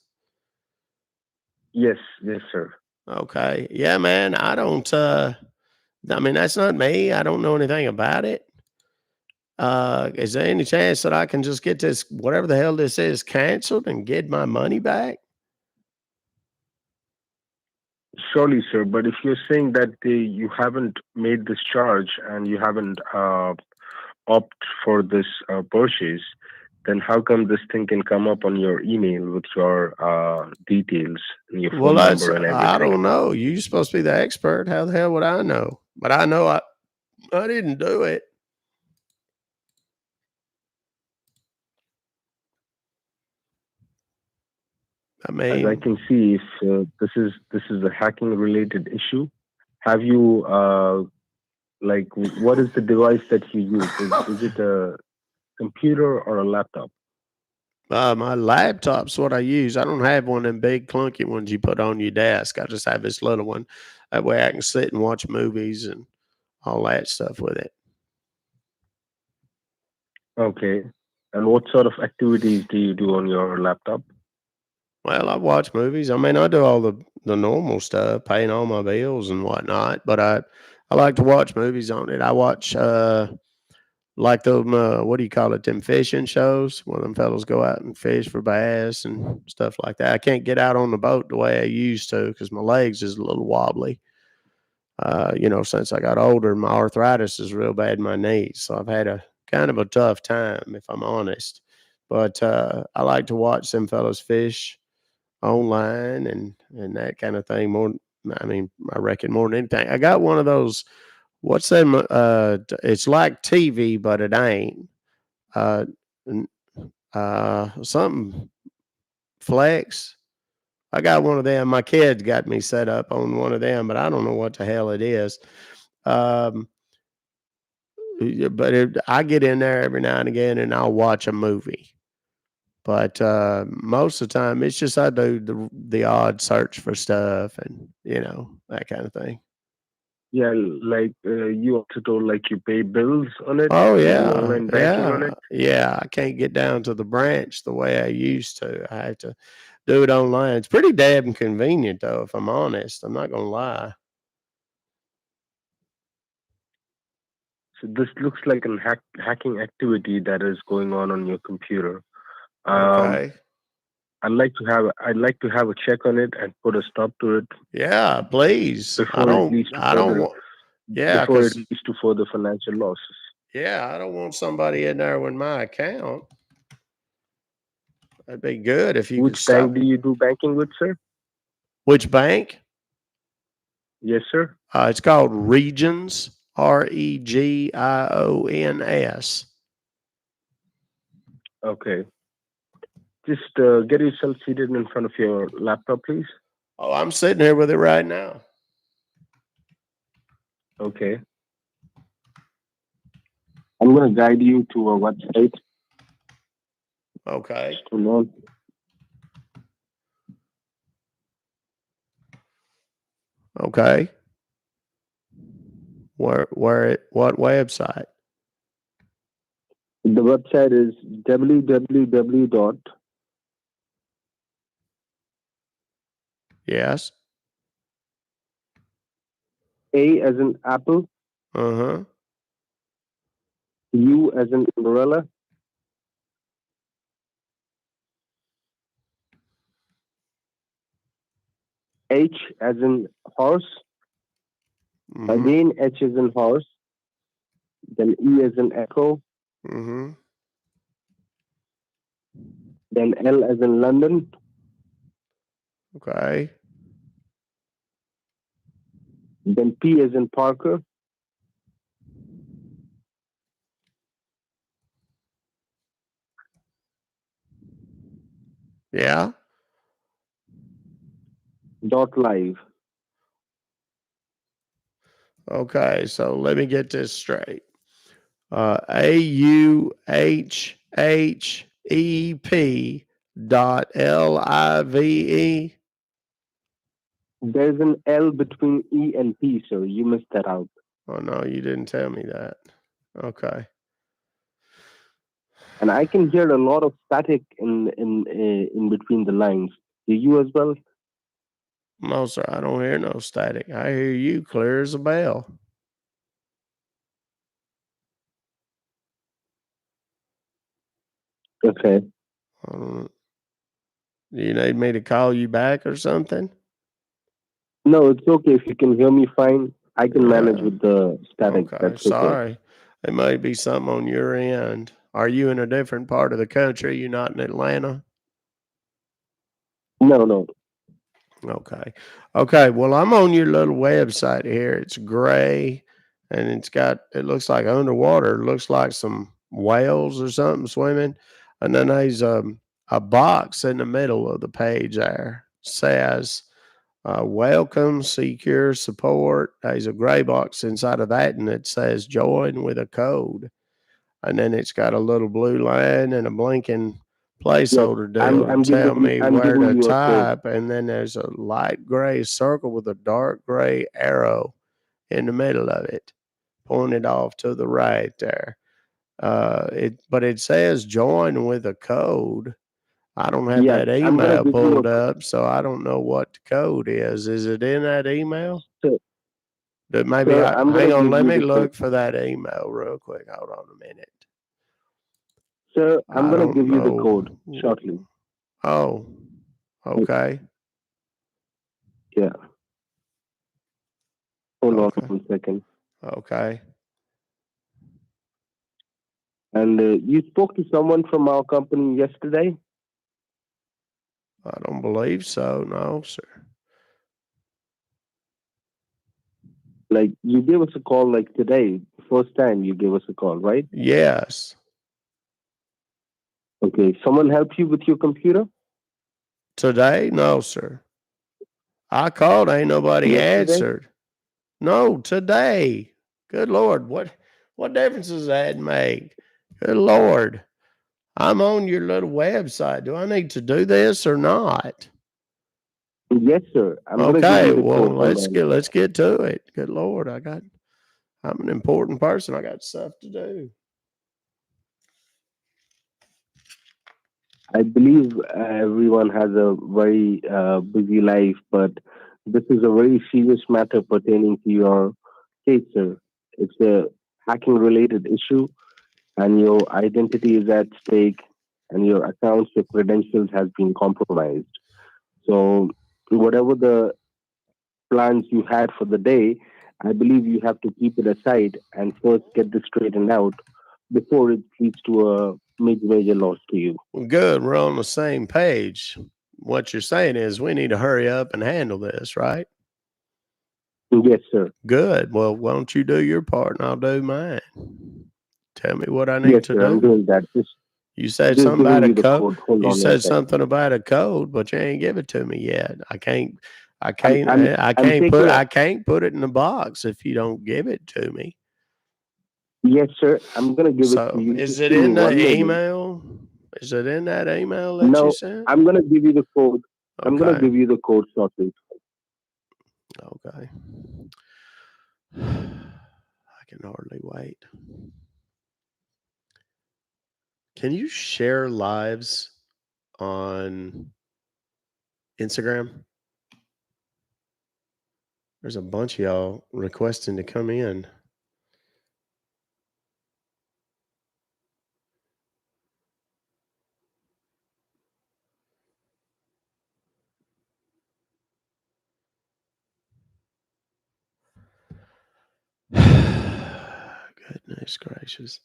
Yes, sir.
Okay. Yeah, man. I don't. I mean, that's not me. I don't know anything about it. Is there any chance that I can just get this, whatever the hell this is, canceled and get my money back?
Surely, sir. But if you're saying that you haven't made this charge and you haven't opted for this purchase, then how come this thing can come up on your email with your details and your phone number and everything?
I don't know. You're supposed to be the expert. How the hell would I know? But I know I didn't do it. I mean,
as I can see, if this is a hacking related issue, have you like what is the device that you use? Is it a computer or a laptop?
my laptop's what I use. I don't have one of them big clunky ones you put on your desk. I just have this little one. That way I can sit and watch movies and all that stuff with it.
Okay. And what sort of activities do you do on your laptop?
Well, I watch movies. I mean, I do all the normal stuff, paying all my bills and whatnot. But I like to watch movies on it. I watch like them what do you call it? Them fishing shows where them fellows go out and fish for bass and stuff like that. I can't get out on the boat the way I used to because my legs is a little wobbly. Since I got older, my arthritis is real bad in my knees, so I've had to kind of a tough time, if I'm honest. But I like to watch them fellows fish online and that kind of thing more. I mean, I reckon more than anything. I got one of those. What's them? It's like TV, but it ain't. Uh, something Flex. I got one of them. My kids got me set up on one of them, but I don't know what the hell it is. Um, but I get in there every now and again, and I'll watch a movie. But most of the time, it's just I do the odd search for stuff, and that kind of thing.
Yeah, like you also told, like you pay bills on it.
Oh
You do
yeah,
online banking on it.
yeah. I can't get down to the branch the way I used to. I have to do it online. It's pretty damn convenient, though. If I'm honest, I'm not gonna lie.
So this looks like a hacking activity that is going on your computer.
Okay.
I'd like to have a check on it and put a stop to it
Yeah, please.
before it leads to
I don't want. Yeah,
before it
because
leads to further financial losses.
yeah, I don't want somebody in there with my account. That'd be good if you could
Which bank
stop.
do you do banking with, sir?
Which bank?
Yes, sir.
It's called Regions. REGIONS.
Okay. Just get yourself seated in front of your laptop, please.
Oh, I'm sitting here with it right now.
Okay. I'm going to guide you to a website.
Okay.
Hold on.
Okay. What website?
The website is www.
Yes.
A as in apple.
Uh-huh.
U as in umbrella. H as in horse.
Mm-hmm.
Again, H as in horse. Then E as in echo.
Mm-hmm.
Then L as in London.
Okay.
Then P as in Parker.
Yeah.
.live.
Okay, so let me get this straight. AUHHEP.LIVE.
There's an L between E and P, so you missed that out.
Oh no, you didn't tell me that. Okay.
And I can hear a lot of static in between the lines. Do you as well?
No, sir, I don't hear no static. I hear you clear as a bell.
Okay.
Do you need me to call you back or something?
No, it's okay. If you can hear me fine, I can manage with the static.
Okay,
That's okay.
sorry. It may be something on your end. Are you in a different part of the country? You're not in Atlanta?
No.
Okay. Okay. Well, I'm on your little website here. It's gray and it looks like underwater. It looks like some whales or something swimming. And then there's a box in the middle of the page there says, welcome, secure support. There's a gray box inside of that and it says join with a code. And then it's got a little blue line and a blinking placeholder deal to tell me where to type. And then there's a light gray circle with a dark gray arrow in the middle of it, pointed off to the right there. But it says join with a code. I don't have that email pulled up, so I don't know what the code is. Is it in that email? Maybe hang on. Let me look for that email real quick. Hold on a minute.
Sir, I'm going to give you the code shortly.
Oh, okay.
Yeah. Hold on 1 second.
Okay.
And you spoke to someone from our company yesterday?
I don't believe so. No, sir.
Like you gave us a call like today, first time you gave us a call, right?
Yes.
Okay. Someone helped you with your computer?
Today? No, sir. I called. Ain't nobody
Yesterday?
answered. No, today. Good Lord. What difference does that make? Good Lord. I'm on your little website. Do I need to do this or not?
Yes, sir. I'm gonna give
Okay,
you the
well,
code. Hold on.
let's get to it. Good Lord. I'm an important person. I got stuff to do.
I believe everyone has a very busy life, but this is a very serious matter pertaining to your case, sir. It's a hacking related issue, and your identity is at stake, and your accounts, your credentials has been compromised. So, whatever the plans you had for the day, I believe you have to keep it aside and first get this straightened out before it leads to a major loss to you.
Well, good. We're on the same page. What you're saying is we need to hurry up and handle this, right?
Yes, sir.
Good. Well, why don't you do your part and I'll do mine? Tell me what I need
Yes,
to
sir. I'm
do.
doing that.
You said
Just
something
giving
about a
you the
code.
code. Hold
You
on one
said
second.
something about a code, but you ain't give it to me yet. I can't
I'm taking a.
I can't put it in the box if you don't give it to me.
Yes, sir. I'm gonna give it to
So
you.
is
Just
it
give me
in the
1 moment.
email? Is it in that email that you
No,
sent?
I'm gonna give you the code. I'm gonna
Okay.
give you the code shortly.
Okay. I can hardly wait. Can you share lives on Instagram? There's a bunch of y'all requesting to come in. Goodness gracious.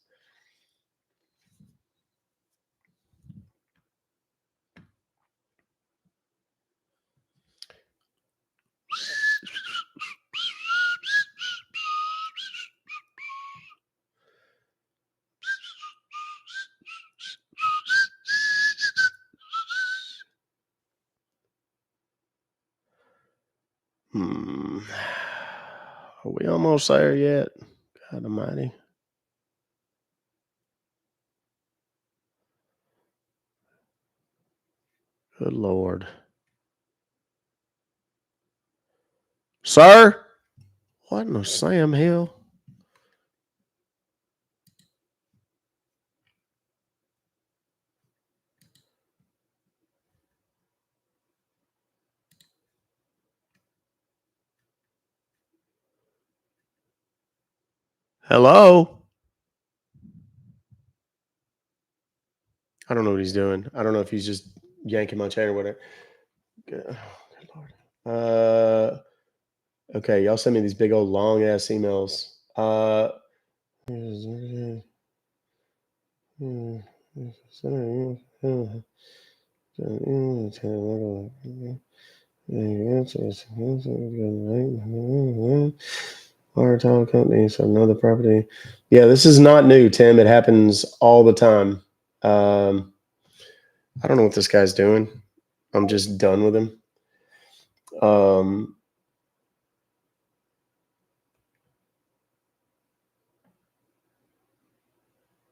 Are we almost there yet? God almighty. Good Lord. Sir? What in the Sam Hill? Hello? I don't know what he's doing. I don't know if he's just yanking my chain or whatever. Good Lord. Okay, y'all send me these big old long ass emails. Water tower companies, another property. Yeah, this is not new, Tim. It happens all the time. I don't know what this guy's doing. I'm just done with him.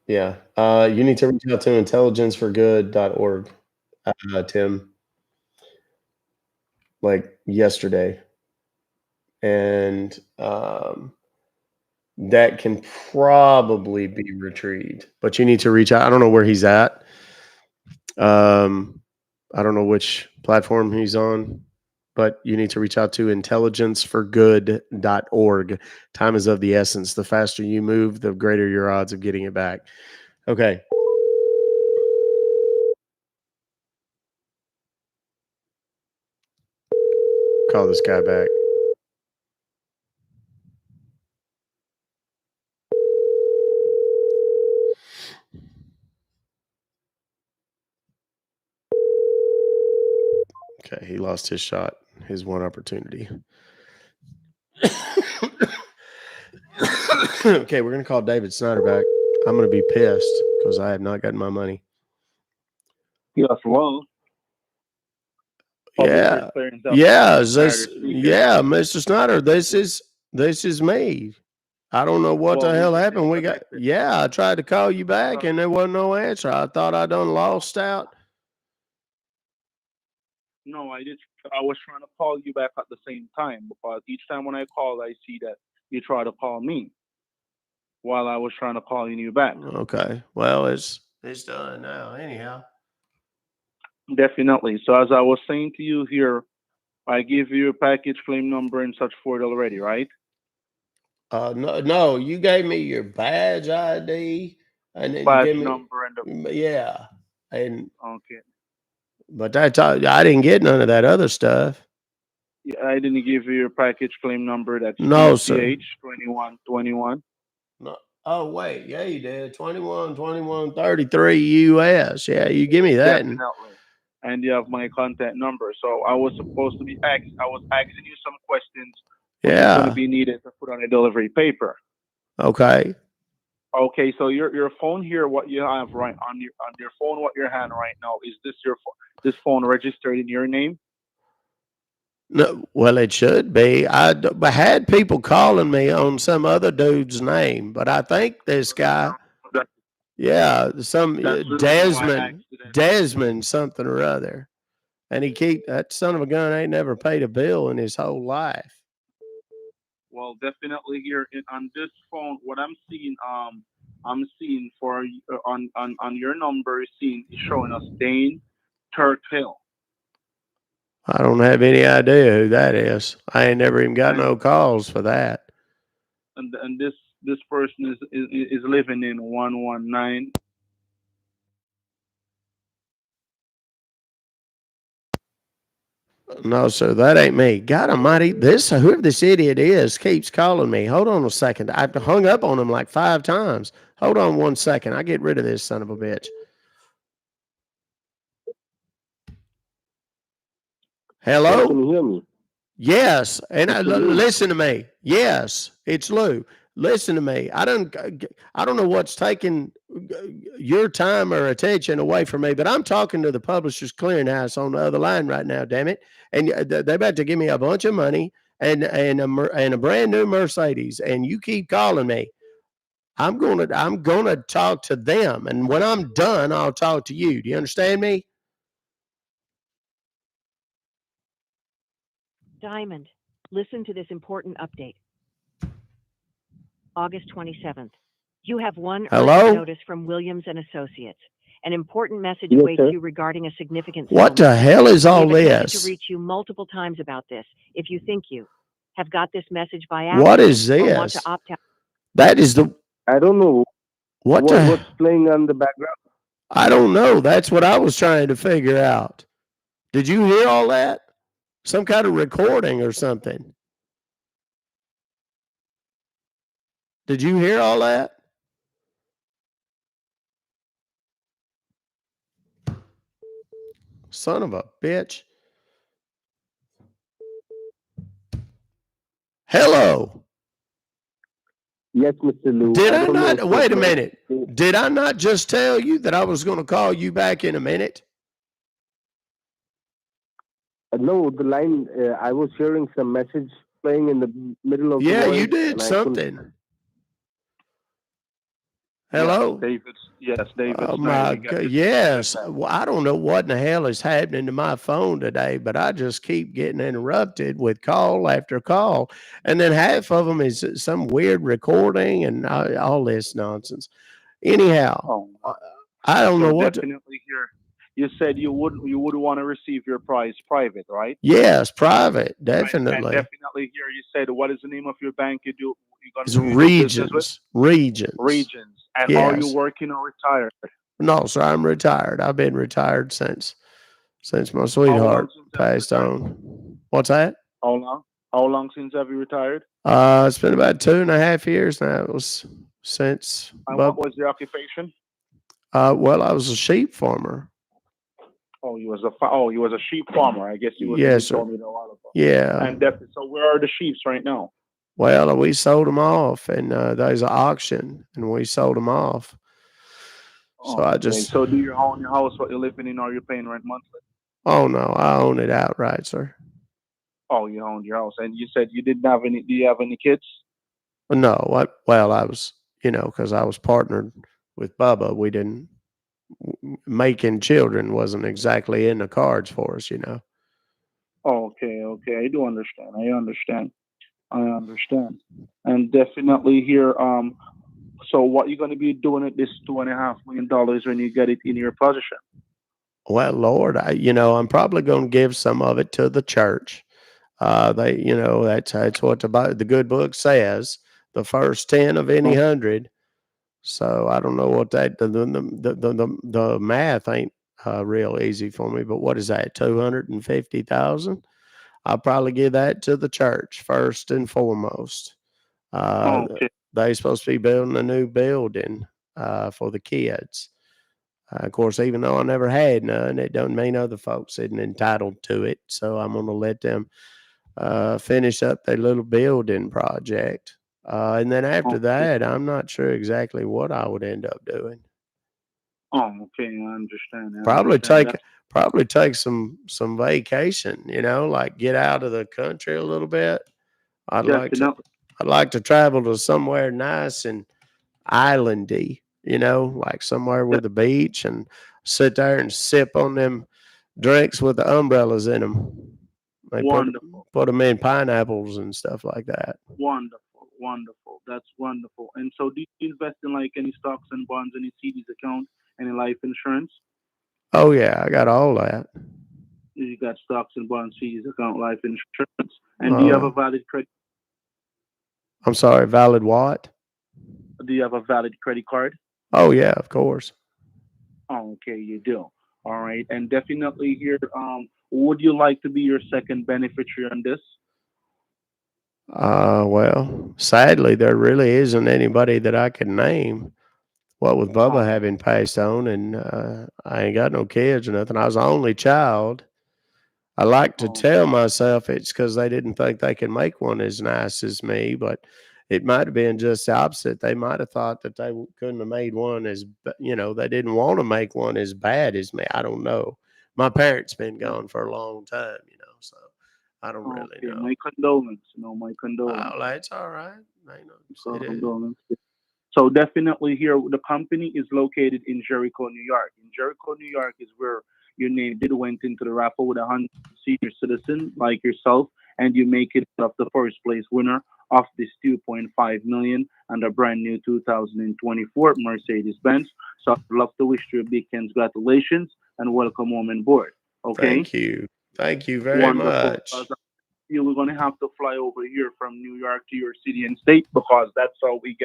Yeah. You need to reach out to intelligenceforgood.org, Tim, like yesterday. And that can probably be retrieved, but you need to reach out. I don't know where he's at. I don't know which platform he's on, but you need to reach out to intelligenceforgood.org. Time is of the essence. The faster you move, the greater your odds of getting it back. Okay. Call this guy back. he lost his shot, his one opportunity. Okay, we're gonna call David Snyder back. I'm gonna be pissed because I have not gotten my money.
Yes, well.
Yeah, yeah, Mr. Snyder, this is me. I don't know what the hell happened. I tried to call you back and there wasn't no answer. I thought I done lost out.
No, I was trying to call you back at the same time because each time when I call, I see that you try to call me while I was trying to call you back.
Okay, well, it's done now. Anyhow,
definitely. So as I was saying to you here, I give you a package claim number and such for it already, right?
No, you gave me your badge ID and then
Badge
you gave
number and
me, yeah, and
okay.
But I didn't get none of that other stuff.
Yeah, I didn't give you your package claim number. That's
No, sir.
PCH 2121.
No. Oh wait, yeah, you did 2133 US. Yeah, you give me that.
Definitely. And you have my contact number. So I was supposed to be I was asking you some questions, which is going to be needed to put on a delivery paper.
Okay.
Okay, so your phone here, what you have right on your phone, what your hand right now, is this this phone registered in your name?
No, well, it should be. I had people calling me on some other dude's name, but I think this guy, yeah, some Desmond something or other, and that son of a gun ain't never paid a bill in his whole life.
Well, definitely here on this phone, what I'm seeing for on your number is showing us Dane Turkhill.
I don't have any idea who that is. I ain't never even got no calls for that.
And this person is living in 119.
No, sir, that ain't me. God almighty, whoever this idiot is keeps calling me. Hold on a second. I've hung up on him like 5 times. Hold on 1 second. I get rid of this son of a bitch. Hello?
Can you hear me?
Yes, and listen to me. Yes, it's Lou. Listen to me. I don't know what's taking your time or attention away from me, but I'm talking to the Publishers Clearinghouse on the other line right now. Damn it! And they're about to give me a bunch of money and a brand new Mercedes, and you keep calling me. I'm gonna talk to them, and when I'm done, I'll talk to you. Do you understand me?
Diamond, listen to this important update. August 27th. You have one urgent notice from Williams and Associates. An important message awaits you regarding a significant
What the hell is all
this? We have attempted
this?
to reach you multiple times about this. If you think you have got this message by
What
accident
is
or want
this?
to opt out.
That is the.
I don't know
what's
playing on the background.
I don't know. That's what I was trying to figure out. Did you hear all that? Some kind of recording or something. Did you hear all that? Son of a bitch. Hello.
Yes, Mr. Lou.
Did I not? Wait a minute. Did I not just tell you that I was going to call you back in a minute?
No, the line. I was hearing some message playing in the middle of the voice.
Yeah, you did something. Hello?
Yes, David.
Oh my God! Yes, well, I don't know what in the hell is happening to my phone today, but I just keep getting interrupted with call after call, and then half of them is some weird recording and all this nonsense. Anyhow, I don't know what.
Definitely here. You said you would want to receive your prize private, right?
Yes, private, definitely.
And definitely here you said, what is the name of your bank you're
It's
going to do business with?
Regions.
And are you working or retired?
No, sir, I'm retired. I've been retired since my sweetheart passed on. What's that?
How long? How long since have you retired?
It's been about 2.5 years now. It was since.
And what was your occupation?
Well, I was a sheep farmer.
Oh, you was a sheep farmer. I guess you
Yes, sir.
told me that a while ago.
Yeah.
And definitely, so where are the sheeps right now?
Well, we sold them off, and there's an auction, and we sold them off. So I
Okay.
just,
So do you own your house? What you're living in? Or you paying rent monthly?
oh no, I own it outright, sir.
Oh, you owned your house, and you said you didn't have any. Do you have any kids?
No, what? Well, I was, because I was partnered with Bubba. We didn't making children wasn't exactly in the cards for us.
Okay, okay. I do understand. I understand. I understand. And definitely here. So what you going to be doing at this $2.5 million when you get it in your possession?
Well, Lord, I'm probably going to give some of it to the church. That's what the good book says. The first 10 of any 100. So I don't know what that the math ain't real easy for me. But what is that? 250,000. I'll probably give that to the church first and foremost. Uh,
Okay.
they supposed to be building a new building for the kids. Of course, even though I never had none, it doesn't mean other folks isn't entitled to it. So I'm going to let them finish up their little building project. And then after
Okay.
that, I'm not sure exactly what I would end up doing.
Oh, okay. I understand. I
Probably
understand.
take probably take some vacation. Like get out of the country a little bit. I'd like to
Definitely.
I'd like to travel to somewhere nice and islandy. Like somewhere with a beach and sit there and sip on them drinks with the umbrellas in them. They
Wonderful.
put them in pineapples and stuff like that.
Wonderful. Wonderful. That's wonderful. And so, do you invest in like any stocks and bonds, any CDs account, any life insurance?
Oh yeah, I got all that.
You got stocks and bonds, CDs account, life insurance. And do you have a
Uh,
valid credit?
I'm sorry, valid what?
Do you have a valid credit card?
Oh yeah, of course.
Oh, okay, you do. All right. And definitely here, would you like to be your second beneficiary on this?
Well, sadly, there really isn't anybody that I can name. What with Bubba
Oh,
having passed on, and I ain't got no kids or nothing. I was the only child. I like to
oh,
tell myself it's because they didn't think they could make one as nice as me, but it might have been just the opposite. They might have thought that they couldn't have made one they didn't want to make one as bad as me. I don't know. My parents been gone for a long time, so I don't really
okay.
know.
My condolence. No, my condolence.
Oh, that's all right. It is.
Condolence. So definitely here, the company is located in Jericho, New York. In Jericho, New York is where your name did went into the raffle with 100 senior citizen like yourself, and you make it up the first place winner of this 2.5 million and a brand new 2024 Mercedes Benz. So I'd love to wish you a big congratulations and welcome home on board. Okay,
Thank you. Thank you very
wonderful.
much.
You were going to have to fly over here from New York to your city and state because that's how we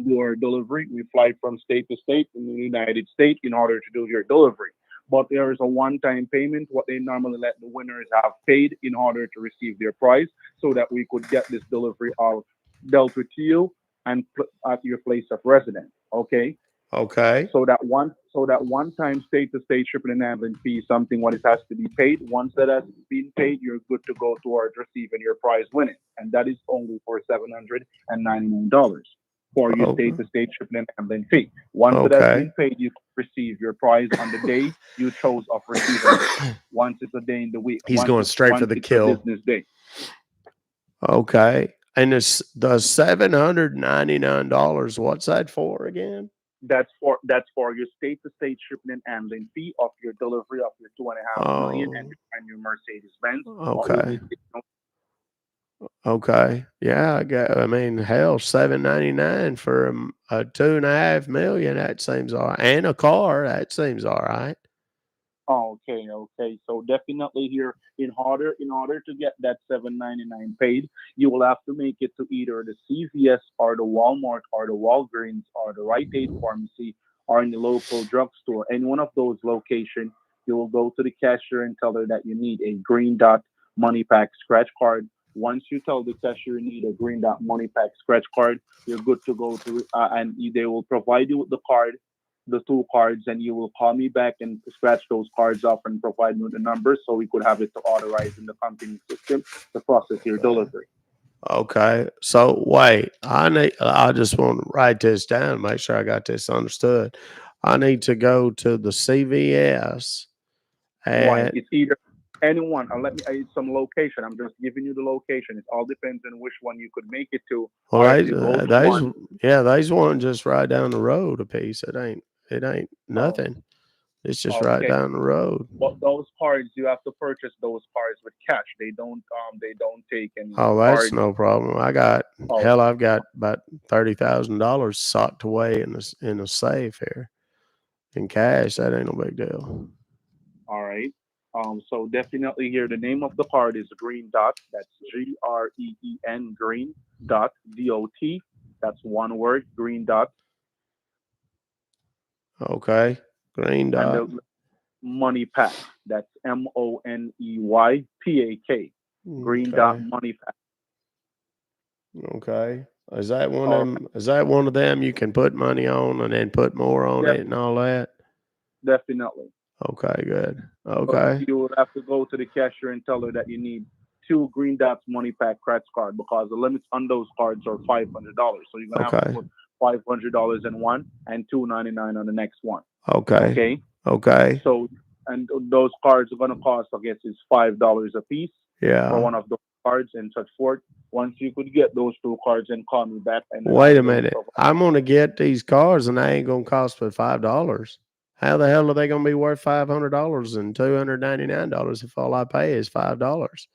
do our delivery. We fly from state to state in the United States in order to do your delivery. But there is a one-time payment, what they normally let the winners have paid in order to receive their prize so that we could get this delivery all dealt with to you and put at your place of residence. Okay.
Okay.
So that one time state to state shipping and handling fee is something what it has to be paid. Once that has been paid, you're good to go towards receiving your prize winning. And that is only for $799 for your
Okay.
state to state shipping and handling fee. Once that has
Okay.
been paid, you receive your prize on the day you chose of receiving it. Once it's a day in the week,
He's going straight for
once
the
it's a
kill.
business day.
Okay. And the $799, what's that for again?
That's for your state to state shipping and handling fee of your delivery of your 2.5 million and
Oh,
your brand new Mercedes Benz. What will
okay.
be
Okay. Yeah, I mean, hell, $799 for a 2.5 million. That seems all right. And a car. That seems all right.
okay, okay. So definitely here in order to get that 799 paid, you will have to make it to either the CVS or the Walmart or the Walgreens or the Rite Aid pharmacy or in the local drugstore. Any one of those locations, you will go to the cashier and tell her that you need a green dot money pack scratch card. Once you tell the cashier you need a green dot money pack scratch card, you're good to go to and they will provide you with the card the two cards, and you will call me back and scratch those cards off and provide me with the numbers so we could have it to authorize in the company system to process your delivery.
Okay. So wait, I just want to write this down, make sure I got this understood. I need to go to the CVS
Why?
at
It's either anyone, and let me, it's some location. I'm just giving you the location. It all depends on which one you could make it to,
well,
or if you go to one.
there's one just right down the road a piece. It ain't
Oh,
nothing. It's just right
okay.
down the road.
But those cards, you have to purchase those cards with cash. They don't take any
Oh, that's
cards.
no problem. I've got about $30,000 socked away in a safe here in cash. That ain't no big deal.
All right. So definitely here, the name of the card is Green Dot. That's GREEN, Green Dot, DOT. That's one word, Green Dot.
Okay. Green
And
Dot.
the Money Pack. That's MONEYPAK. Green Dot
Okay.
Money Pack.
Okay. Is that one of
All
them? Is that one of them you can put money on and then put more on
right.
it and all that?
Definitely.
Okay, good.
But
Okay.
you would have to go to the cashier and tell her that you need 2 Green Dots Money Pack scratch card because the limits on those cards are $500. So you're gonna have to
Okay.
put $500 in one and $299 on the next one.
Okay.
Okay.
Okay.
So and those cards are gonna cost, I guess, is $5 a piece for
Yeah.
one of those cards and such forth. Once you could get those 2 cards and call me back, and then
Wait
I'm
a
going to
minute.
provide.
I'm gonna get these cars and they ain't gonna cost but $5. How the hell are they gonna be worth $500 and $299 if all I pay is $5?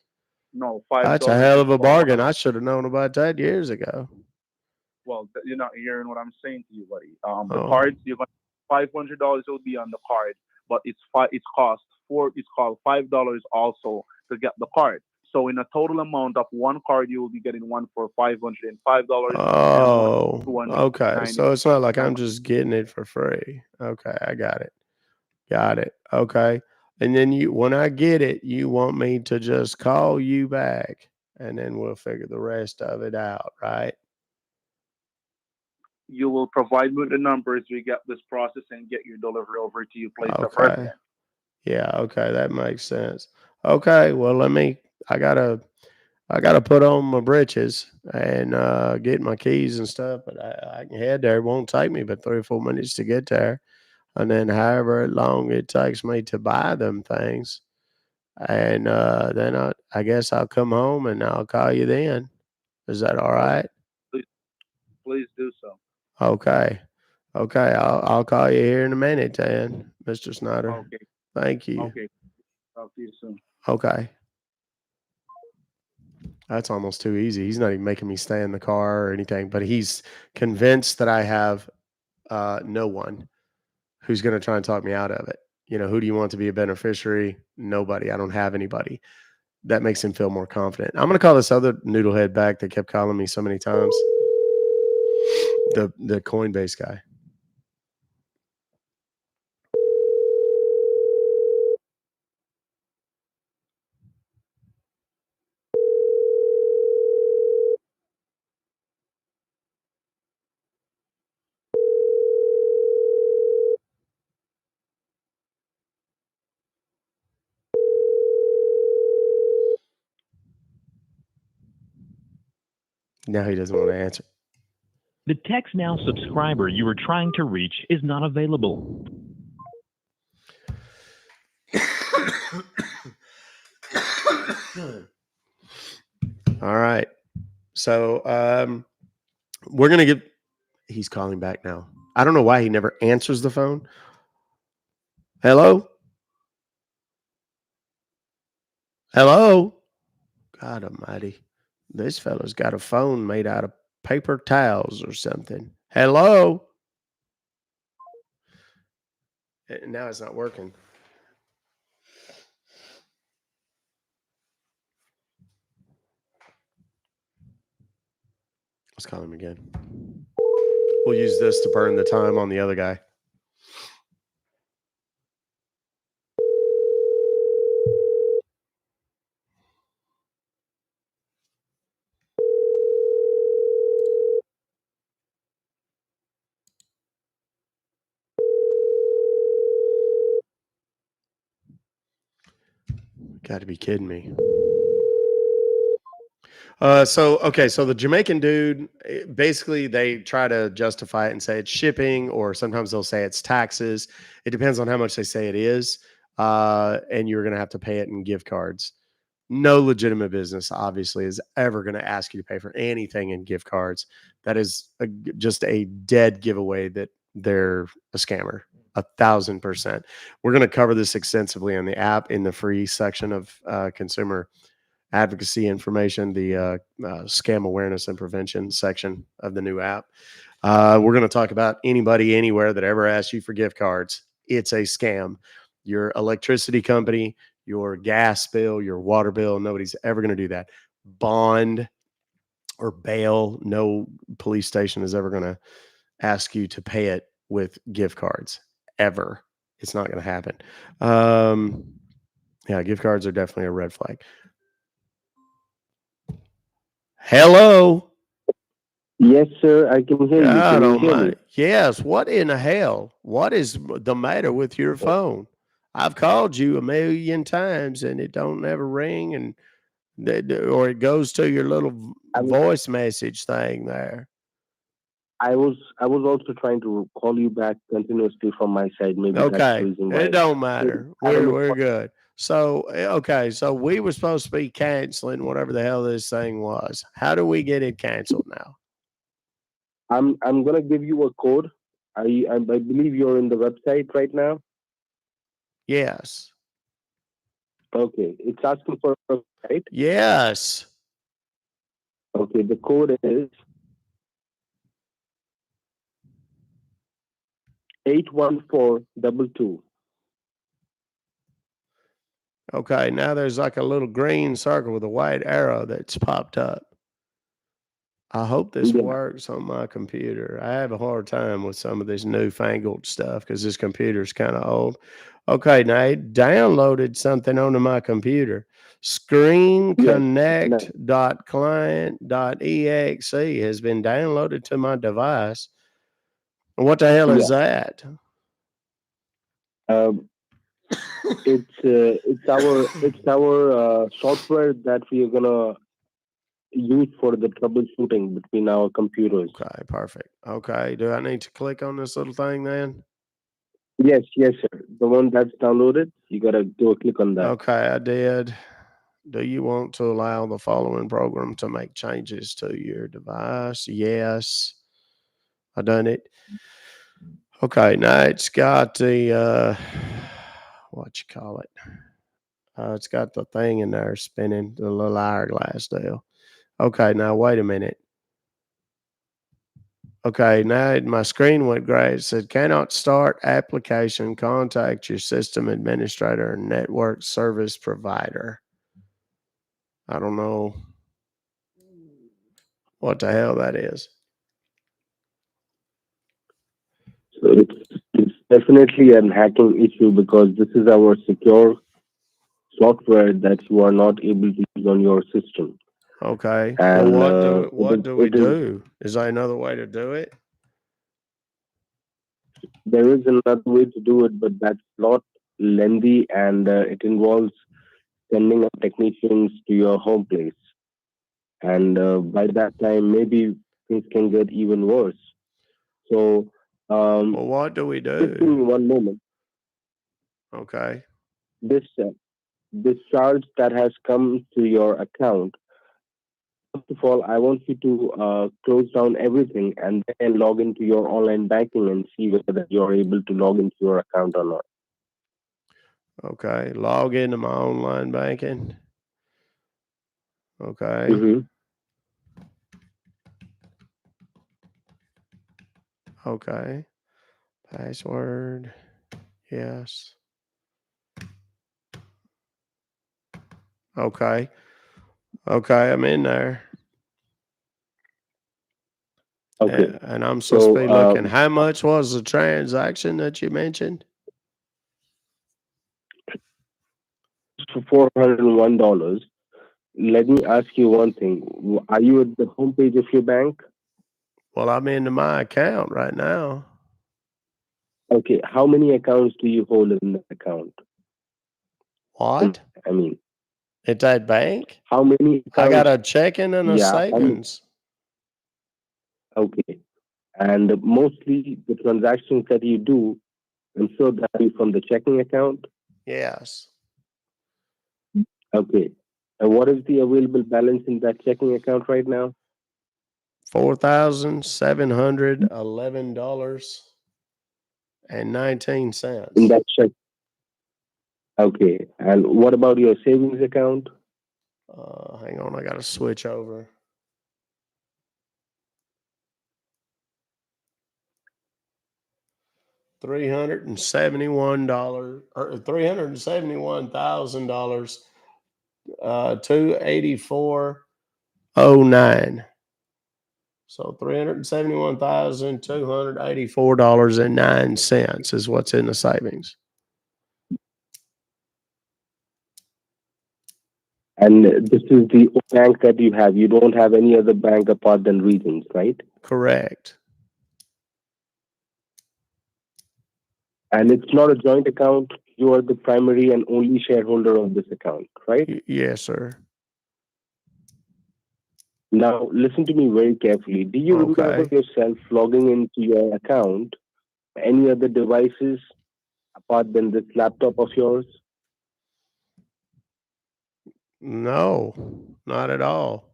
No,
That's a
$5
hell
is
of a
for one
bargain.
of.
I should have known about that years ago.
Well, you're not hearing what I'm saying to you, buddy. The
Oh.
cards you're going $500 will be on the card, but it's called $5 also to get the card. So in a total amount of one card, you will be getting one for $505 and one
Oh,
for
okay. So it's not like I'm
$299.
just getting it for free. Okay, I got it. Got it. Okay. And then when I get it, you want me to just call you back and then we'll figure the rest of it out, right?
You will provide me with the numbers. We get this process and get your delivery over to your place of
Okay.
residence.
Yeah, okay, that makes sense. Okay, well I gotta put on my britches and get my keys and stuff, but I can head there. It won't take me but 3 or 4 minutes to get there. And then however long it takes me to buy them things. And then I guess I'll come home and I'll call you then. Is that all right?
Please do so.
Okay. Okay, I'll call you here in a minute then, Mr. Snyder.
Okay.
Thank you.
Okay. Talk to you soon.
Okay. That's almost too easy. He's not even making me stay in the car or anything, but he's convinced that I have no one who's going to try and talk me out of it. You know, who do you want to be a beneficiary? Nobody. I don't have anybody. That makes him feel more confident. I'm going to call this other noodlehead back that kept calling me so many times. The Coinbase guy. Now he doesn't want to answer.
The TextNow subscriber you were trying to reach is not available.
All right. So we're going to give – he's calling back now. I don't know why he never answers the phone. Hello? Hello? God almighty. This fella's got a phone made out of paper towels or something. Hello? Now it's not working. Let's call him again. We'll use this to burn the time on the other guy. Got to be kidding me. So the Jamaican dude, basically they try to justify it and say it's shipping, or sometimes they'll say it's taxes. It depends on how much they say it is, and you're going to have to pay it in gift cards. No legitimate business, obviously, is ever going to ask you to pay for anything in gift cards. That is just a dead giveaway that they're a scammer. 1,000%. We're going to cover this extensively on the app in the free section of consumer advocacy information, the scam awareness and prevention section of the new app. We're going to talk about anybody anywhere that ever asks you for gift cards. It's a scam. Your electricity company, your gas bill, your water bill, nobody's ever going to do that. Bond or bail, no police station is ever going to ask you to pay it with gift cards, ever. It's not going to happen. Yeah, gift cards are definitely a red flag. Hello.
Yes, sir. I can hear you.
God
Can you hear me?
almighty. Yes. What in the hell? What is the matter with your phone? I've called you 1,000,000 times and it don't ever ring, and or it goes to your little voice message thing there.
I was also trying to call you back continuously from my side. Maybe that's the
Okay.
reason why.
It don't matter. We're good. So okay, so we were supposed to be canceling whatever the hell this thing was. How do we get it canceled now?
I'm gonna give you a code. I believe you're in the website right now.
Yes.
Okay. It's asking for a right?
Yes.
Okay, the code is 81422.
Okay, now there's like a little green circle with a white arrow that's popped up. I hope this works on my computer. I have a hard time with some of this newfangled stuff because this computer's kind of old. Okay, now it downloaded something onto my computer. Screenconnect.client.exe has been downloaded to my device. What the hell is that?
It's our software that we are gonna use for the troubleshooting between our computers.
Okay, perfect. Okay, do I need to click on this little thing then?
Yes, sir. The one that's downloaded, you gotta do a click on that.
Okay, I did. Do you want to allow the following program to make changes to your device? Yes. I done it. Okay, now it's got the what you call it? It's got the thing in there spinning, the little hourglass deal. Okay, now wait a minute. Okay, now my screen went gray. It said, cannot start application. Contact your system administrator and network service provider. I don't know what the hell that is.
So it's definitely an hacking issue because this is our secure software that you are not able to use on your system.
Okay.
And
Well, what do we do? Is there another way to do it?
There is another way to do it, but that's not lengthy, and it involves sending up technicians to your home place. And by that time, maybe things can get even worse. So,
well, what do we do?
Just give me one moment.
Okay.
This charge that has come to your account. First of all, I want you to close down everything and then log into your online banking and see whether you're able to log into your account or not.
Okay. Log into my online banking. Okay.
Mm-hmm.
Okay. Password. Yes. Okay. Okay, I'm in there.
Okay.
And I'm supposed to be looking. How much was the transaction that you mentioned?
$401. Let me ask you one thing. Are you at the homepage of your bank?
Well, I'm into my account right now.
Okay. How many accounts do you hold in that account?
What?
I mean,
At that bank?
How many accounts?
I got a checking and a
Yeah.
savings.
Okay. And mostly the transactions that you do, I'm sure that is from the checking account.
Yes.
Okay. And what is the available balance in that checking account right now?
$4,711.19.
In that check. Okay. And what about your savings account?
Hang on, I got to switch over. $371 or $371,000. $284.09. So $371,284.09 is what's in the savings.
And this is the bank that you have. You don't have any other bank apart than Regions, right?
Correct.
And it's not a joint account. You are the primary and only shareholder of this account, right?
Yes, sir.
Now, listen to me very carefully. Do you remember yourself logging into your account, any other devices apart than this laptop of yours?
No, not at all.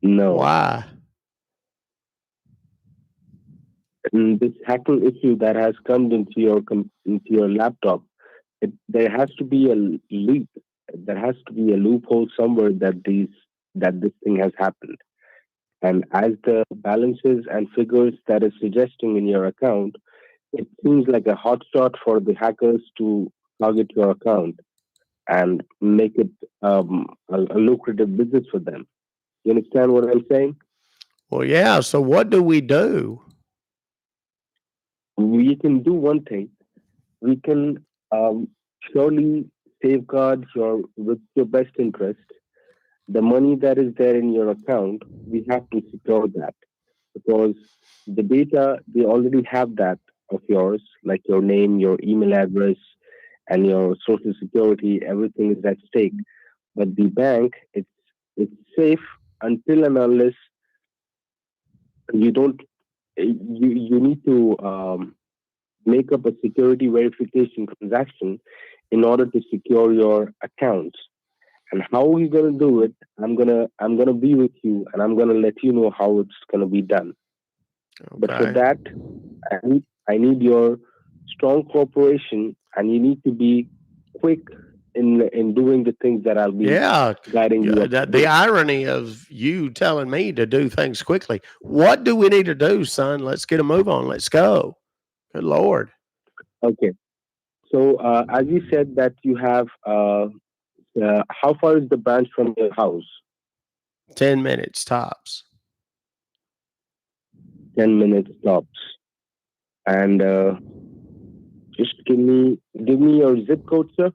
No.
Why?
And this hacking issue that has come into your laptop, there has to be a leak. There has to be a loophole somewhere that this thing has happened. And as the balances and figures that is suggesting in your account, it seems like a hotshot for the hackers to target your account and make it a lucrative business for them. You understand what I'm saying?
Well, yeah. So what do we do?
We can do one thing. We can surely safeguard with your best interest. The money that is there in your account, we have to secure that, because the data, they already have that of yours, like your name, your email address, and your social security. Everything is at stake. But the bank, it's safe until and unless you don't. You need to make up a security verification transaction in order to secure your accounts. And how are we gonna do it? I'm gonna be with you, and I'm gonna let you know how it's gonna be done.
Okay.
But for that, I need your strong cooperation, and you need to be quick in doing the things that I'll be guiding you up to do.
The irony of you telling me to do things quickly. What do we need to do, son? Let's get a move on. Let's go. Good Lord.
Okay. So as you said that you have, how far is the branch from your house?
10 minutes tops.
10 minutes tops. And just give me your zip code, sir.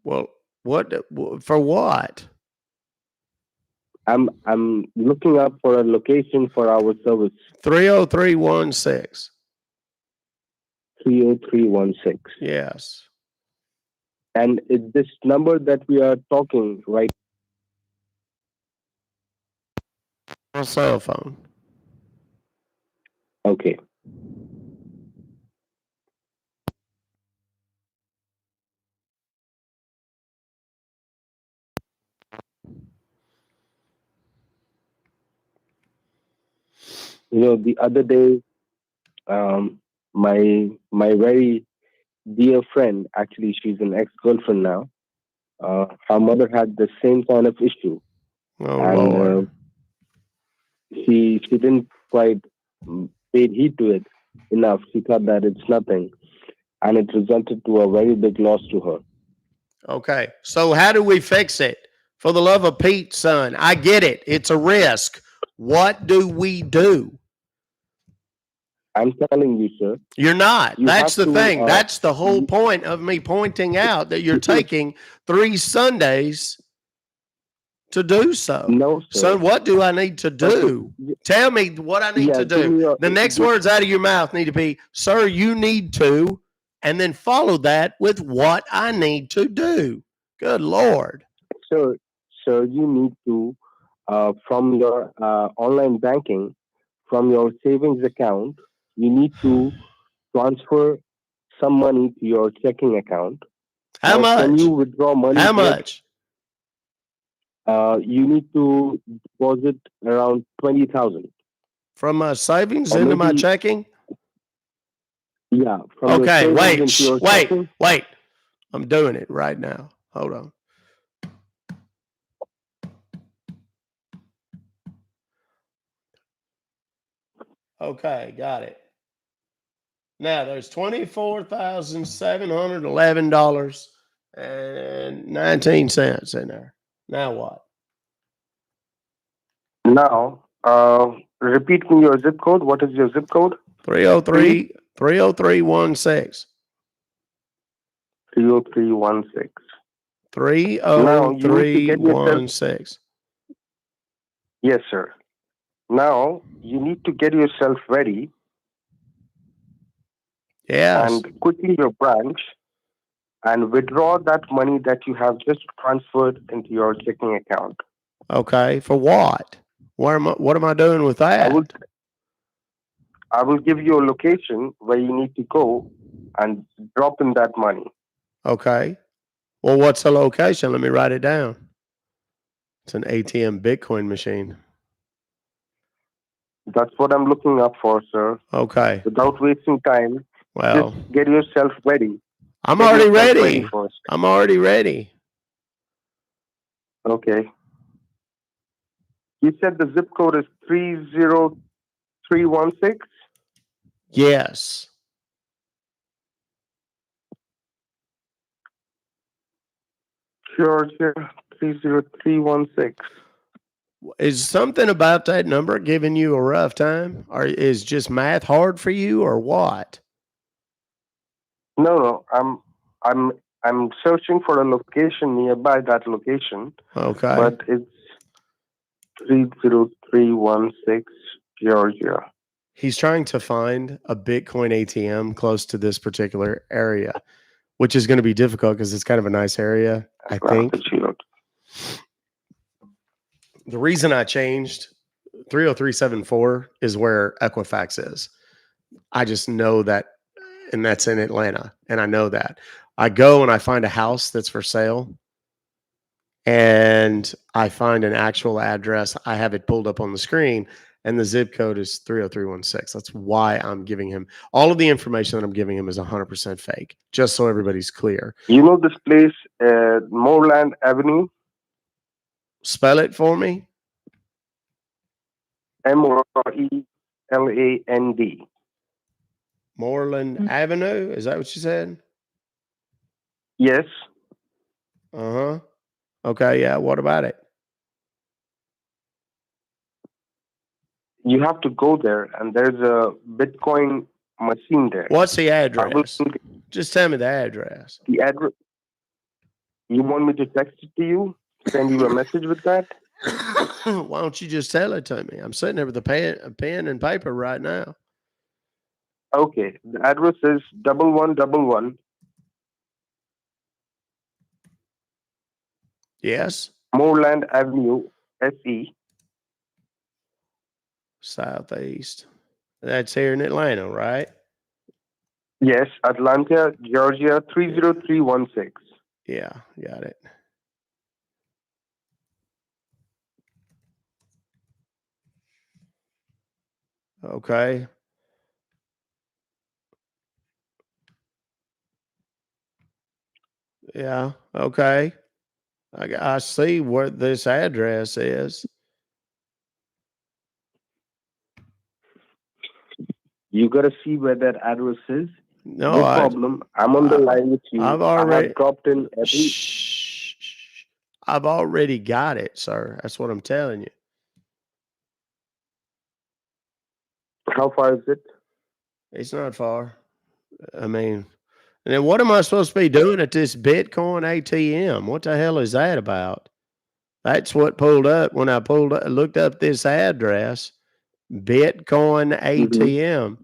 Well, for what?
I'm looking up for a location for our service.
30316.
30316.
Yes.
And is this number that we are talking right?
On cell phone.
Okay. You know, the other day, my very dear friend, actually, she's an ex-girlfriend now. Her mother had the same kind of issue, and
Lord.
She didn't quite pay heed to it enough. She thought that it's nothing, and it resulted to a very big loss to her.
Okay. So how do we fix it? For the love of Pete, son, I get it. It's a risk. What do we do?
I'm telling you, sir.
You're not. That's the thing. That's the whole point of me pointing out that you're taking 3 Sundays to do so.
No, sir.
Son, what do I need to do? Tell me what I need to do. The next words out of your mouth need to be, sir, you need to and then follow that with what I need to do. Good Lord.
So you need to, from your online banking, from your savings account, you need to transfer some money to your checking account.
How
Now, can
much?
you withdraw money?
How much?
You need to deposit around 20,000
From my savings
or
into my
maybe,
checking?
yeah, from your
Okay,
savings
wait,
into your checking.
wait. I'm doing it right now. Hold on. Okay, got it. Now there's $24,711.19 in there. Now what?
Now, repeat me your zip code. What is your zip code?
303 30316.
30316. Now you need to get yourself.
30316.
Yes, sir. Now you need to get yourself ready
Yes.
and quickly your branch and withdraw that money that you have just transferred into your checking account.
Okay, for what? What am I doing with that?
I will give you a location where you need to go and drop in that money.
Okay. Well, what's the location? Let me write it down. It's an ATM Bitcoin machine.
That's what I'm looking up for, sir.
Okay.
Without wasting time,
Well,
just get yourself ready.
I'm
Get
already
yourself
ready.
first.
I'm already ready.
Okay. You said the zip code is 30316?
Yes.
Georgia 30316.
Is something about that number giving you a rough time? Or is just math hard for you or what?
No, I'm searching for a location nearby that location.
Okay.
But it's 30316 Georgia.
He's trying to find a Bitcoin ATM close to this particular area, which is going to be difficult because it's kind of a nice area, I think. The reason I changed 30374 is where Equifax is. I just know that, and that's in Atlanta, and I know that. I go and I find a house that's for sale, and I find an actual address. I have it pulled up on the screen, and the zip code is 30316. That's why I'm giving him all of the information that I'm giving him is 100% fake, just so everybody's clear.
You know this place, Moreland Avenue?
Spell it for me.
Moreland.
Moreland Avenue. Is that what you said?
Yes.
Uh-huh. Okay, yeah. What about it?
You have to go there, and there's a Bitcoin machine there.
What's the address? Just tell me the address.
The address. You want me to text it to you? Send you a message with that?
Why don't you just tell it to me? I'm sitting there with a pen and paper right now.
Okay. The address is 1111.
Yes.
Moreland Avenue, SE.
Southeast. That's here in Atlanta, right?
Yes, Atlanta, Georgia, 30316.
Yeah, got it. Okay. Yeah, okay. I see what this address is.
You got to see where that address is.
No,
No problem. I'm on the line with you.
I've
I
already
have dropped in every.
I've already got it, sir. That's what I'm telling you.
How far is it?
It's not far. I mean, and then what am I supposed to be doing at this Bitcoin ATM? What the hell is that about? That's what pulled up when I looked up this address, Bitcoin ATM.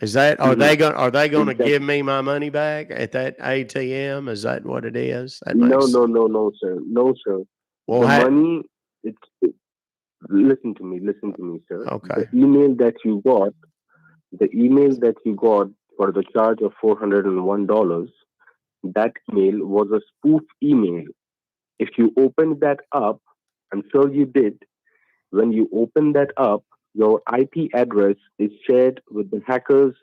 Is that are they going to
Exactly.
give me my money back at that ATM? Is that what it is? That
No,
makes
no, sir. No, sir.
well.
The money, listen to me, sir.
Okay.
The email that you got for the charge of $401, that email was a spoof email. If you opened that up, I'm sure you did, when you open that up, your IP address is shared with the hackers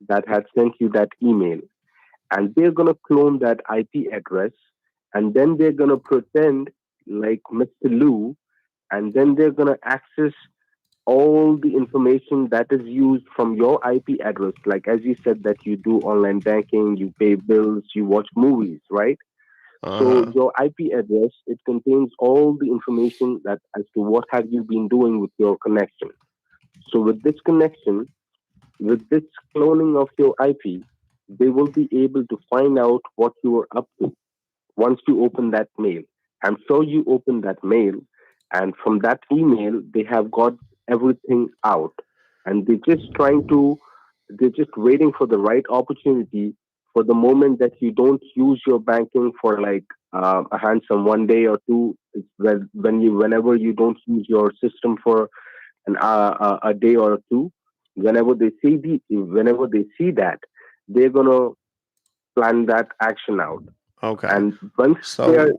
that had sent you that email. And they're going to clone that IP address, and then they're going to pretend like Mr. Lou, and then they're going to access all the information that is used from your IP address. Like as you said that you do online banking, you pay bills, you watch movies, right? So your IP address, it contains all the information that as to what have you been doing with your connection. So with this connection, with this cloning of your IP, they will be able to find out what you are up to once you open that mail. I'm sure you open that mail, and from that email, they have got everything out. And they're just waiting for the right opportunity for the moment that you don't use your banking for like a handsome 1 day or two. It's whenever you don't use your system for a day or two, whenever they see that, they're gonna plan that action out.
Okay.
And once they are,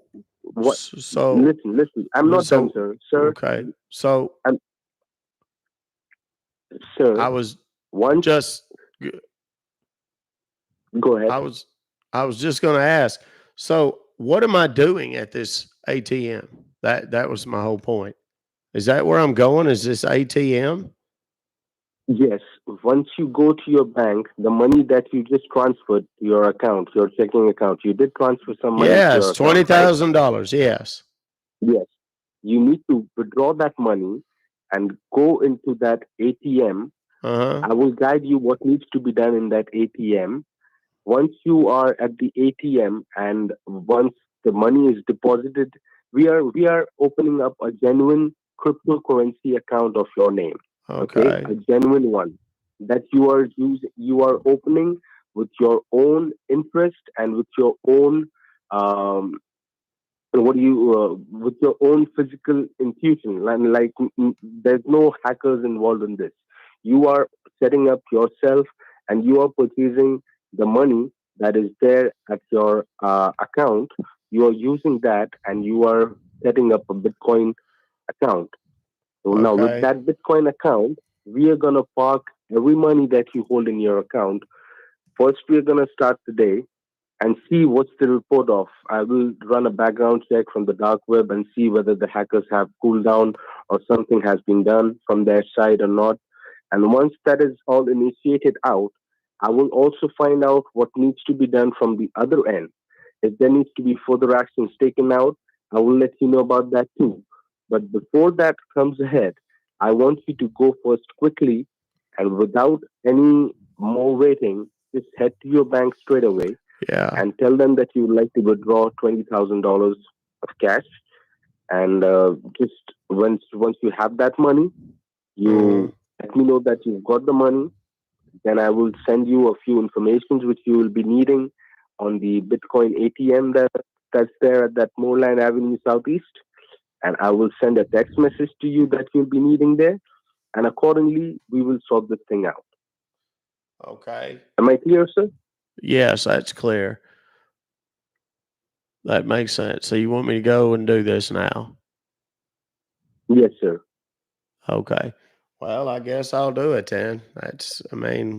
listen, I'm not done, sir.
Okay. So
sir,
I was
once
just
go ahead.
I was just going to ask. So what am I doing at this ATM? That was my whole point. Is that where I'm going? Is this ATM?
Yes. Once you go to your bank, the money that you just transferred to your account, your checking account, you did transfer some money to your
Yes,
account, right?
$20,000. Yes.
Yes. You need to withdraw that money and go into that ATM. I will guide you what needs to be done in that ATM. Once you are at the ATM and once the money is deposited, we are opening up a genuine cryptocurrency account of your name. Okay, a genuine one that you are opening with your own interest and with your own with your own physical intuition. And like there's no hackers involved in this. You are setting up yourself and you are purchasing the money that is there at your account. You are using that and you are setting up a Bitcoin account. So now with that Bitcoin account, we are gonna park every money that you hold in your account. First, we are gonna start today and see what's the report of. I will run a background check from the dark web and see whether the hackers have cooled down or something has been done from their side or not. And once that is all initiated out, I will also find out what needs to be done from the other end. If there needs to be further actions taken out, I will let you know about that too. But before that comes ahead, I want you to go first quickly and without any more waiting, just head to your bank straight away and tell them that you would like to withdraw $20,000 of cash. And just once you have that money, you let me know that you've got the money. Then I will send you a few informations which you will be needing on the Bitcoin ATM that's there at that Moreland Avenue Southeast. And I will send a text message to you that you'll be needing there. And accordingly, we will sort this thing out.
Okay.
Am I clear, sir?
Yes, that's clear. That makes sense. So you want me to go and do this now?
Yes, sir.
Okay. Well, I guess I'll do it then.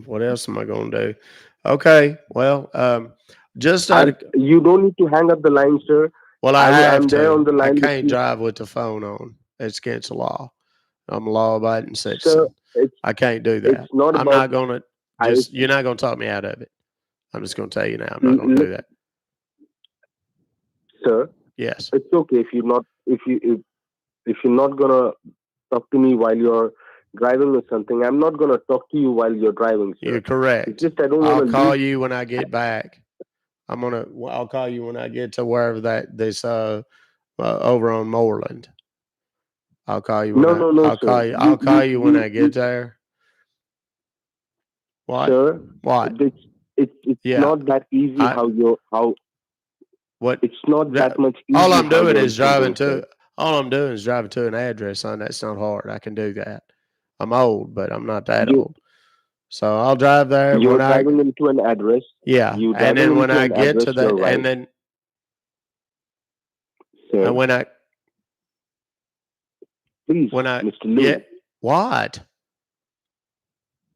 What else am I going to do? Okay. Well,
you don't need to hang up the line, sir.
Well, I'm
there
to.
on the line.
I can't drive with the phone on. It's against the law. I'm a law-abiding
Sir,
citizen. I can't do that.
It's not
I'm
about,
not going to you're not going to talk me out of it. I'm just going to tell you now. I'm not going to do that.
Sir.
Yes.
It's okay if you're not gonna talk to me while you're driving or something. I'm not gonna talk to you while you're driving, sir.
You're correct.
It's just I don't
I'll
want to
call you when I get back. I'll call you when I get to wherever this over on Moreland. I'll call you when
No,
I'll
sir.
call you. I'll call you when I get there. What?
Sir,
What?
it's
Yeah.
not that easy
What?
it's not that much easy.
All I'm doing is
driving
to an address, son. That's not hard. I can do that. I'm old, but I'm not that
You-
old. So I'll drive there
You're
when
driving into an address.
yeah,
You
and then
driving
when
into
I
an
get
address,
to that,
you're right.
and then
Sir,
when I
please, Mr. Lou,
yeah, what?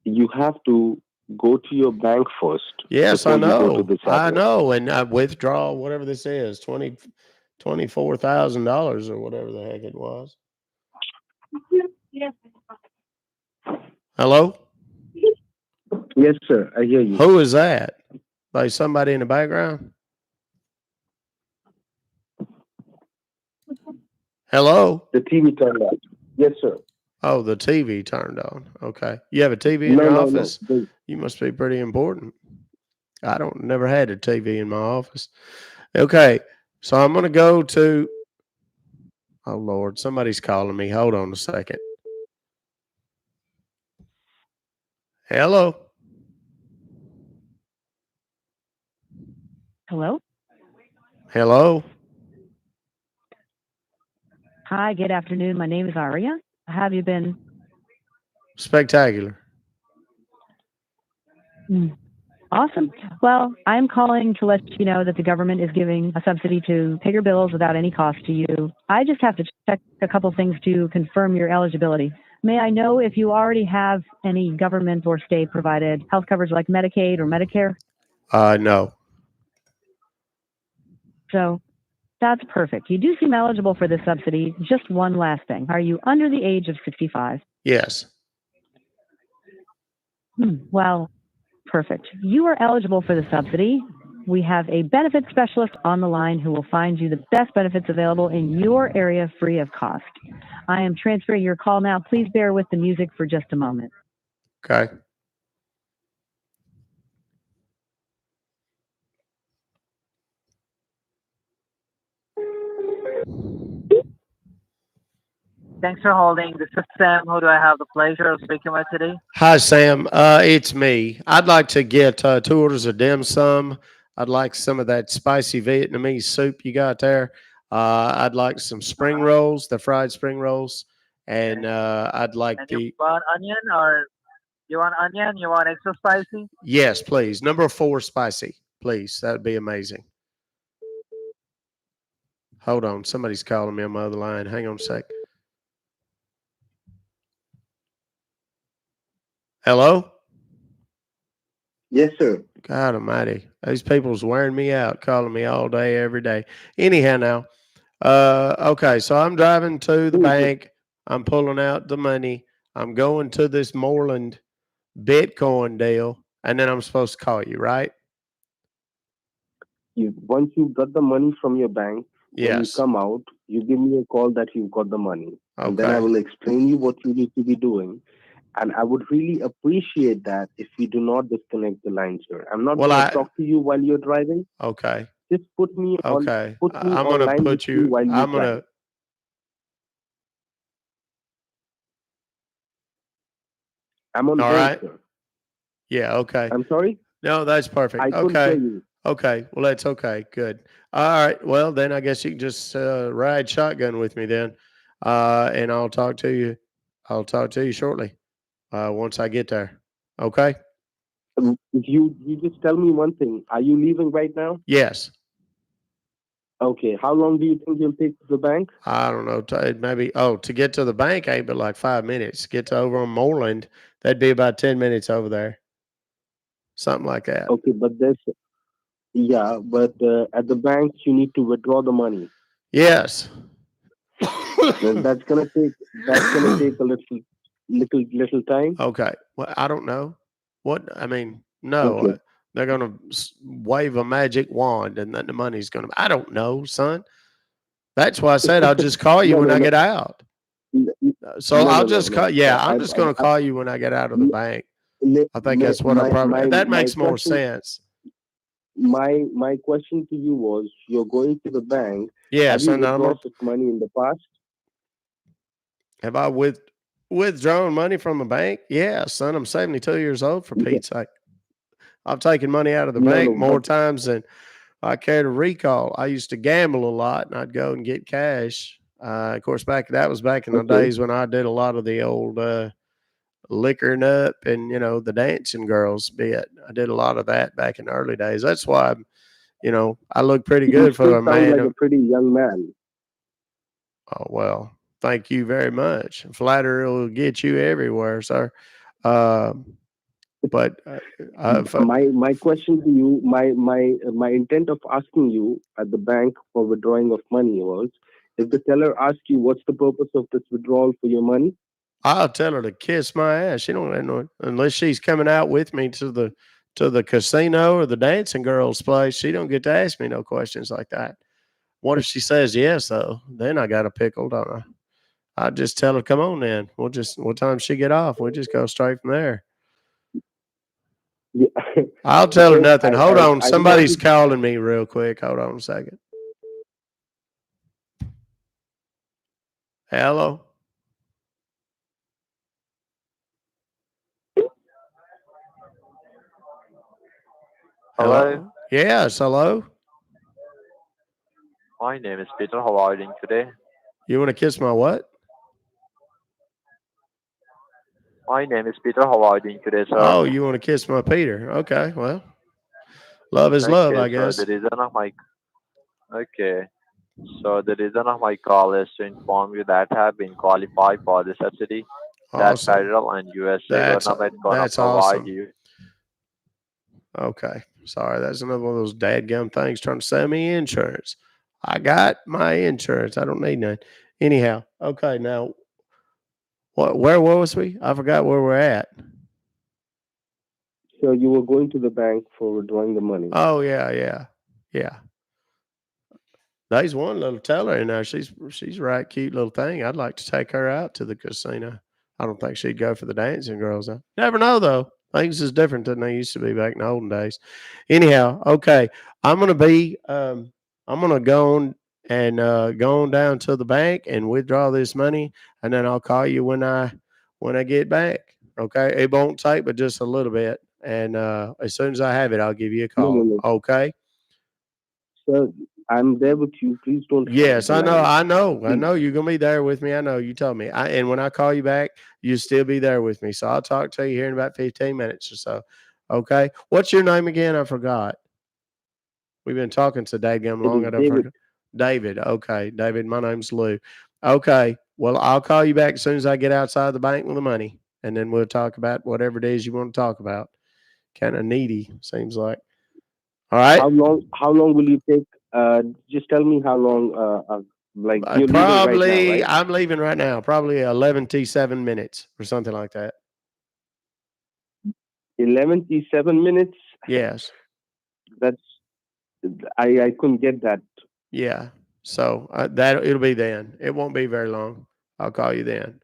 you have to go to your bank first.
Yes, I
before you go to
know.
this
I
address.
know, and I withdraw whatever this is, $24,000 or whatever the heck it was. Hello?
Yes, sir. I hear you.
Who is that? Like somebody in the background? Hello?
The TV turned on. Yes, sir.
Oh, the TV turned on. Okay. You have a TV in your office?
No.
You must be pretty important. I don't never had a TV in my office. Okay. So I'm going to go to oh Lord, somebody's calling me. Hold on a second. Hello.
Hello?
Hello.
Hi, good afternoon. My name is Aria. How have you been?
Spectacular.
Awesome. Well, I'm calling to let you know that the government is giving a subsidy to pay your bills without any cost to you. I just have to check a couple things to confirm your eligibility. May I know if you already have any government or state provided health coverage like Medicaid or Medicare?
No.
So that's perfect. You do seem eligible for this subsidy. Just one last thing. Are you under the age of 65?
Yes.
Well, perfect. You are eligible for the subsidy. We have a benefits specialist on the line who will find you the best benefits available in your area free of cost. I am transferring your call now. Please bear with the music for just a moment.
Okay.
Thanks for holding. This is Sam. Who do I have the pleasure of speaking with today?
Hi, Sam. It's me. I'd like to get 2 orders of dim sum. I'd like some of that spicy Vietnamese soup you got there. I'd like some spring rolls, the fried spring rolls, and I'd like
And you
the
want onion or you want onion? You want extra spicy?
yes, please. Number 4 spicy, please. That would be amazing. Hold on, somebody's calling me on my other line. Hang on a sec. Hello?
Yes, sir.
God almighty. These people's wearing me out, calling me all day, every day. Anyhow now, okay, so I'm driving to the bank. I'm pulling out the money. I'm going to this Moreland Bitcoin deal, and then I'm supposed to call you, right?
Once you got the money from your bank, when you
Yes.
come out, you give me a call that you've got the money. And then I
Okay.
will explain you what you need to be doing. And I would really appreciate that if you do not disconnect the line, sir. I'm not
Well,
going to talk to you while you're driving.
Okay.
Just put me
Okay. I'm
on
going to
line with
put
you
you,
while you
I'm going
drive.
to,
I'm on
all
hold,
right.
sir.
Yeah, okay.
I'm sorry?
No, that's perfect.
I couldn't hear
Okay.
you.
Okay. Well, that's okay. Good. All right. Well, then I guess you can just ride shotgun with me then. And I'll talk to you. I'll talk to you shortly once I get there. Okay?
You just tell me one thing. Are you leaving right now?
Yes.
Okay. How long do you think you'll take to the bank?
I don't know. Maybe, to get to the bank ain't but like 5 minutes. Get to over on Moreland, that'd be about 10 minutes over there. Something like that.
Okay, but at the bank you need to withdraw the money.
Yes.
Then that's gonna take a little time.
Okay. Well, I don't know. No.
Okay.
They're going to wave a magic wand and then the money's going to. I don't know, son. That's why I said I'll just call you when I get out. So I'll just call. Yeah, I'm just going to call you when I get out of the bank. I think that's what I probably. That makes more sense.
My question to you was: you're going to the bank.
Yes,
have you
and I'm
withdrawn
gonna.
such money in the past?
Have I Withdrawing money from a bank? Yeah, son, I'm 72 years old, for Pete's sake. I've taken money out of the bank more times than I care to recall. I used to gamble a lot, and I'd go and get cash. Of course, that was back in the days when I did a lot of the old liquoring up and, the dancing girls bit. I did a lot of that back in the early days. That's why, I look pretty
You
good for
still
a
sound
man.
like a pretty young man.
Oh, well, thank you very much. Flattery will get you everywhere, sir. But
my question to you, my intent of asking you at the bank for withdrawing of money was, if the teller asks you what's the purpose of this withdrawal for your money,
I'll tell her to kiss my ass. She don't have no, unless she's coming out with me to the casino or the dancing girls' place. She don't get to ask me no questions like that. What if she says yes though? Then I got a pickle, don't I? I just tell her, come on then. What time she get off? We'll just go straight from there.
yeah.
I'll tell her
Sir,
nothing. Hold on.
I don't want
Somebody's
to.
calling me real quick. Hold on a second. Hello?
Hello.
Yes, hello.
My name is Peter. How are you doing today?
You want to kiss my what?
My name is Peter. How are you doing today, sir?
Oh, you want to kiss my Peter? Okay, well, love is love, I
Okay, so
guess.
the reason of my okay, so the reason of my call is to inform you that have been qualified for the subsidy that
Awesome.
federal and USA
That's
government gonna
that's
provide
awesome.
you.
Okay, sorry, that's another one of those dadgum things trying to sell me insurance. I got my insurance. I don't need none. Anyhow, okay, now where was we? I forgot where we're at.
So you were going to the bank for withdrawing the money.
Oh yeah. There's one little teller in there. She's a right cute little thing. I'd like to take her out to the casino. I don't think she'd go for the dancing girls though. Never know though. Things is different than they used to be back in the olden days. Anyhow, okay. I'm gonna go on and go on down to the bank and withdraw this money, and then I'll call you when I get back. Okay. It won't take but just a little bit. And as soon as I have it, I'll give you a call.
No.
Okay.
Sir, I'm there with you. Please don't hang
Yes,
the
I know.
line.
I know. I
Please.
know you're gonna be there with me. I know you told me. And when I call you back, you still be there with me. So I'll talk to you here in about 15 minutes or so. Okay. What's your name again? I forgot. We've been talking so dadgum
It
long.
is
I don't
David.
forget. David. Okay. David, my name's Lou. Okay. Well, I'll call you back as soon as I get outside the bank with the money. And then we'll talk about whatever it is you want to talk about. Kind of needy, seems like. All right.
How long will you take? Just tell me how long. Like you're leaving right now, right?
I'm leaving right now. Probably 11 minutes or something like that.
11 to 7 minutes.
Yes.
That's I couldn't get that.
Yeah. So that it'll be then. It won't be very long. I'll call you then.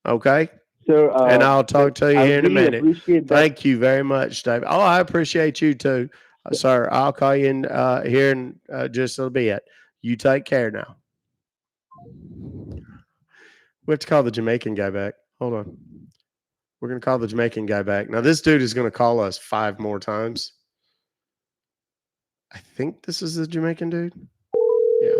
Okay.
Sir,
And I'll talk to you
I
here in a
really
minute.
appreciate that.
Thank you very much, David. Oh, I appreciate you too, sir. I'll call you in here in just a little bit. You take care now. We have to call the Jamaican guy back. Hold on. We're going to call the Jamaican guy back. Now, this dude is going to call us 5 more times. I think this is the Jamaican dude. Yeah.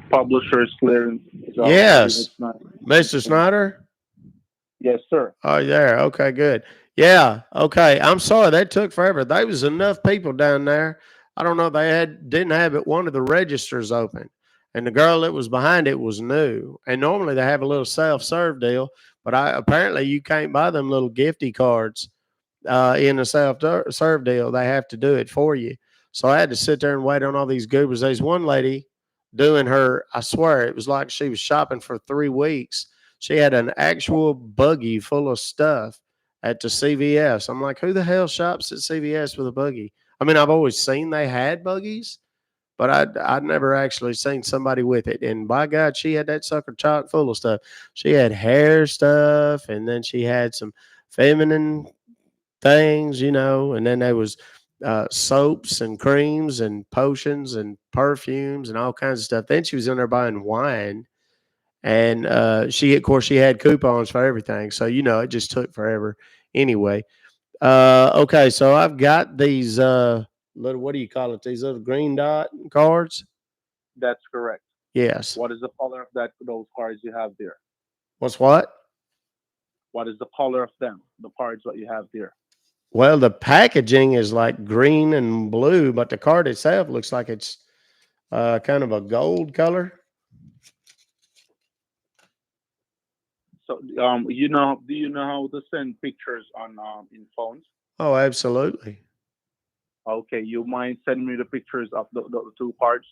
Publisher's clearance.
Yes. Mr. Snyder?
Yes, sir.
Oh, there. Okay, good. Yeah. Okay. I'm sorry that took forever. There was enough people down there. I don't know. They didn't have it. One of the registers open, and the girl that was behind it was new. And normally they have a little self-serve deal, but apparently you can't buy them little gifty cards in a self-serve deal. They have to do it for you. So I had to sit there and wait on all these goobers. There's one lady doing her. I swear it was like she was shopping for 3 weeks. She had an actual buggy full of stuff at the CVS. I'm like, who the hell shops at CVS with a buggy? I mean, I've always seen they had buggies, but I'd never actually seen somebody with it. And by God, she had that sucker chock full of stuff. She had hair stuff, and then she had some feminine things, and then there was soaps and creams and potions and perfumes and all kinds of stuff. Then she was in there buying wine, and of course, she had coupons for everything. So it just took forever. Anyway, okay, so I've got these little, what do you call it? These little green dot cards.
That's correct.
Yes.
What is the color of those cards you have there?
What's what?
What is the color of them? The cards that you have there.
Well, the packaging is like green and blue, but the card itself looks like it's kind of a gold color.
So, do you know how to send pictures on in phones?
Oh, absolutely.
Okay, you mind sending me the pictures of the two cards?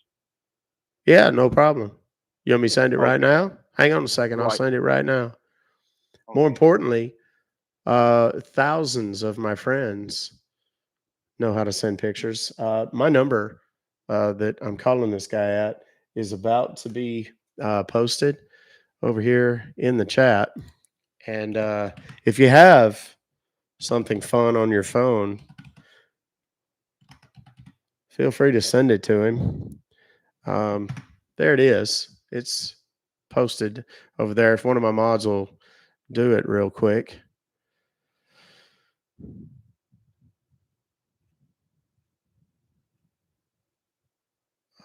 Yeah, no problem. You want me to send it right
Okay.
now? Hang on a second. I'll
Right.
send it right now. More importantly, thousands of my friends know how to send pictures. My number that I'm calling this guy at is about to be posted over here in the chat. And if you have something fun on your phone, feel free to send it to him. There it is. It's posted over there. If one of my mods will do it real quick.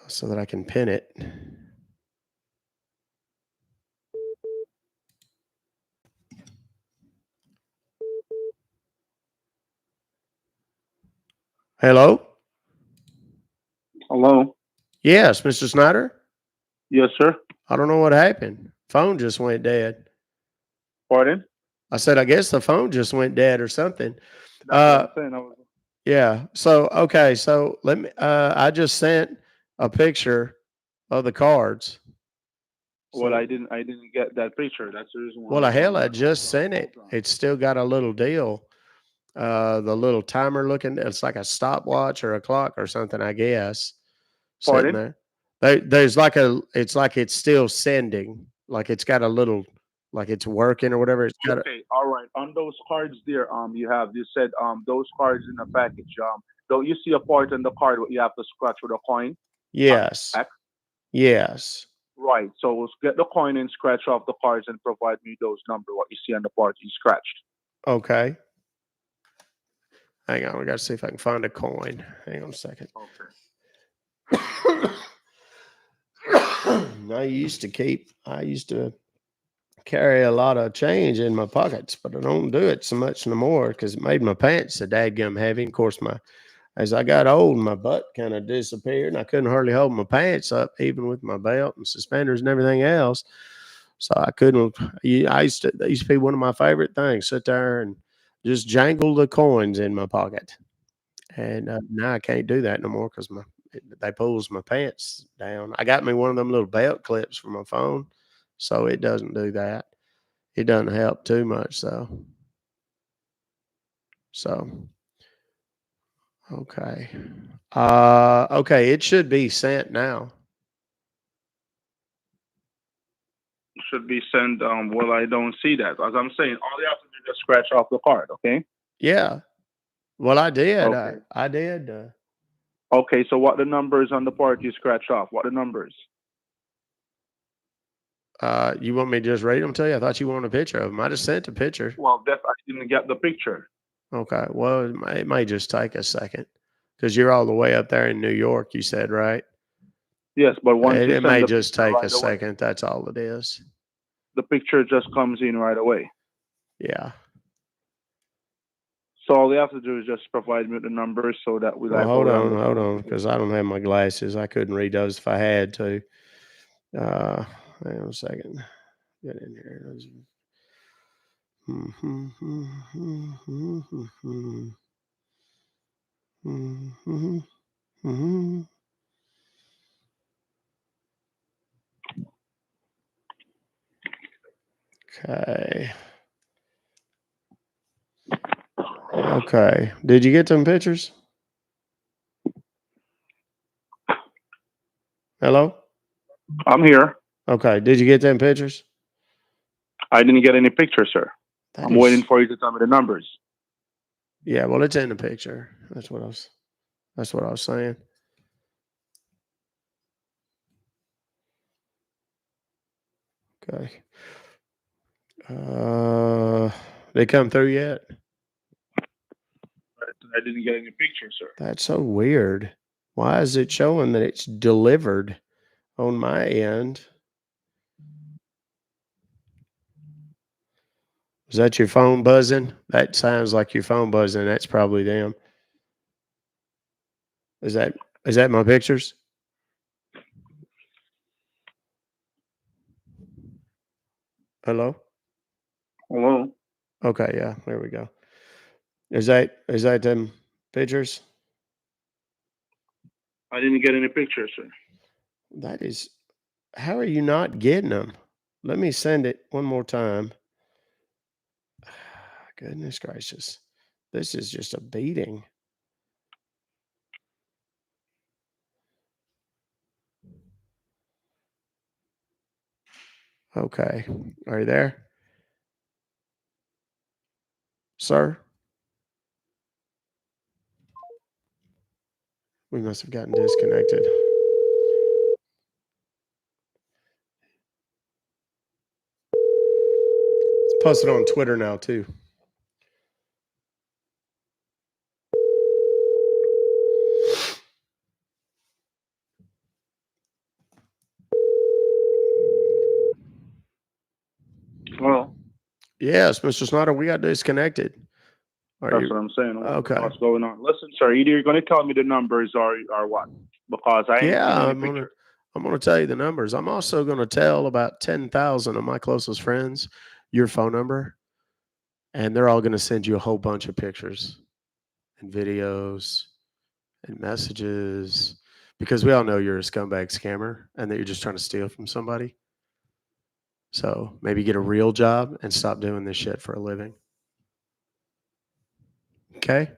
So that I can pin it. Hello?
Hello?
Yes, Mr. Snyder?
Yes, sir.
I don't know what happened. Phone just went dead.
Pardon?
I said, I guess the phone just went dead or something.
That's what I'm saying.
Yeah. So, okay. So let me, I just sent a picture of the cards.
Well, I didn't get that picture. That's the reason why
Well,
I'm
hell,
calling.
I just sent it. It's still got a little deal. The little timer looking, it's like a stopwatch or a clock or something, I guess. Sitting
Pardon?
there. There's like it's like it's still sending. Like it's got a little, like it's working or whatever. It's got
Okay, all right. On those cards there, you said those cards in the package. Don't you see a part on the card where you have to scratch with a coin?
Yes.
Back?
Yes.
Right. So let's get the coin and scratch off the cards and provide me those numbers, what you see on the part you scratched.
Okay. Hang on. We got to see if I can find a coin. Hang on a second.
Okay.
I used to carry a lot of change in my pockets, but I don't do it so much no more because it made my pants so dadgum heavy. Of course, as I got old, my butt kind of disappeared, and I couldn't hardly hold my pants up, even with my belt and suspenders and everything else. So I couldn't. They used to be one of my favorite things. Sit there and just jangle the coins in my pocket, and now I can't do that no more because they pulls my pants down. I got me one of them little belt clips for my phone, so it doesn't do that. It doesn't help too much, though. So, okay. Okay, it should be sent now.
Should be sent. Well, I don't see that. As I'm saying, all you have to do is just scratch off the card, okay?
Yeah. Well, I did.
Okay.
I did.
Okay, so what the numbers on the part you scratch off? What the numbers?
You want me to just read them to you? I thought you wanted a picture of them. I just sent a picture.
Well, I didn't get the picture.
Okay. Well, it may just take a second because you're all the way up there in New York, you said, right?
Yes, but once you
It
send
may
the
just
picture
take
right
a
away,
second. That's all it is.
the picture just comes in right away.
Yeah.
So all you have to do is just provide me with the numbers so that we
Well,
like
hold
hold on
on, because I don't have my glasses. I couldn't read those if I had to. Hang on a second. Get in here. Okay. Okay. Did you get them pictures? Hello?
I'm here.
Okay. Did you get them pictures?
I didn't get any pictures, sir.
That
I'm
is-
waiting for you to tell me the numbers.
Yeah, well, it's in the picture. That's what I was saying. Okay. They come through yet?
I didn't get any pictures, sir.
That's so weird. Why is it showing that it's delivered on my end? Is that your phone buzzing? That sounds like your phone buzzing. That's probably them. Is that my pictures? Hello?
Hello?
Okay, yeah, there we go. Is that them pictures?
I didn't get any pictures, sir.
That is, how are you not getting them? Let me send it one more time. Goodness gracious. This is just a beating. Okay. Are you there? Sir? We must have gotten disconnected. It's posted on Twitter now, too.
Well,
Yes, Mr. Snyder, we got disconnected.
that's what I'm saying.
Okay.
What's going on? Listen, sir, either you're going to tell me the numbers or what? Because I ain't
Yeah,
seen any pictures.
I'm gonna tell you the numbers. I'm also gonna tell about 10,000 of my closest friends your phone number, and they're all gonna send you a whole bunch of pictures and videos and messages because we all know you're a scumbag scammer and that you're just trying to steal from somebody. So maybe get a real job and stop doing this shit for a living. Okay?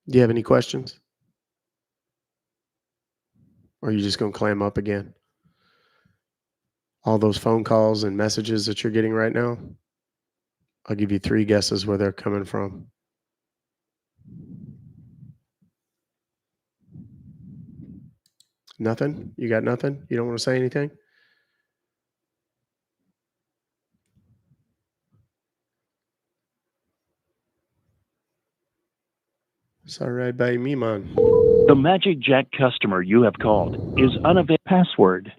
Do you have any questions? Or are you just gonna clam up again? All those phone calls and messages that you're getting right now, I'll give you 3 guesses where they're coming from. Nothing? You got nothing? You don't want to say anything? It's all right by me, man.
The Magic Jack customer you have called is unavailable. Password.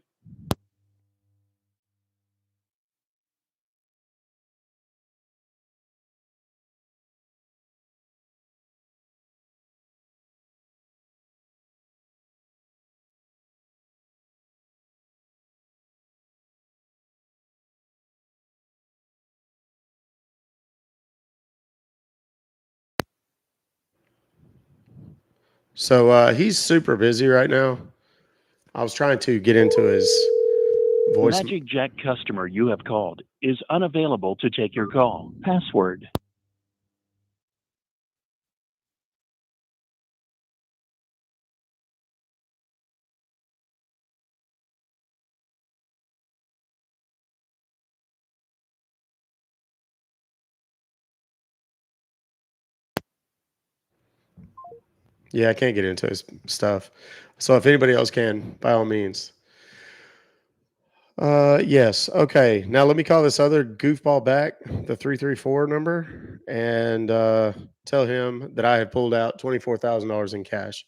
So he's super busy right now. I was trying to get into his
The
voice.
Magic Jack customer you have called is unavailable to take your call. Password.
Yeah, I can't get into his stuff. So if anybody else can, by all means. Yes. Okay. Now let me call this other goofball back, the 334 number, and tell him that I have pulled out $24,000 in cash.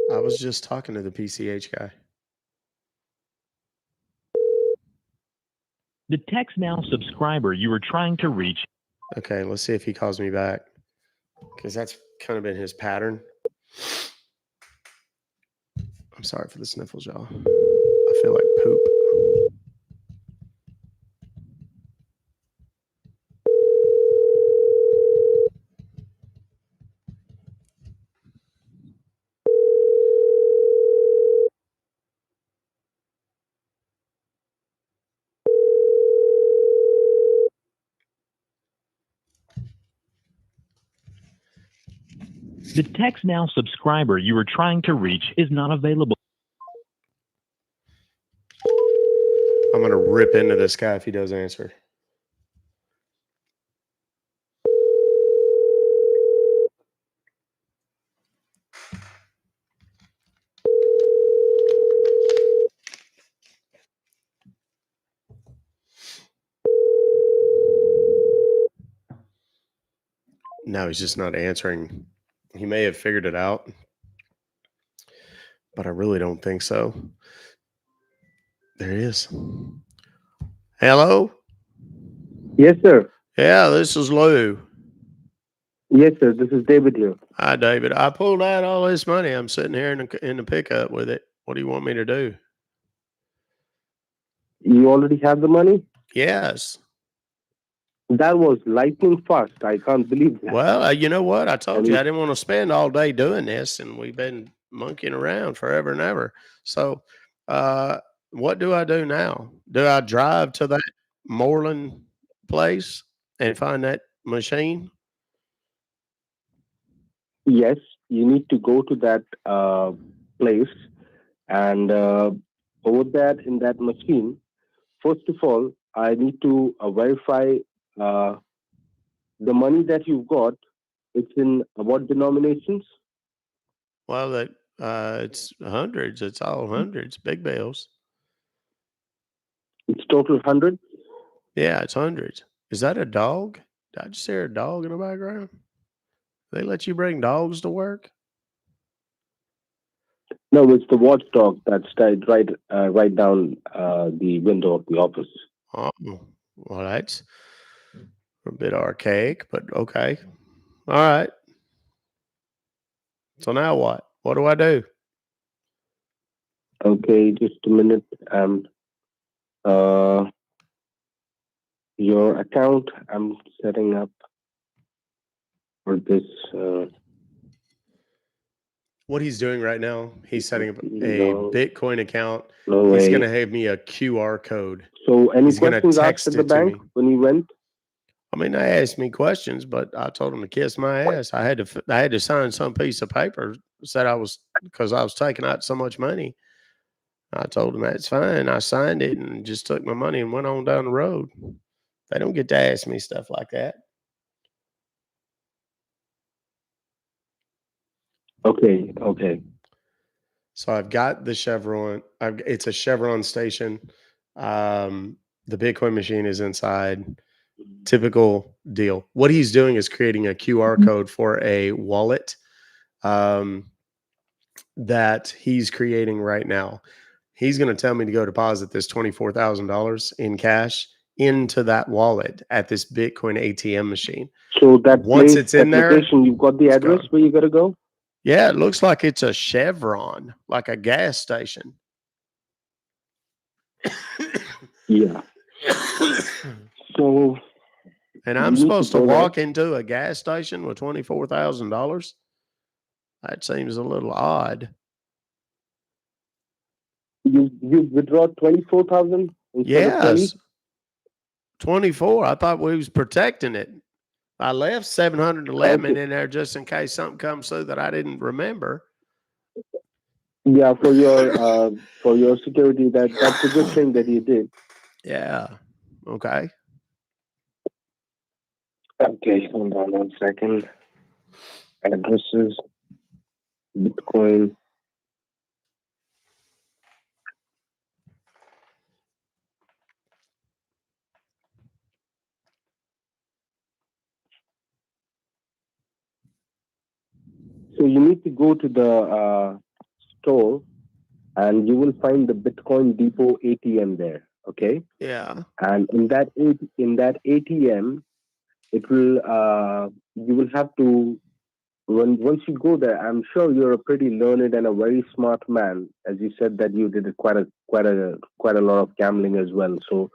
I was just talking to the PCH guy.
The Text Now subscriber you were trying to reach.
Okay, let's see if he calls me back, because that's kind of been his pattern. I'm sorry for the sniffles, y'all. I feel like poop.
The Text Now subscriber you were trying to reach is not available.
I'm going to rip into this guy if he does answer. No, he's just not answering. He may have figured it out, but I really don't think so. There he is. Hello?
Yes, sir.
Yeah, this is Lou.
Yes, sir. This is David here.
Hi, David. I pulled out all this money. I'm sitting here in the pickup with it. What do you want me to do?
You already have the money?
Yes.
That was lightning fast. I can't believe that.
Well, you know what? I told you I didn't want to spend all day doing this, and we've been monkeying around forever and ever. So, what do I do now? Do I drive to that Moreland place and find that machine?
Yes, you need to go to that place and over there in that machine. First of all, I need to verify the money that you've got. It's in what denominations?
Well, it's hundreds. It's all hundreds, big bills.
It's total 100.
Yeah, it's hundreds. Is that a dog? Did I just hear a dog in the background? They let you bring dogs to work?
No, it's the watchdog that's right down the window of the office.
Oh, well, that's a bit archaic, but okay. All right. So now what? What do I do?
Okay, just a minute. Your account I'm setting up for this.
What he's doing right now, he's setting up a
No.
Bitcoin account.
No
He's
way.
going to have me a QR code.
So, any
He's going to
questions asked
text
at the
it to
bank
me.
when you went?
I mean, they asked me questions, but I told them to kiss my ass. I had to sign some piece of paper said because I was taking out so much money. I told them that's fine. I signed it and just took my money and went on down the road. They don't get to ask me stuff like that.
Okay.
So I've got the Chevron. It's a Chevron station. The Bitcoin machine is inside. Typical deal. What he's doing is creating a QR code for a wallet that he's creating right now. He's going to tell me to go deposit this $24,000 in cash into that wallet at this Bitcoin ATM machine.
So that
once
place,
it's in
that
there,
location, you've got the address where you got to go?
Yeah, it looks like it's a Chevron, like a gas station.
Yeah. So,
and I'm supposed to walk into a gas station with $24,000? That seems a little odd.
You withdraw 24,000 instead of 20?
Yes. 24. I thought we was protecting it. I left 711 in there just in case something comes through that I didn't remember.
Yeah, for your security, that's a good thing that you did.
Yeah. Okay.
Okay, hold on 1 second. Addresses, Bitcoin. So you need to go to the store and you will find the Bitcoin Depot ATM there. Okay.
Yeah.
And in that ATM, it will you will have to once you go there. I'm sure you're a pretty learned and a very smart man, as you said that you did quite a lot of gambling as well. So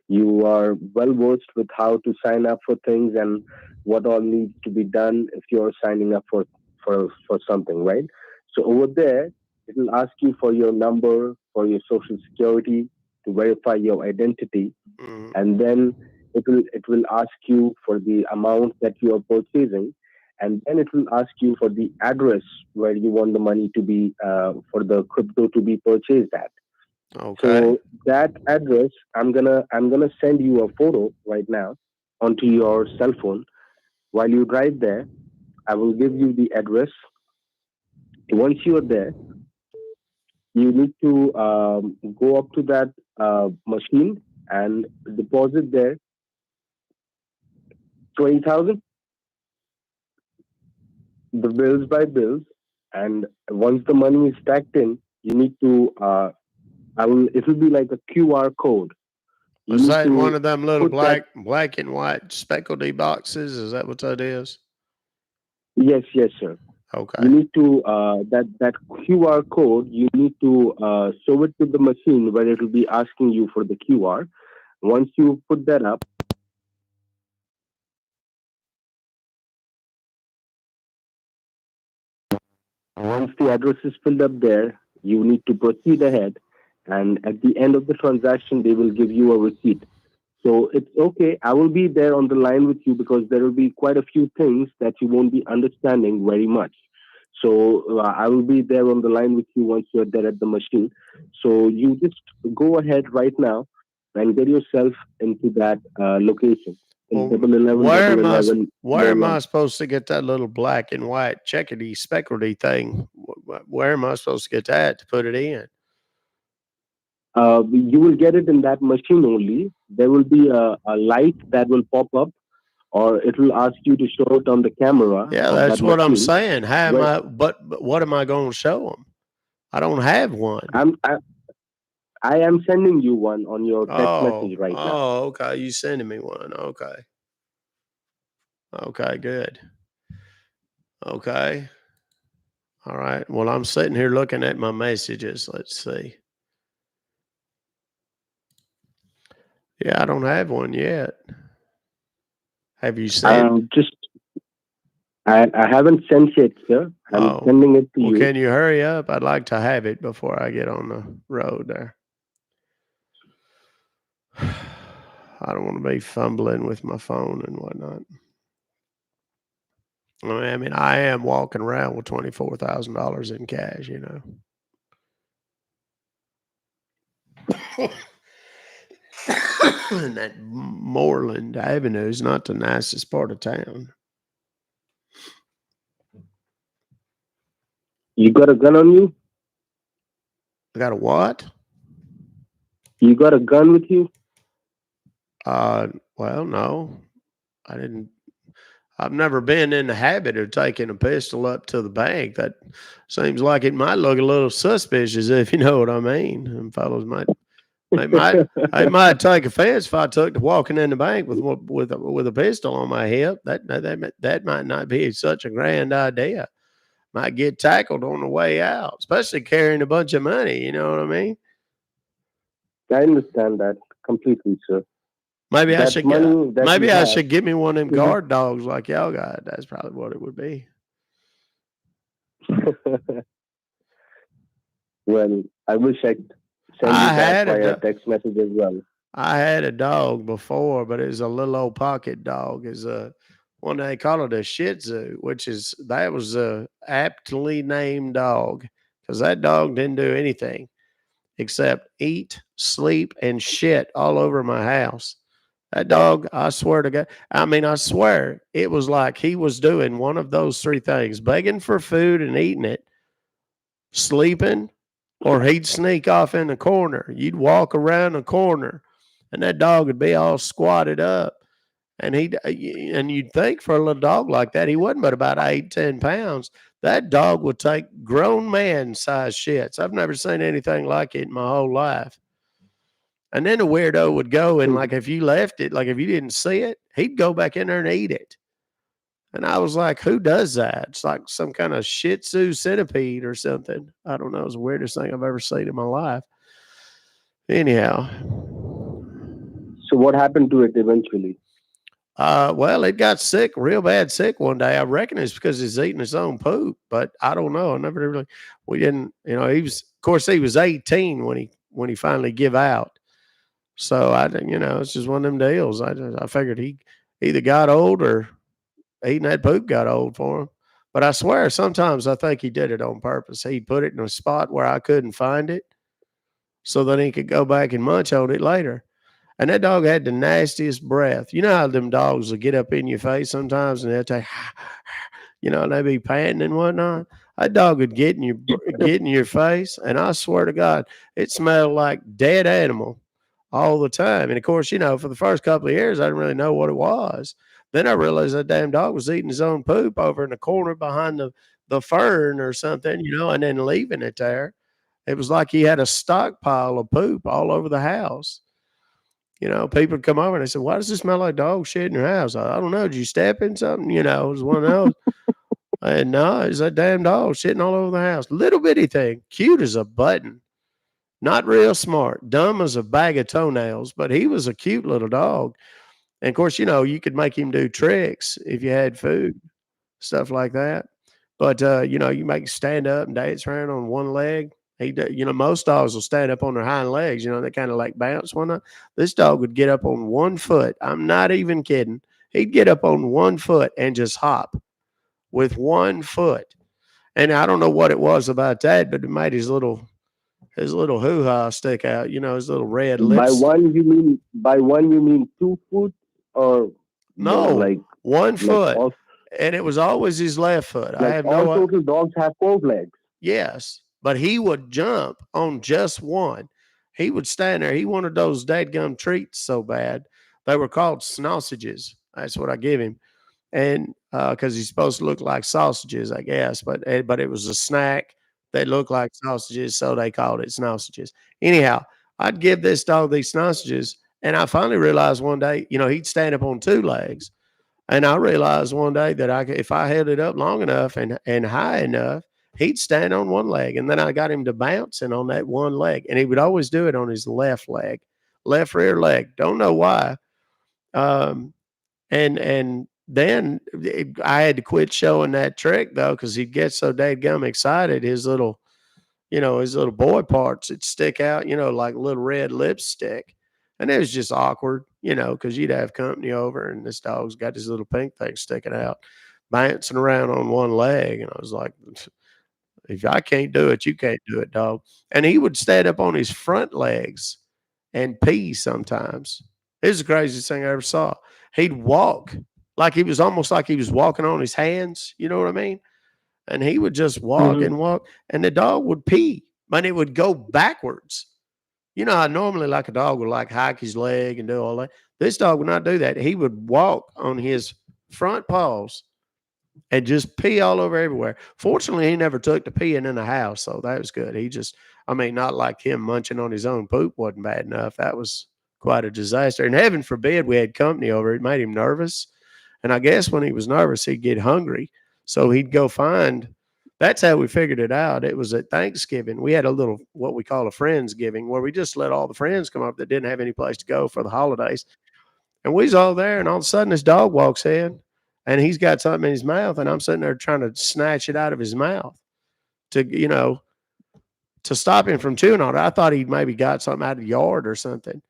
you are well versed with how to sign up for things and what all needs to be done if you're signing up for something, right? So over there, it will ask you for your number, for your social security to verify your identity, and then it will ask you for the amount that you are purchasing, and then it will ask you for the address where you want the money to be for the crypto to be purchased at.
Okay.
So that address, I'm gonna send you a photo right now onto your cell phone. While you drive there, I will give you the address. Once you are there, you need to go up to that machine and deposit there 20,000, the bills by bills. And once the money is stacked in, you need to it will be like a QR code. You
Is
need
that
to
one of them little
put that.
black and white speckledy boxes? Is that what that is?
Yes, sir.
Okay.
You need to that QR code. You need to show it to the machine where it will be asking you for the QR. Once you put that up, once the address is filled up there, you need to proceed ahead. And at the end of the transaction, they will give you a receipt. So it's okay. I will be there on the line with you because there will be quite a few things that you won't be understanding very much. So I will be there on the line with you once you're there at the machine. So you just go ahead right now and get yourself into that location.
Well,
11,
where am I supposed to get that little black and white checkety speckledy thing? Where am I supposed to get that to put it in?
You will get it in that machine only. There will be a light that will pop up, or it will ask you to show it on the camera.
Yeah, that's what I'm saying. How am I? But what am I going to show them? I don't have one.
I am sending you one on your text message right now.
Oh, okay. You sending me one? Okay. Okay, good. Okay. All right. Well, I'm sitting here looking at my messages. Let's see. Yeah, I don't have one yet. Have you sent?
I haven't sent it, sir. I'm sending it to you.
Can you hurry up? I'd like to have it before I get on the road there. I don't want to be fumbling with my phone and whatnot. I mean, I am walking around with $24,000 in cash, you know. And that Moreland Avenue is not the nicest part of town.
You got a gun on you?
I got a what?
You got a gun with you?
Well, no. I didn't. I've never been in the habit of taking a pistol up to the bank. That seems like it might look a little suspicious, if you know what I mean. And fellows might take offense if I took to walking in the bank with a pistol on my hip. That might not be such a grand idea. Might get tackled on the way out, especially carrying a bunch of money. You know what I mean?
I understand that completely, sir.
Maybe I should get me one of them guard dogs like y'all got. That's probably what it would be.
Well, I wish I could send you that via text message as well.
I had a dog before, but it was a little old pocket dog. Is one they call it a Shih Tzu, that was a aptly named dog because that dog didn't do anything except eat, sleep, and shit all over my house. That dog, I swear to God, I swear it was like he was doing one of those three things: begging for food and eating it, sleeping, or he'd sneak off in the corner. You'd walk around the corner and that dog would be all squatted up. And you'd think for a little dog like that, he wasn't but about 8-10 pounds. That dog would take grown man size shits. I've never seen anything like it in my whole life. And then the weirdo would go and like if you left it, like if you didn't see it, he'd go back in there and eat it. And I was like, who does that? It's like some kind of Shih Tzu centipede or something. I don't know. It's the weirdest thing I've ever seen in my life. Anyhow.
So what happened to it eventually?
Well, it got real bad sick one day. I reckon it's because it's eating its own poop, but I don't know. I never really, we didn't, he was 18 when he finally give out. So it's just one of them deals. I figured he either got old or eating that poop got old for him. But I swear, sometimes I think he did it on purpose. He put it in a spot where I couldn't find it, so that he could go back and munch on it later. And that dog had the nastiest breath. You know how them dogs will get up in your face sometimes and they'll take, and they be panting and whatnot. That dog would get in your face, and I swear to God, it smelled like dead animal all the time. And of course, for the first couple of years, I didn't really know what it was. Then I realized that damn dog was eating his own poop over in the corner behind the fern or something, and then leaving it there. It was like he had a stockpile of poop all over the house. People would come over and they said, "Why does it smell like dog shit in your house?" I don't know. Did you step in something? It was one of those. And no, it's that damn dog sitting all over the house. Little bitty thing, cute as a button. Not real smart, dumb as a bag of toenails, but he was a cute little dog. And of course, you could make him do tricks if you had food, stuff like that. But you make him stand up and dance around on one leg. Most dogs will stand up on their hind legs. They kind of like bounce one up. This dog would get up on one foot. I'm not even kidding. He'd get up on one foot and just hop with one foot. And I don't know what it was about that, but it made his little hoo-ha stick out, his little red
By
lips.
one you mean 2 foot or
No,
like
1
like
foot.
all
And it was always his left foot. I
like
have
all
no
total dogs have 4 legs?
Yes, but he would jump on just one. He would stand there. He wanted those dadgum treats so bad. They were called sausages. That's what I give him. And because he's supposed to look like sausages, I guess, but it was a snack that looked like sausages, so they called it sausages. Anyhow, I'd give this dog these sausages, and I finally realized one day, he'd stand up on 2 legs, and I realized one day that if I held it up long enough and high enough, he'd stand on one leg, and then I got him to bouncing on that one leg, and he would always do it on his left leg, left rear leg. Don't know why. Um, and then I had to quit showing that trick though, because he'd get so dadgum excited, his little boy parts would stick out, like little red lipstick. And it was just awkward, because you'd have company over and this dog's got this little pink thing sticking out, bouncing around on one leg. And I was like, if I can't do it, you can't do it, dog. And he would stand up on his front legs and pee sometimes. It was the craziest thing I ever saw. He'd walk like he was almost like he was walking on his hands. You know what I mean? And he would just walk and walk, and the dog would pee, and it would go backwards. You know how normally like a dog would like hike his leg and do all that. This dog would not do that. He would walk on his front paws and just pee all over everywhere. Fortunately, he never took to peeing in the house, so that was good. Not like him munching on his own poop wasn't bad enough. That was quite a disaster. And heaven forbid we had company over. It made him nervous. And I guess when he was nervous, he'd get hungry. So he'd go find. That's how we figured it out. It was at Thanksgiving. We had a little, what we call a Friendsgiving, where we just let all the friends come up that didn't have any place to go for the holidays. And we was all there, and all of a sudden this dog walks in, and he's got something in his mouth, and I'm sitting there trying to snatch it out of his mouth to stop him from chewing on it. I thought he'd maybe got something out of the yard or something.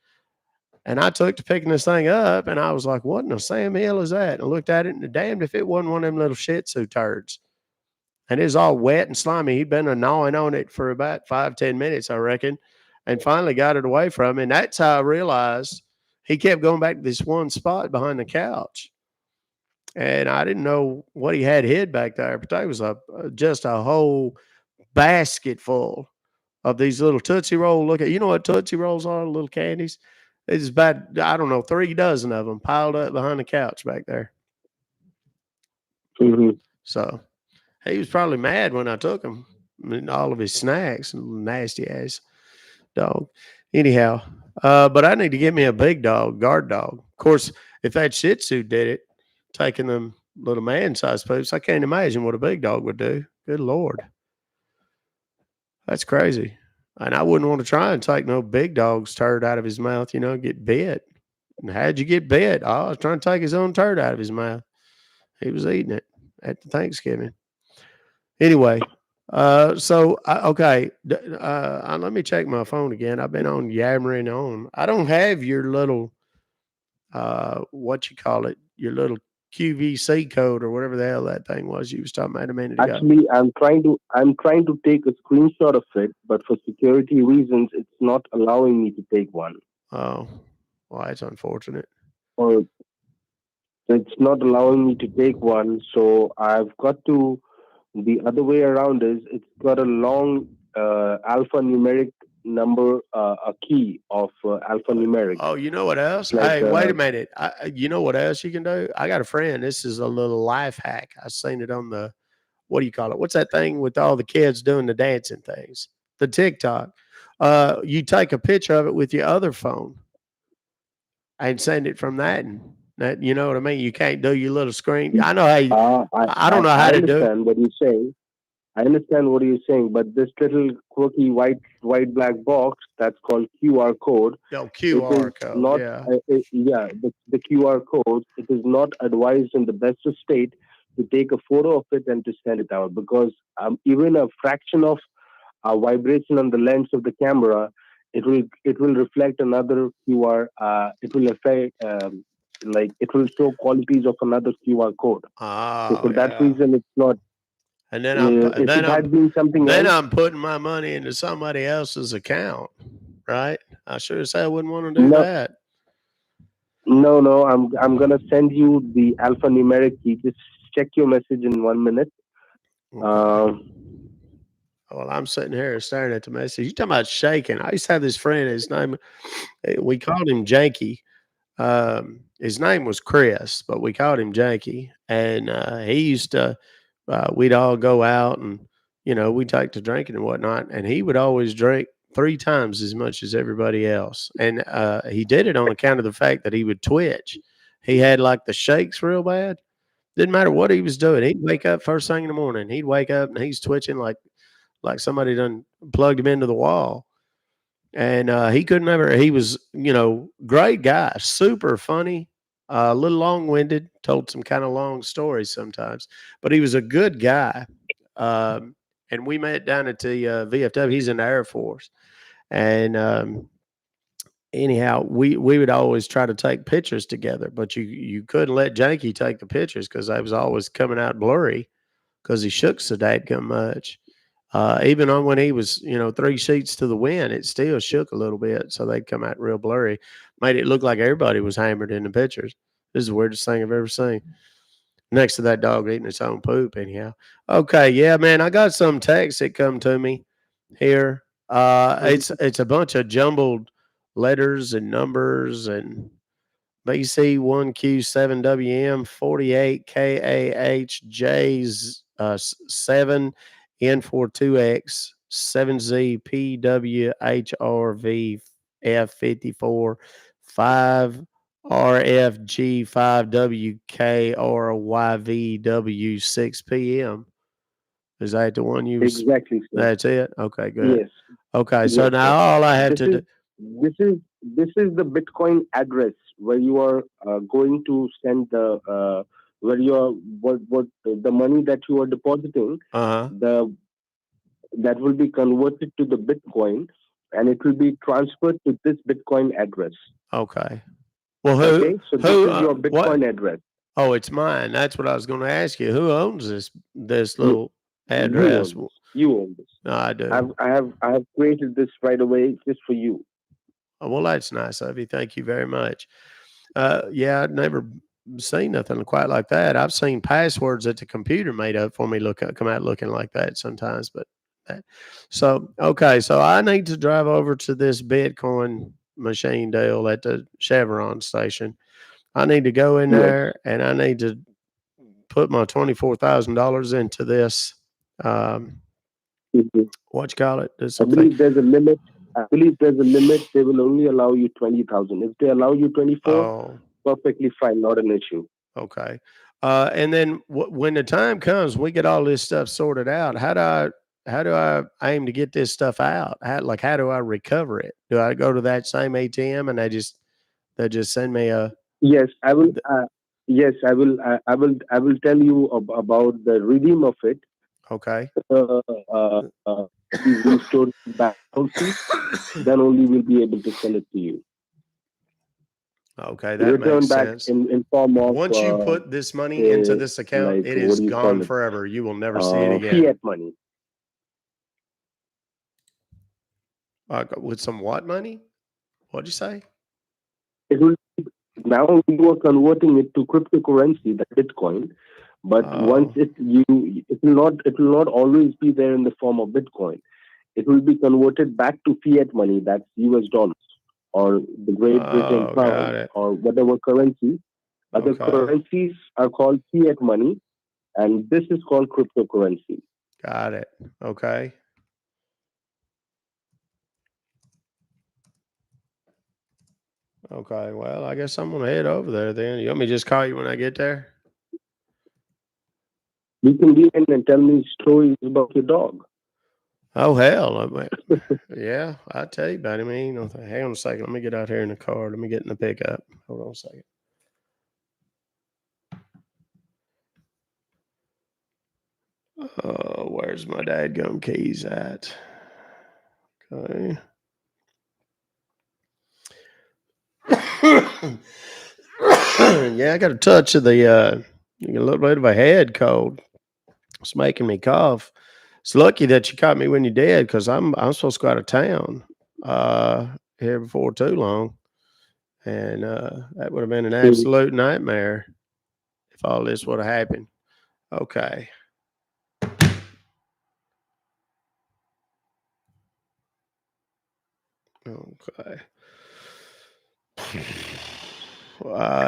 And I took to picking this thing up, and I was like, what in the Sam Hill is that? And I looked at it, and damned if it wasn't one of them little Shih Tzu turds. And it was all wet and slimy. He'd been gnawing on it for about 5-10 minutes, I reckon, and finally got it away from him. And that's how I realized he kept going back to this one spot behind the couch. And I didn't know what he had hid back there, but there was just a whole basket full of these little Tootsie Roll. You know what Tootsie Rolls are, little candies? It's about, I don't know, 3 dozen of them piled up behind the couch back there.
Mm-hmm.
So he was probably mad when I took him. All of his snacks, nasty ass dog. Anyhow, but I need to get me a big dog, guard dog. Of course, if that Shih Tzu did it, taking them little man-sized poops, I can't imagine what a big dog would do. Good Lord. That's crazy. And I wouldn't want to try and take no big dog's turd out of his mouth, get bit. And how'd you get bit? Oh, I was trying to take his own turd out of his mouth. He was eating it at the Thanksgiving. Anyway, okay. Let me check my phone again. I've been on yammering on. I don't have your little, what you call it, your little QVC code or whatever the hell that thing was you was talking about a minute ago.
Actually, I'm trying to take a screenshot of it, but for security reasons, it's not allowing me to take one.
Oh, well, that's unfortunate.
Or it's not allowing me to take one, so I've got to. The other way around is it's got a long alphanumeric number, a key of alphanumeric.
Oh, you know what else?
Like,
Hey, wait a minute. You know what else you can do? I got a friend. This is a little life hack. I seen it on the, what do you call it? What's that thing with all the kids doing the dancing things? The TikTok. You take a picture of it with your other phone and send it from that. And that, you know what I mean? You can't do your little screen. I know how you, I don't know how to do it.
I understand what you're saying. I understand what you're saying, but this little quirky white black box that's called QR code.
Oh, QR code.
Not,
yeah.
the QR code. It is not advised in the best of state to take a photo of it and to send it out, because even a fraction of a vibration on the lens of the camera, it will reflect another QR. It will affect like it will show qualities of another QR code. So for that reason, it's not.
And then I'm putting my money into somebody else's account, right? I sure as hell wouldn't want to do that.
No, I'm gonna send you the alphanumeric key. Just check your message in 1 minute.
Well, I'm sitting here staring at the message. You talking about shaking? I used to have this friend. His name, we called him Janky. His name was Chris, but we called him Janky. And he used to. We'd all go out and we'd take to drinking and whatnot. And he would always drink 3 times as much as everybody else. And he did it on account of the fact that he would twitch. He had like the shakes real bad. Didn't matter what he was doing. He'd wake up first thing in the morning. He'd wake up and he's twitching like somebody done plugged him into the wall. And he couldn't ever, he was, great guy, super funny, a little long-winded, told some kind of long stories sometimes, but he was a good guy. And we met down at the VFW. He's in the Air Force. And anyhow, we would always try to take pictures together, but you couldn't let Janky take the pictures because they was always coming out blurry because he shook so dadgum much. Even on when he was, 3 sheets to the wind, it still shook a little bit. So they'd come out real blurry. Made it look like everybody was hammered in the pictures. This is the weirdest thing I've ever seen. Next to that dog eating its own poop, anyhow. Okay, yeah, man, I got some text that come to me here. It's a bunch of jumbled letters and numbers and BC1Q7WM 48KAHJ's 7 N42X 7ZPWHRVF54 5RFG5WKRYVW6PM. Is that the one you was?
Exactly, sir.
That's it? Okay, good.
Yes.
Okay, so
Yes,
now
sir.
all I had to do.
This is the Bitcoin address where you are going to send the where you are what the money that you are depositing. That will be converted to the Bitcoin, and it will be transferred to this Bitcoin address.
Okay. Well,
okay, so this is your Bitcoin address.
Oh, it's mine. That's what I was going to ask you. Who owns this little address?
You own this.
No, I do.
I have created this right away just for you.
Oh, well, that's nice of you. Thank you very much. Yeah, I'd never seen nothing quite like that. I've seen passwords that the computer made up for me come out looking like that sometimes, but okay, so I need to drive over to this Bitcoin machine deal at the Chevron station. I need to go in there and I need to put my $24,000 into this. What you call it?
I believe there's a limit. They will only allow you 20,000. If they allow you 24, perfectly fine, not an issue.
Okay. And then when the time comes, we get all this stuff sorted out. How do I aim to get this stuff out? How do I recover it? Do I go to that same ATM and they just send me a?
Yes, I will. Yes, I will. I will tell you about the redeem of it.
Okay.
Restored back, then only we'll be able to sell it to you.
Okay, that
return
makes
back
sense.
in form of
Once you put this money into this account,
like
it
what
is
do you call
gone
it?
forever. You will never see it again.
Fiat money.
With some what money? What'd you say?
It will now you are converting it to cryptocurrency, the Bitcoin. But once it will not always be there in the form of Bitcoin. It will be converted back to fiat money, that's US dollars or the Great Britain
got
pound
it.
or whatever currency. Other
Okay.
currencies are called fiat money, and this is called cryptocurrency.
Got it. Okay. Okay. Well, I guess I'm gonna head over there then. You want me to just call you when I get there?
You can be in and tell me stories about your dog.
Oh hell, yeah, I tell you about him. Hang on a second. Let me get out here in the car. Let me get in the pickup. Hold on a second. Where's my dadgum keys at? Okay. Yeah, I got a touch of the a little bit of a head cold. It's making me cough. It's lucky that you caught me when you did, because I'm supposed to go out of town here before too long, and that would have been an absolute nightmare if all this would have happened. Okay. Okay.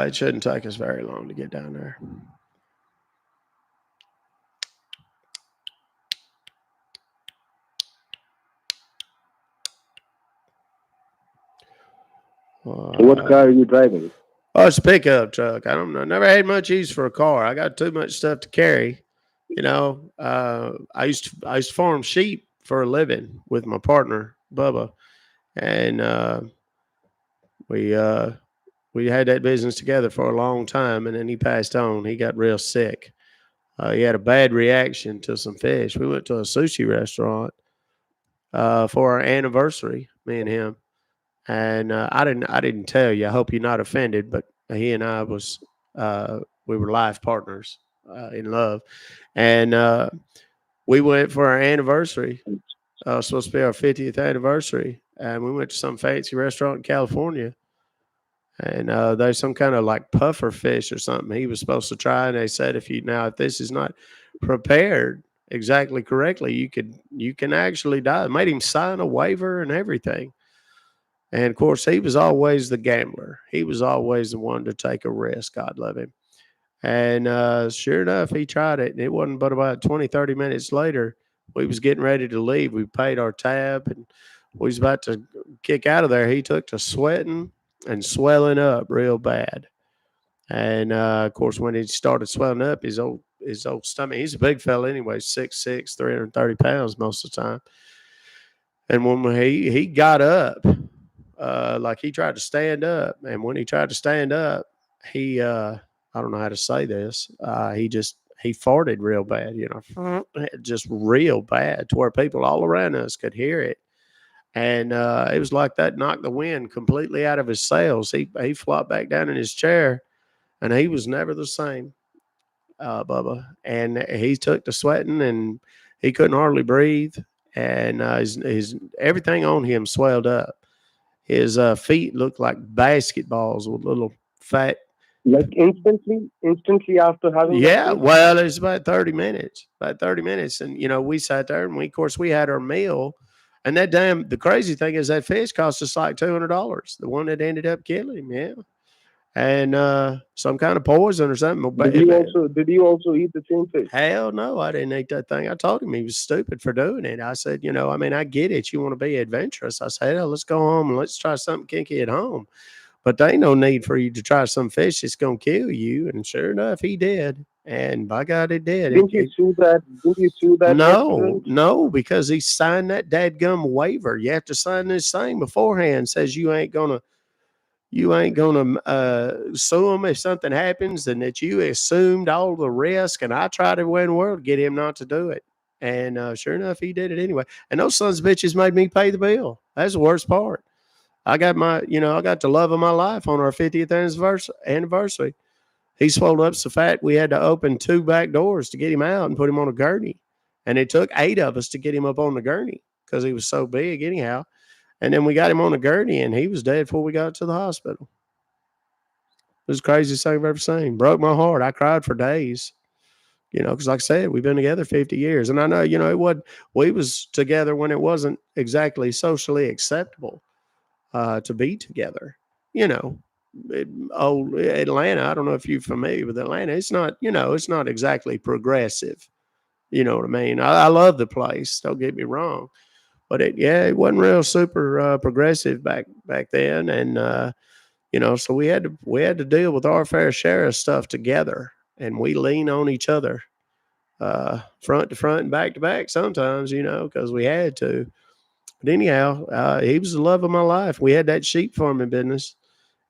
It shouldn't take us very long to get down there.
What car are you driving?
Oh, it's a pickup truck. I don't know. Never had much use for a car. I got too much stuff to carry. I used to farm sheep for a living with my partner Bubba, and we had that business together for a long time. And then he passed on. He got real sick. He had a bad reaction to some fish. We went to a sushi restaurant for our anniversary, me and him. And I didn't tell you. I hope you're not offended, but he and I we were life partners in love, and we went for our anniversary. Supposed to be our 50th anniversary, and we went to some fancy restaurant in California. And there's some kind of like puffer fish or something he was supposed to try, and they said if this is not prepared exactly correctly, you can actually die. It made him sign a waiver and everything. And of course, he was always the gambler. He was always the one to take a risk. God love him. And sure enough, he tried it. And it wasn't but about 20, 30 minutes later, we was getting ready to leave. We paid our tab and we was about to kick out of there. He took to sweating and swelling up real bad. And of course, when he started swelling up, his old stomach, he's a big fella anyway, 6'6", 330 pounds most of the time. And when he got up, like he tried to stand up, and when he tried to stand up, he I don't know how to say this. He farted real bad, just real bad, to where people all around us could hear it, and it was like that knocked the wind completely out of his sails. He flopped back down in his chair, and he was never the same, Bubba. And he took to sweating, and he couldn't hardly breathe, and his everything on him swelled up. His feet looked like basketballs with little fat.
Like instantly after having that
Yeah,
fish?
well, it's about 30 minutes. And we sat there, and we had our meal. And the crazy thing is that fish cost us like $200. The one that ended up killing him, yeah. And some kind of poison or something.
Did you also eat the same fish?
Hell no, I didn't eat that thing. I told him he was stupid for doing it. I said, I get it. You want to be adventurous. I said, let's go home and let's try something kinky at home. But there ain't no need for you to try some fish that's going to kill you. And sure enough, he did. And by God, it did.
Didn't you sue that restaurant?
No, because he signed that dadgum waiver. You have to sign this thing beforehand. Says you ain't gonna sue him if something happens, and that you assumed all the risk. And I tried every way in the world to get him not to do it. And sure enough, he did it anyway. And those sons of bitches made me pay the bill. That's the worst part. I got I got the love of my life on our 50th anniversary. He swelled up so fat we had to open 2 back doors to get him out and put him on a gurney. And it took 8 of us to get him up on the gurney because he was so big anyhow. And then we got him on a gurney and he was dead before we got to the hospital. It was the craziest thing I've ever seen. Broke my heart. I cried for days. Because like I said, we've been together 50 years. And I know, we was together when it wasn't exactly socially acceptable to be together. Old Atlanta, I don't know if you're familiar with Atlanta. It's not, it's not exactly progressive. You know what I mean? I love the place. Don't get me wrong. But it wasn't real super progressive back then. And, so we had to deal with our fair share of stuff together. And we lean on each other front to front and back to back sometimes, because we had to. But anyhow, he was the love of my life. We had that sheep farming business,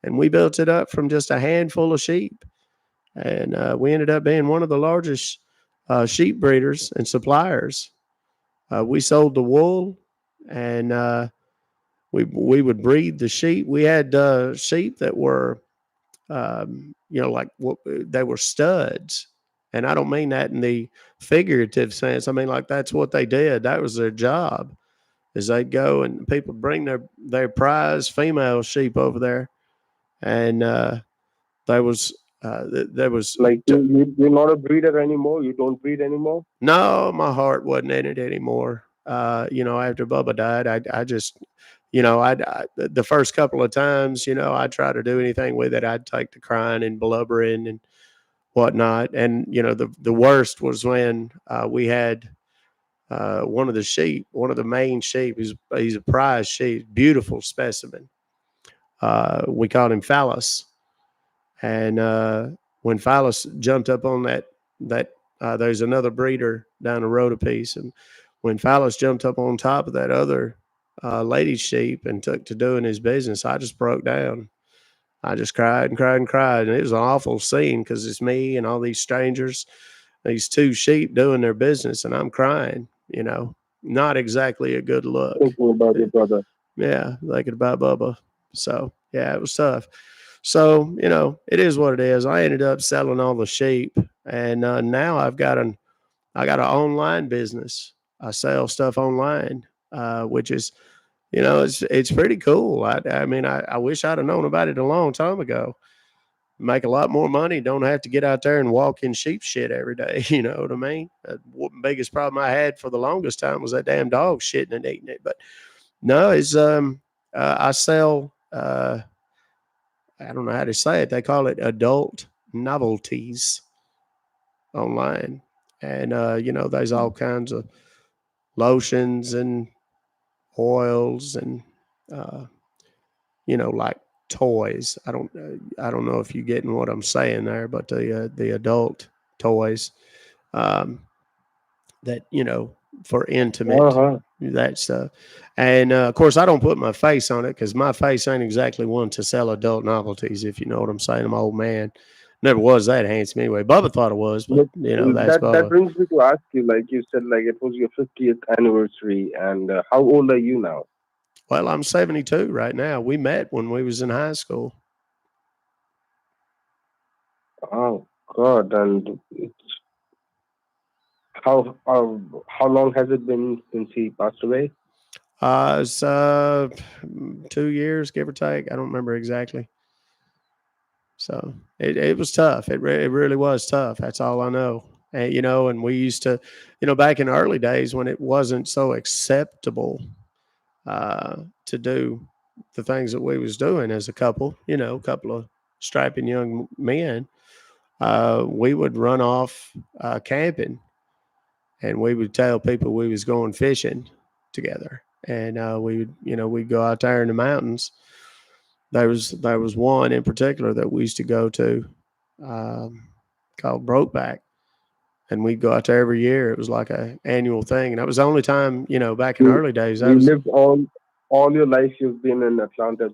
and we built it up from just a handful of sheep. And we ended up being one of the largest sheep breeders and suppliers. We sold the wool, and we would breed the sheep. We had sheep that were, like they were studs. And I don't mean that in the figurative sense. I mean, like, that's what they did. That was their job, is they'd go and people would bring their prize female sheep over there. And there was
like you're not a breeder anymore. You don't breed anymore.
no, my heart wasn't in it anymore. After Bubba died, I just, the first couple of times, I'd try to do anything with it. I'd take to crying and blubbering and whatnot. And, the worst was when we had one of the main sheep. He's a prize sheep, beautiful specimen. We called him Phallus. And when Phallus jumped up on that there's another breeder down the road a piece. And when Phallus jumped up on top of that other lady's sheep and took to doing his business, I just broke down. I just cried and cried and cried. And it was an awful scene because it's me and all these strangers, these 2 sheep doing their business, and I'm crying, not exactly a good look.
Thinking about your brother.
Yeah, thinking about Bubba. So, yeah, it was tough. So, it is what it is. I ended up selling all the sheep, and now I got an online business. I sell stuff online, which is, it's pretty cool. I mean, I wish I'd have known about it a long time ago. Make a lot more money. Don't have to get out there and walk in sheep shit every day. You know what I mean? The biggest problem I had for the longest time was that damn dog shitting and eating it. But no, it's I sell. I don't know how to say it. They call it adult novelties online, and there's all kinds of lotions and oils and like toys. I don't know if you're getting what I'm saying there, but the adult toys that for intimate that stuff. And of course, I don't put my face on it because my face ain't exactly one to sell adult novelties. If you know what I'm saying, I'm an old man. Never was that handsome anyway. Bubba thought it was, but that's Bubba.
That brings me to ask you, like you said, like it was your 50th anniversary, and how old are you now?
Well, I'm 72 right now. We met when we was in high school.
Oh God! And how long has it been since he passed away?
It's 2 years, give or take. I don't remember exactly. So it was tough. It really was tough. That's all I know. And, and we used to, back in the early days when it wasn't so acceptable to do the things that we was doing as a couple, a couple of strapping young men, we would run off camping, and we would tell people we was going fishing together. And we'd go out there in the mountains. There was one in particular that we used to go to called Brokeback, and we'd go out there every year. It was like an annual thing, and that was the only time, back in the early days.
You lived all your life. You've been in Atlanta,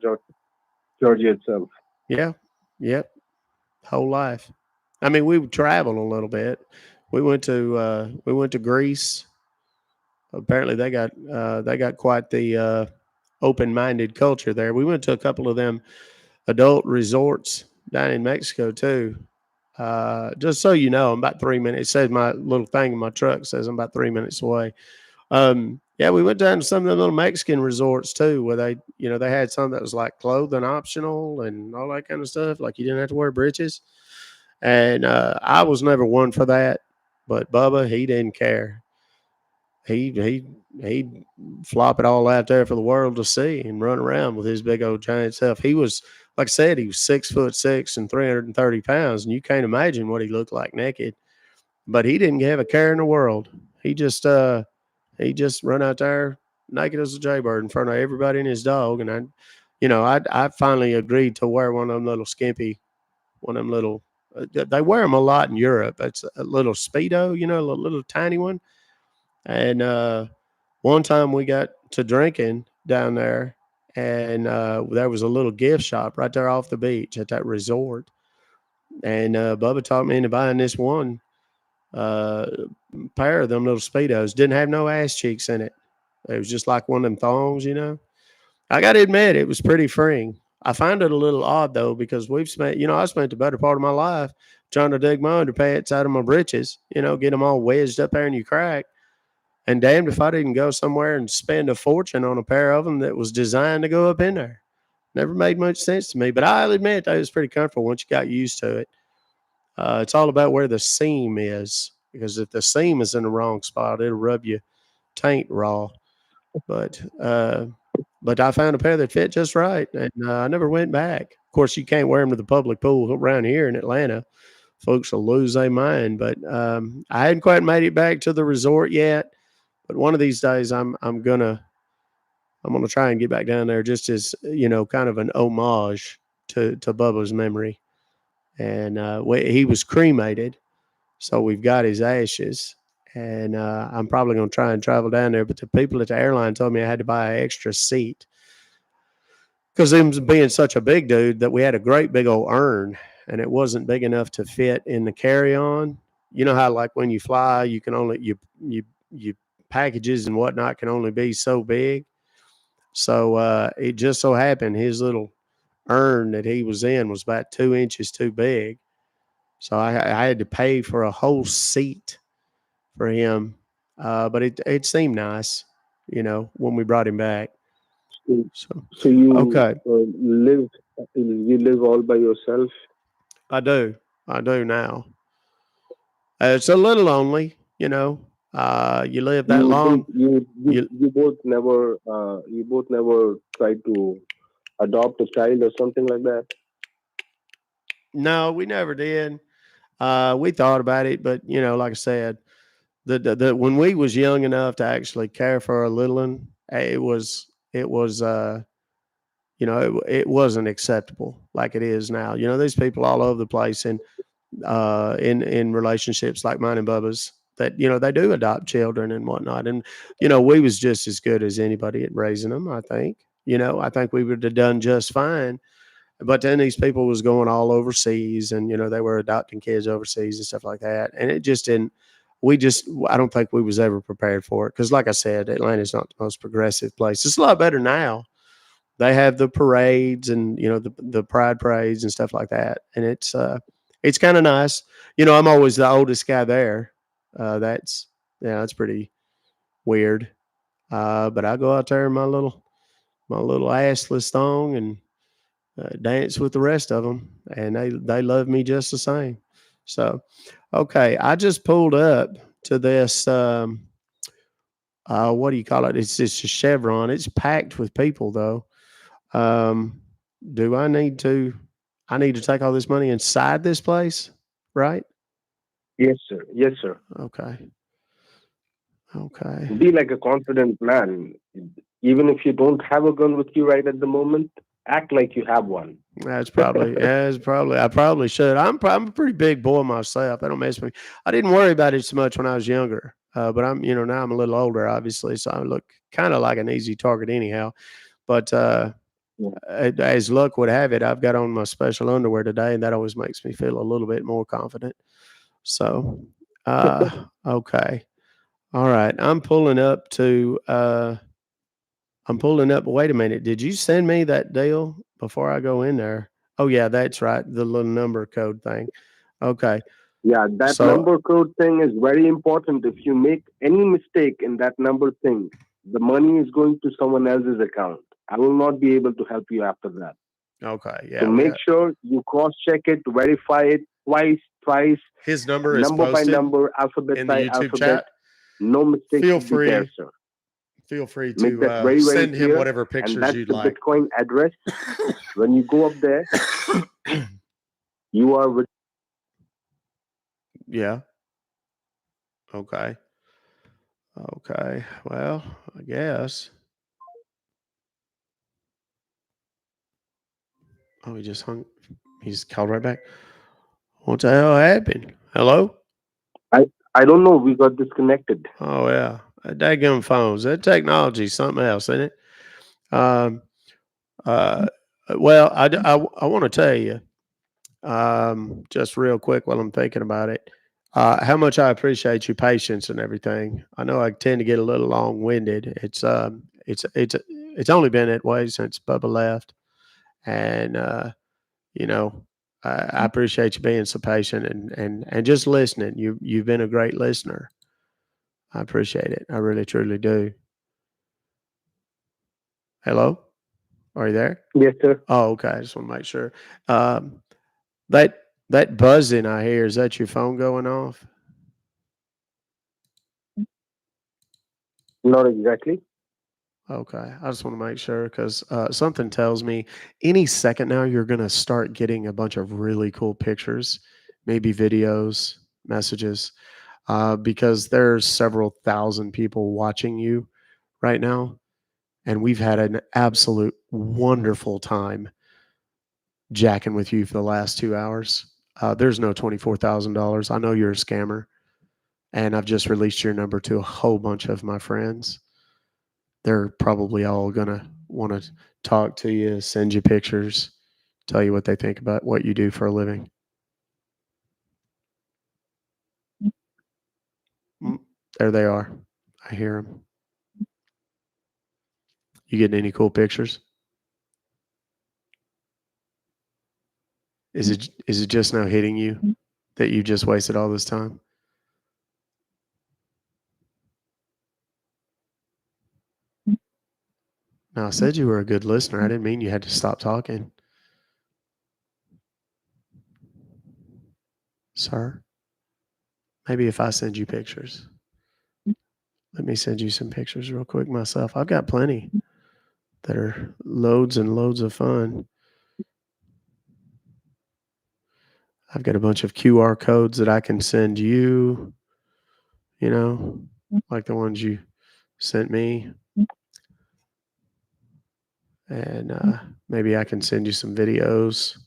Georgia itself.
Yeah, yep, whole life. I mean, we would travel a little bit. We went to Greece. Apparently, they got quite the open-minded culture there. We went to a couple of them adult resorts down in Mexico too. Just so you know, I'm about 3 minutes. It says my little thing in my truck says I'm about 3 minutes away. Yeah, we went down to some of the little Mexican resorts too, where they had some that was like clothing optional and all that kind of stuff. Like you didn't have to wear breeches. And I was never one for that, but Bubba, he didn't care. He'd flop it all out there for the world to see and run around with his big old giant self. He was, like I said, he was 6'6" and 330 pounds, and you can't imagine what he looked like naked. But he didn't have a care in the world. He just run out there naked as a jaybird in front of everybody and his dog. And I finally agreed to wear one of them little skimpy, one of them little. They wear them a lot in Europe. It's a little speedo, a little tiny one. And one time we got to drinking down there, and there was a little gift shop right there off the beach at that resort. And Bubba talked me into buying this one uh, pair of them little speedos. Didn't have no ass cheeks in it. It was just like one of them thongs. I got to admit, it was pretty freeing. I find it a little odd though, because I spent the better part of my life trying to dig my underpants out of my britches, get them all wedged up there in your crack. And damned if I didn't go somewhere and spend a fortune on a pair of them that was designed to go up in there. Never made much sense to me, but I'll admit that it was pretty comfortable once you got used to it. It's all about where the seam is, because if the seam is in the wrong spot, it'll rub your taint raw. But I found a pair that fit just right, and I never went back. Of course, you can't wear them to the public pool around here in Atlanta. Folks will lose their mind. But I hadn't quite made it back to the resort yet. But one of these days, I'm gonna try and get back down there, just as kind of an homage to Bubba's memory. And he was cremated, so we've got his ashes. And I'm probably going to try and travel down there. But the people at the airline told me I had to buy an extra seat, because him being such a big dude, that we had a great big old urn, and it wasn't big enough to fit in the carry-on. You know how, like, when you fly, you can only you packages and whatnot can only be so big. So it just so happened his little urn that he was in was about 2 inches too big. So I had to pay for a whole seat for him. But it seemed nice, when we brought him back.
So,
So
so you
okay,
live all by yourself?
I do now. It's a little lonely, you live that
You
long.
you both never tried to adopt a child or something like that?
No, we never did. We thought about it, but like I said, the when we was young enough to actually care for a little one, it wasn't acceptable like it is now. There's people all over the place, and in relationships like mine and Bubba's, that they do adopt children and whatnot. And we was just as good as anybody at raising them. I think we would have done just fine. But then these people was going all overseas, and they were adopting kids overseas and stuff like that, and it just didn't. I don't think we was ever prepared for it, because, like I said, Atlanta's not the most progressive place. It's a lot better now. They have the parades and the pride parades and stuff like that, and it's kind of nice. I'm always the oldest guy there. That's pretty weird. But I go out there in my little assless thong and dance with the rest of them, and they love me just the same. So, okay, I just pulled up to this. What do you call it? It's a Chevron. It's packed with people though. Um, do I need to? I need to take all this money inside this place, right?
Yes, sir. Yes, sir.
Okay. Okay.
Be like a confident man. Even if you don't have a gun with you right at the moment, act like you have one.
I probably should. I'm a pretty big boy myself. That don't mess with me. I didn't worry about it so much when I was younger. But now I'm a little older, obviously, so I look kind of like an easy target anyhow. But as luck would have it, I've got on my special underwear today, and that always makes me feel a little bit more confident. So, okay. All right. I'm pulling up to I'm pulling up. Wait a minute. Did you send me that deal before I go in there? Oh yeah, that's right. The little number code thing. Okay.
Yeah, that
So
number code thing is very important. If you make any mistake in that number thing, the money is going to someone else's account. I will not be able to help you after that.
okay, yeah.
So make sure you cross check it, verify it twice,
His number is
number by
posted
number, alphabet
in the
by
YouTube
alphabet.
chat.
No mistake
Feel
should be there,
free
sir.
Feel free
Make
to
that very, very
send him
clear.
whatever
And
pictures
that's
you'd
the
like.
Bitcoin address. When you go up there, you are with.
Yeah. Okay. Okay. Well, I guess. Oh, he just hung. He's called right back. What the hell happened? Hello?
I don't know. We got disconnected.
Oh, yeah. Daggum phones. That technology's something else, isn't it? Um, well, I want to tell you, just real quick while I'm thinking about it, how much I appreciate your patience and everything. I know I tend to get a little long-winded. It's only been that way since Bubba left, and you know, I appreciate you being so patient and just listening. You've been a great listener. I appreciate it. I really truly do. Hello, are you there?
Yes, sir.
Oh, okay. I just want to make sure. Um, that that buzzing I hear, is that your phone going off?
Not exactly.
Okay, I just want to make sure because something tells me any second now you're going to start getting a bunch of really cool pictures, maybe videos, messages, because there's several thousand people watching you right now, and we've had an absolute wonderful time jacking with you for the last 2 hours. There's no $24,000. I know you're a scammer, and I've just released your number to a whole bunch of my friends. They're probably all gonna want to talk to you, send you pictures, tell you what they think about what you do for a living. There they are. I hear them. You getting any cool pictures? Is it just now hitting you that you just wasted all this time? No, I said you were a good listener. I didn't mean you had to stop talking. Sir, maybe if I send you pictures. Let me send you some pictures real quick myself. I've got plenty that are loads and loads of fun. I've got a bunch of QR codes that I can send you, like the ones you sent me. And maybe I can send you some videos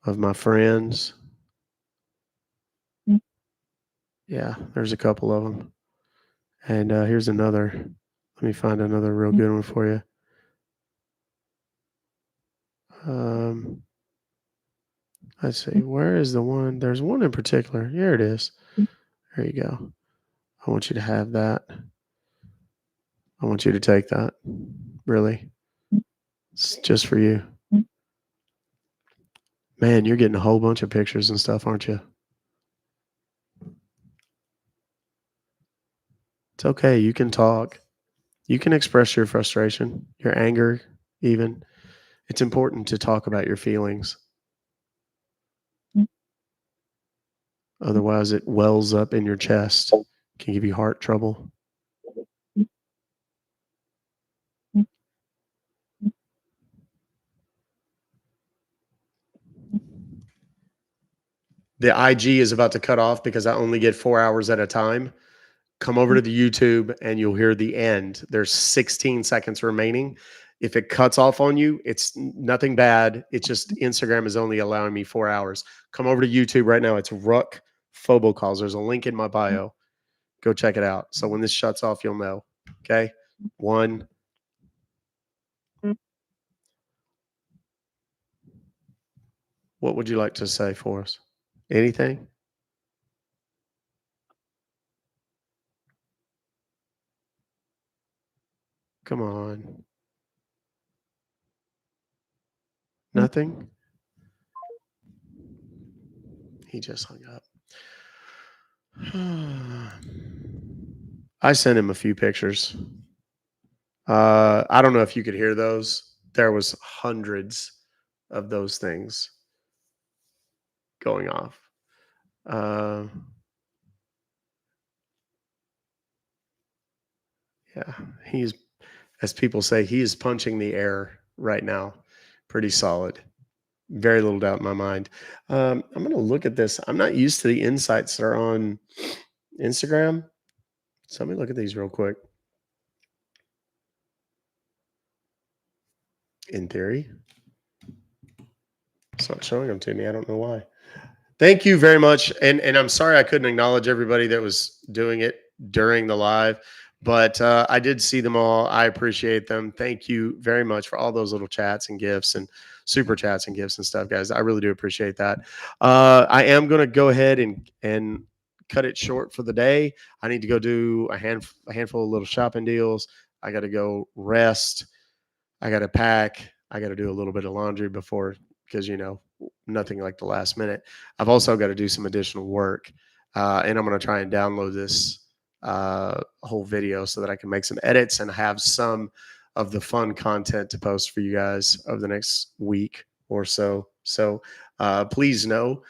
of my friends. Yeah, there's a couple of them. And here's another. Let me find another real good one for you. Let's see. Where is the one? There's one in particular. Here it is. There you go. I want you to have that. I want you to take that. Really. It's just for you. Man, you're getting a whole bunch of pictures and stuff, aren't you? It's okay. You can talk. You can express your frustration, your anger, even. It's important to talk about your feelings. Otherwise, it wells up in your chest, can give you heart trouble. The IG is about to cut off because I only get 4 hours at a time. Come over to the YouTube and you'll hear the end. There's 16 seconds remaining. If it cuts off on you, it's nothing bad. It's just Instagram is only allowing me 4 hours. Come over to YouTube right now. It's Ruck Fobocalls. There's a link in my bio. Go check it out. So when this shuts off, you'll know. Okay. 1. What would you like to say for us? Anything? Come on. Nothing? He just hung up. I sent him a few pictures. I don't know if you could hear those. There was hundreds of those things going off. Yeah, he's, as people say, he is punching the air right now. Pretty solid. Very little doubt in my mind. I'm going to look at this. I'm not used to the insights that are on Instagram. So let me look at these real quick. In theory, it's not showing them to me. I don't know why. Thank you very much. And I'm sorry I couldn't acknowledge everybody that was doing it during the live, but I did see them all. I appreciate them. Thank you very much for all those little chats and gifts and super chats and gifts and stuff, guys. I really do appreciate that. I am going to go ahead and cut it short for the day. I need to go do a handful of little shopping deals. I got to go rest. I got to pack. I got to do a little bit of laundry before, because, you know, nothing like the last minute. I've also got to do some additional work. And I'm going to try and download this whole video so that I can make some edits and have some of the fun content to post for you guys over the next week or so. So please know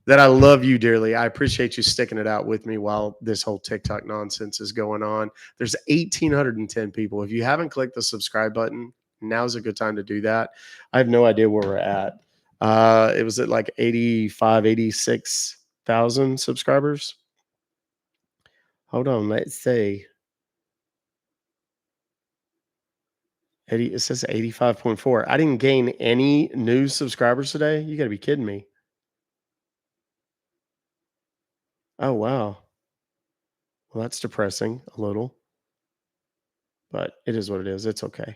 that I love you dearly. I appreciate you sticking it out with me while this whole TikTok nonsense is going on. There's 1,810 people. If you haven't clicked the subscribe button, now's a good time to do that. I have no idea where we're at. It was at like 85, 86,000 subscribers. Hold on, let's see. It says 85.4. I didn't gain any new subscribers today. You got to be kidding me. Oh, wow. Well, that's depressing a little, but it is what it is. It's okay.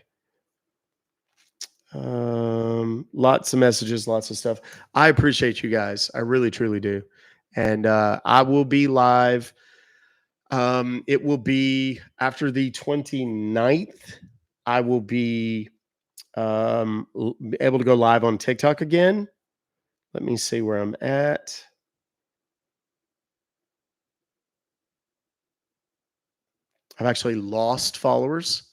Lots of messages, lots of stuff. I appreciate you guys. I really, truly do. And I will be live. It will be after the 29th. I will be able to go live on TikTok again. Let me see where I'm at. I've actually lost followers.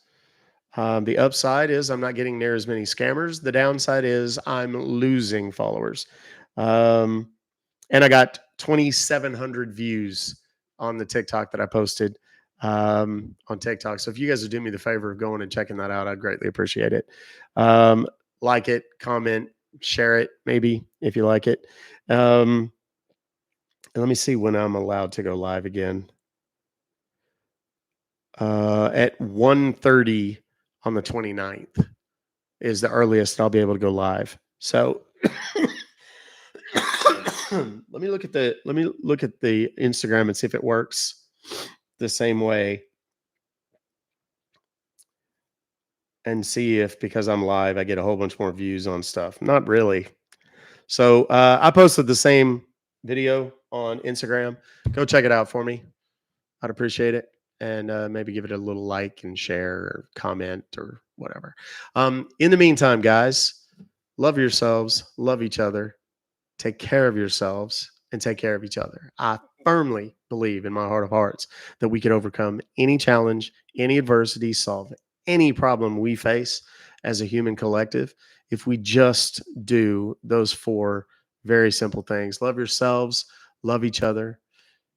The upside is I'm not getting near as many scammers. The downside is I'm losing followers. And I got 2,700 views on the TikTok that I posted on TikTok. So if you guys would do me the favor of going and checking that out, I'd greatly appreciate it. Like it, comment, share it, maybe if you like it. And let me see when I'm allowed to go live again. At 1:30 on the 29th is the earliest I'll be able to go live. So let me look at the Instagram and see if it works the same way, and see if, because I'm live, I get a whole bunch more views on stuff. Not really. So I posted the same video on Instagram. Go check it out for me. I'd appreciate it. And maybe give it a little like and share or comment or whatever. In the meantime, guys, love yourselves, love each other, take care of yourselves, and take care of each other. I firmly believe in my heart of hearts that we can overcome any challenge, any adversity, solve any problem we face as a human collective if we just do those 4 very simple things. Love yourselves, love each other,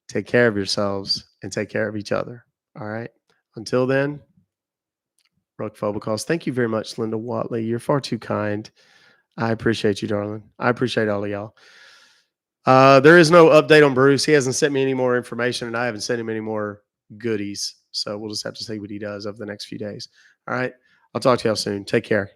take care of yourselves, and take care of each other. All right. Until then, Ruck Fobocalls. Thank you very much, Linda Watley. You're far too kind. I appreciate you, darling. I appreciate all of y'all. There is no update on Bruce. He hasn't sent me any more information, and I haven't sent him any more goodies. So we'll just have to see what he does over the next few days. All right. I'll talk to y'all soon. Take care.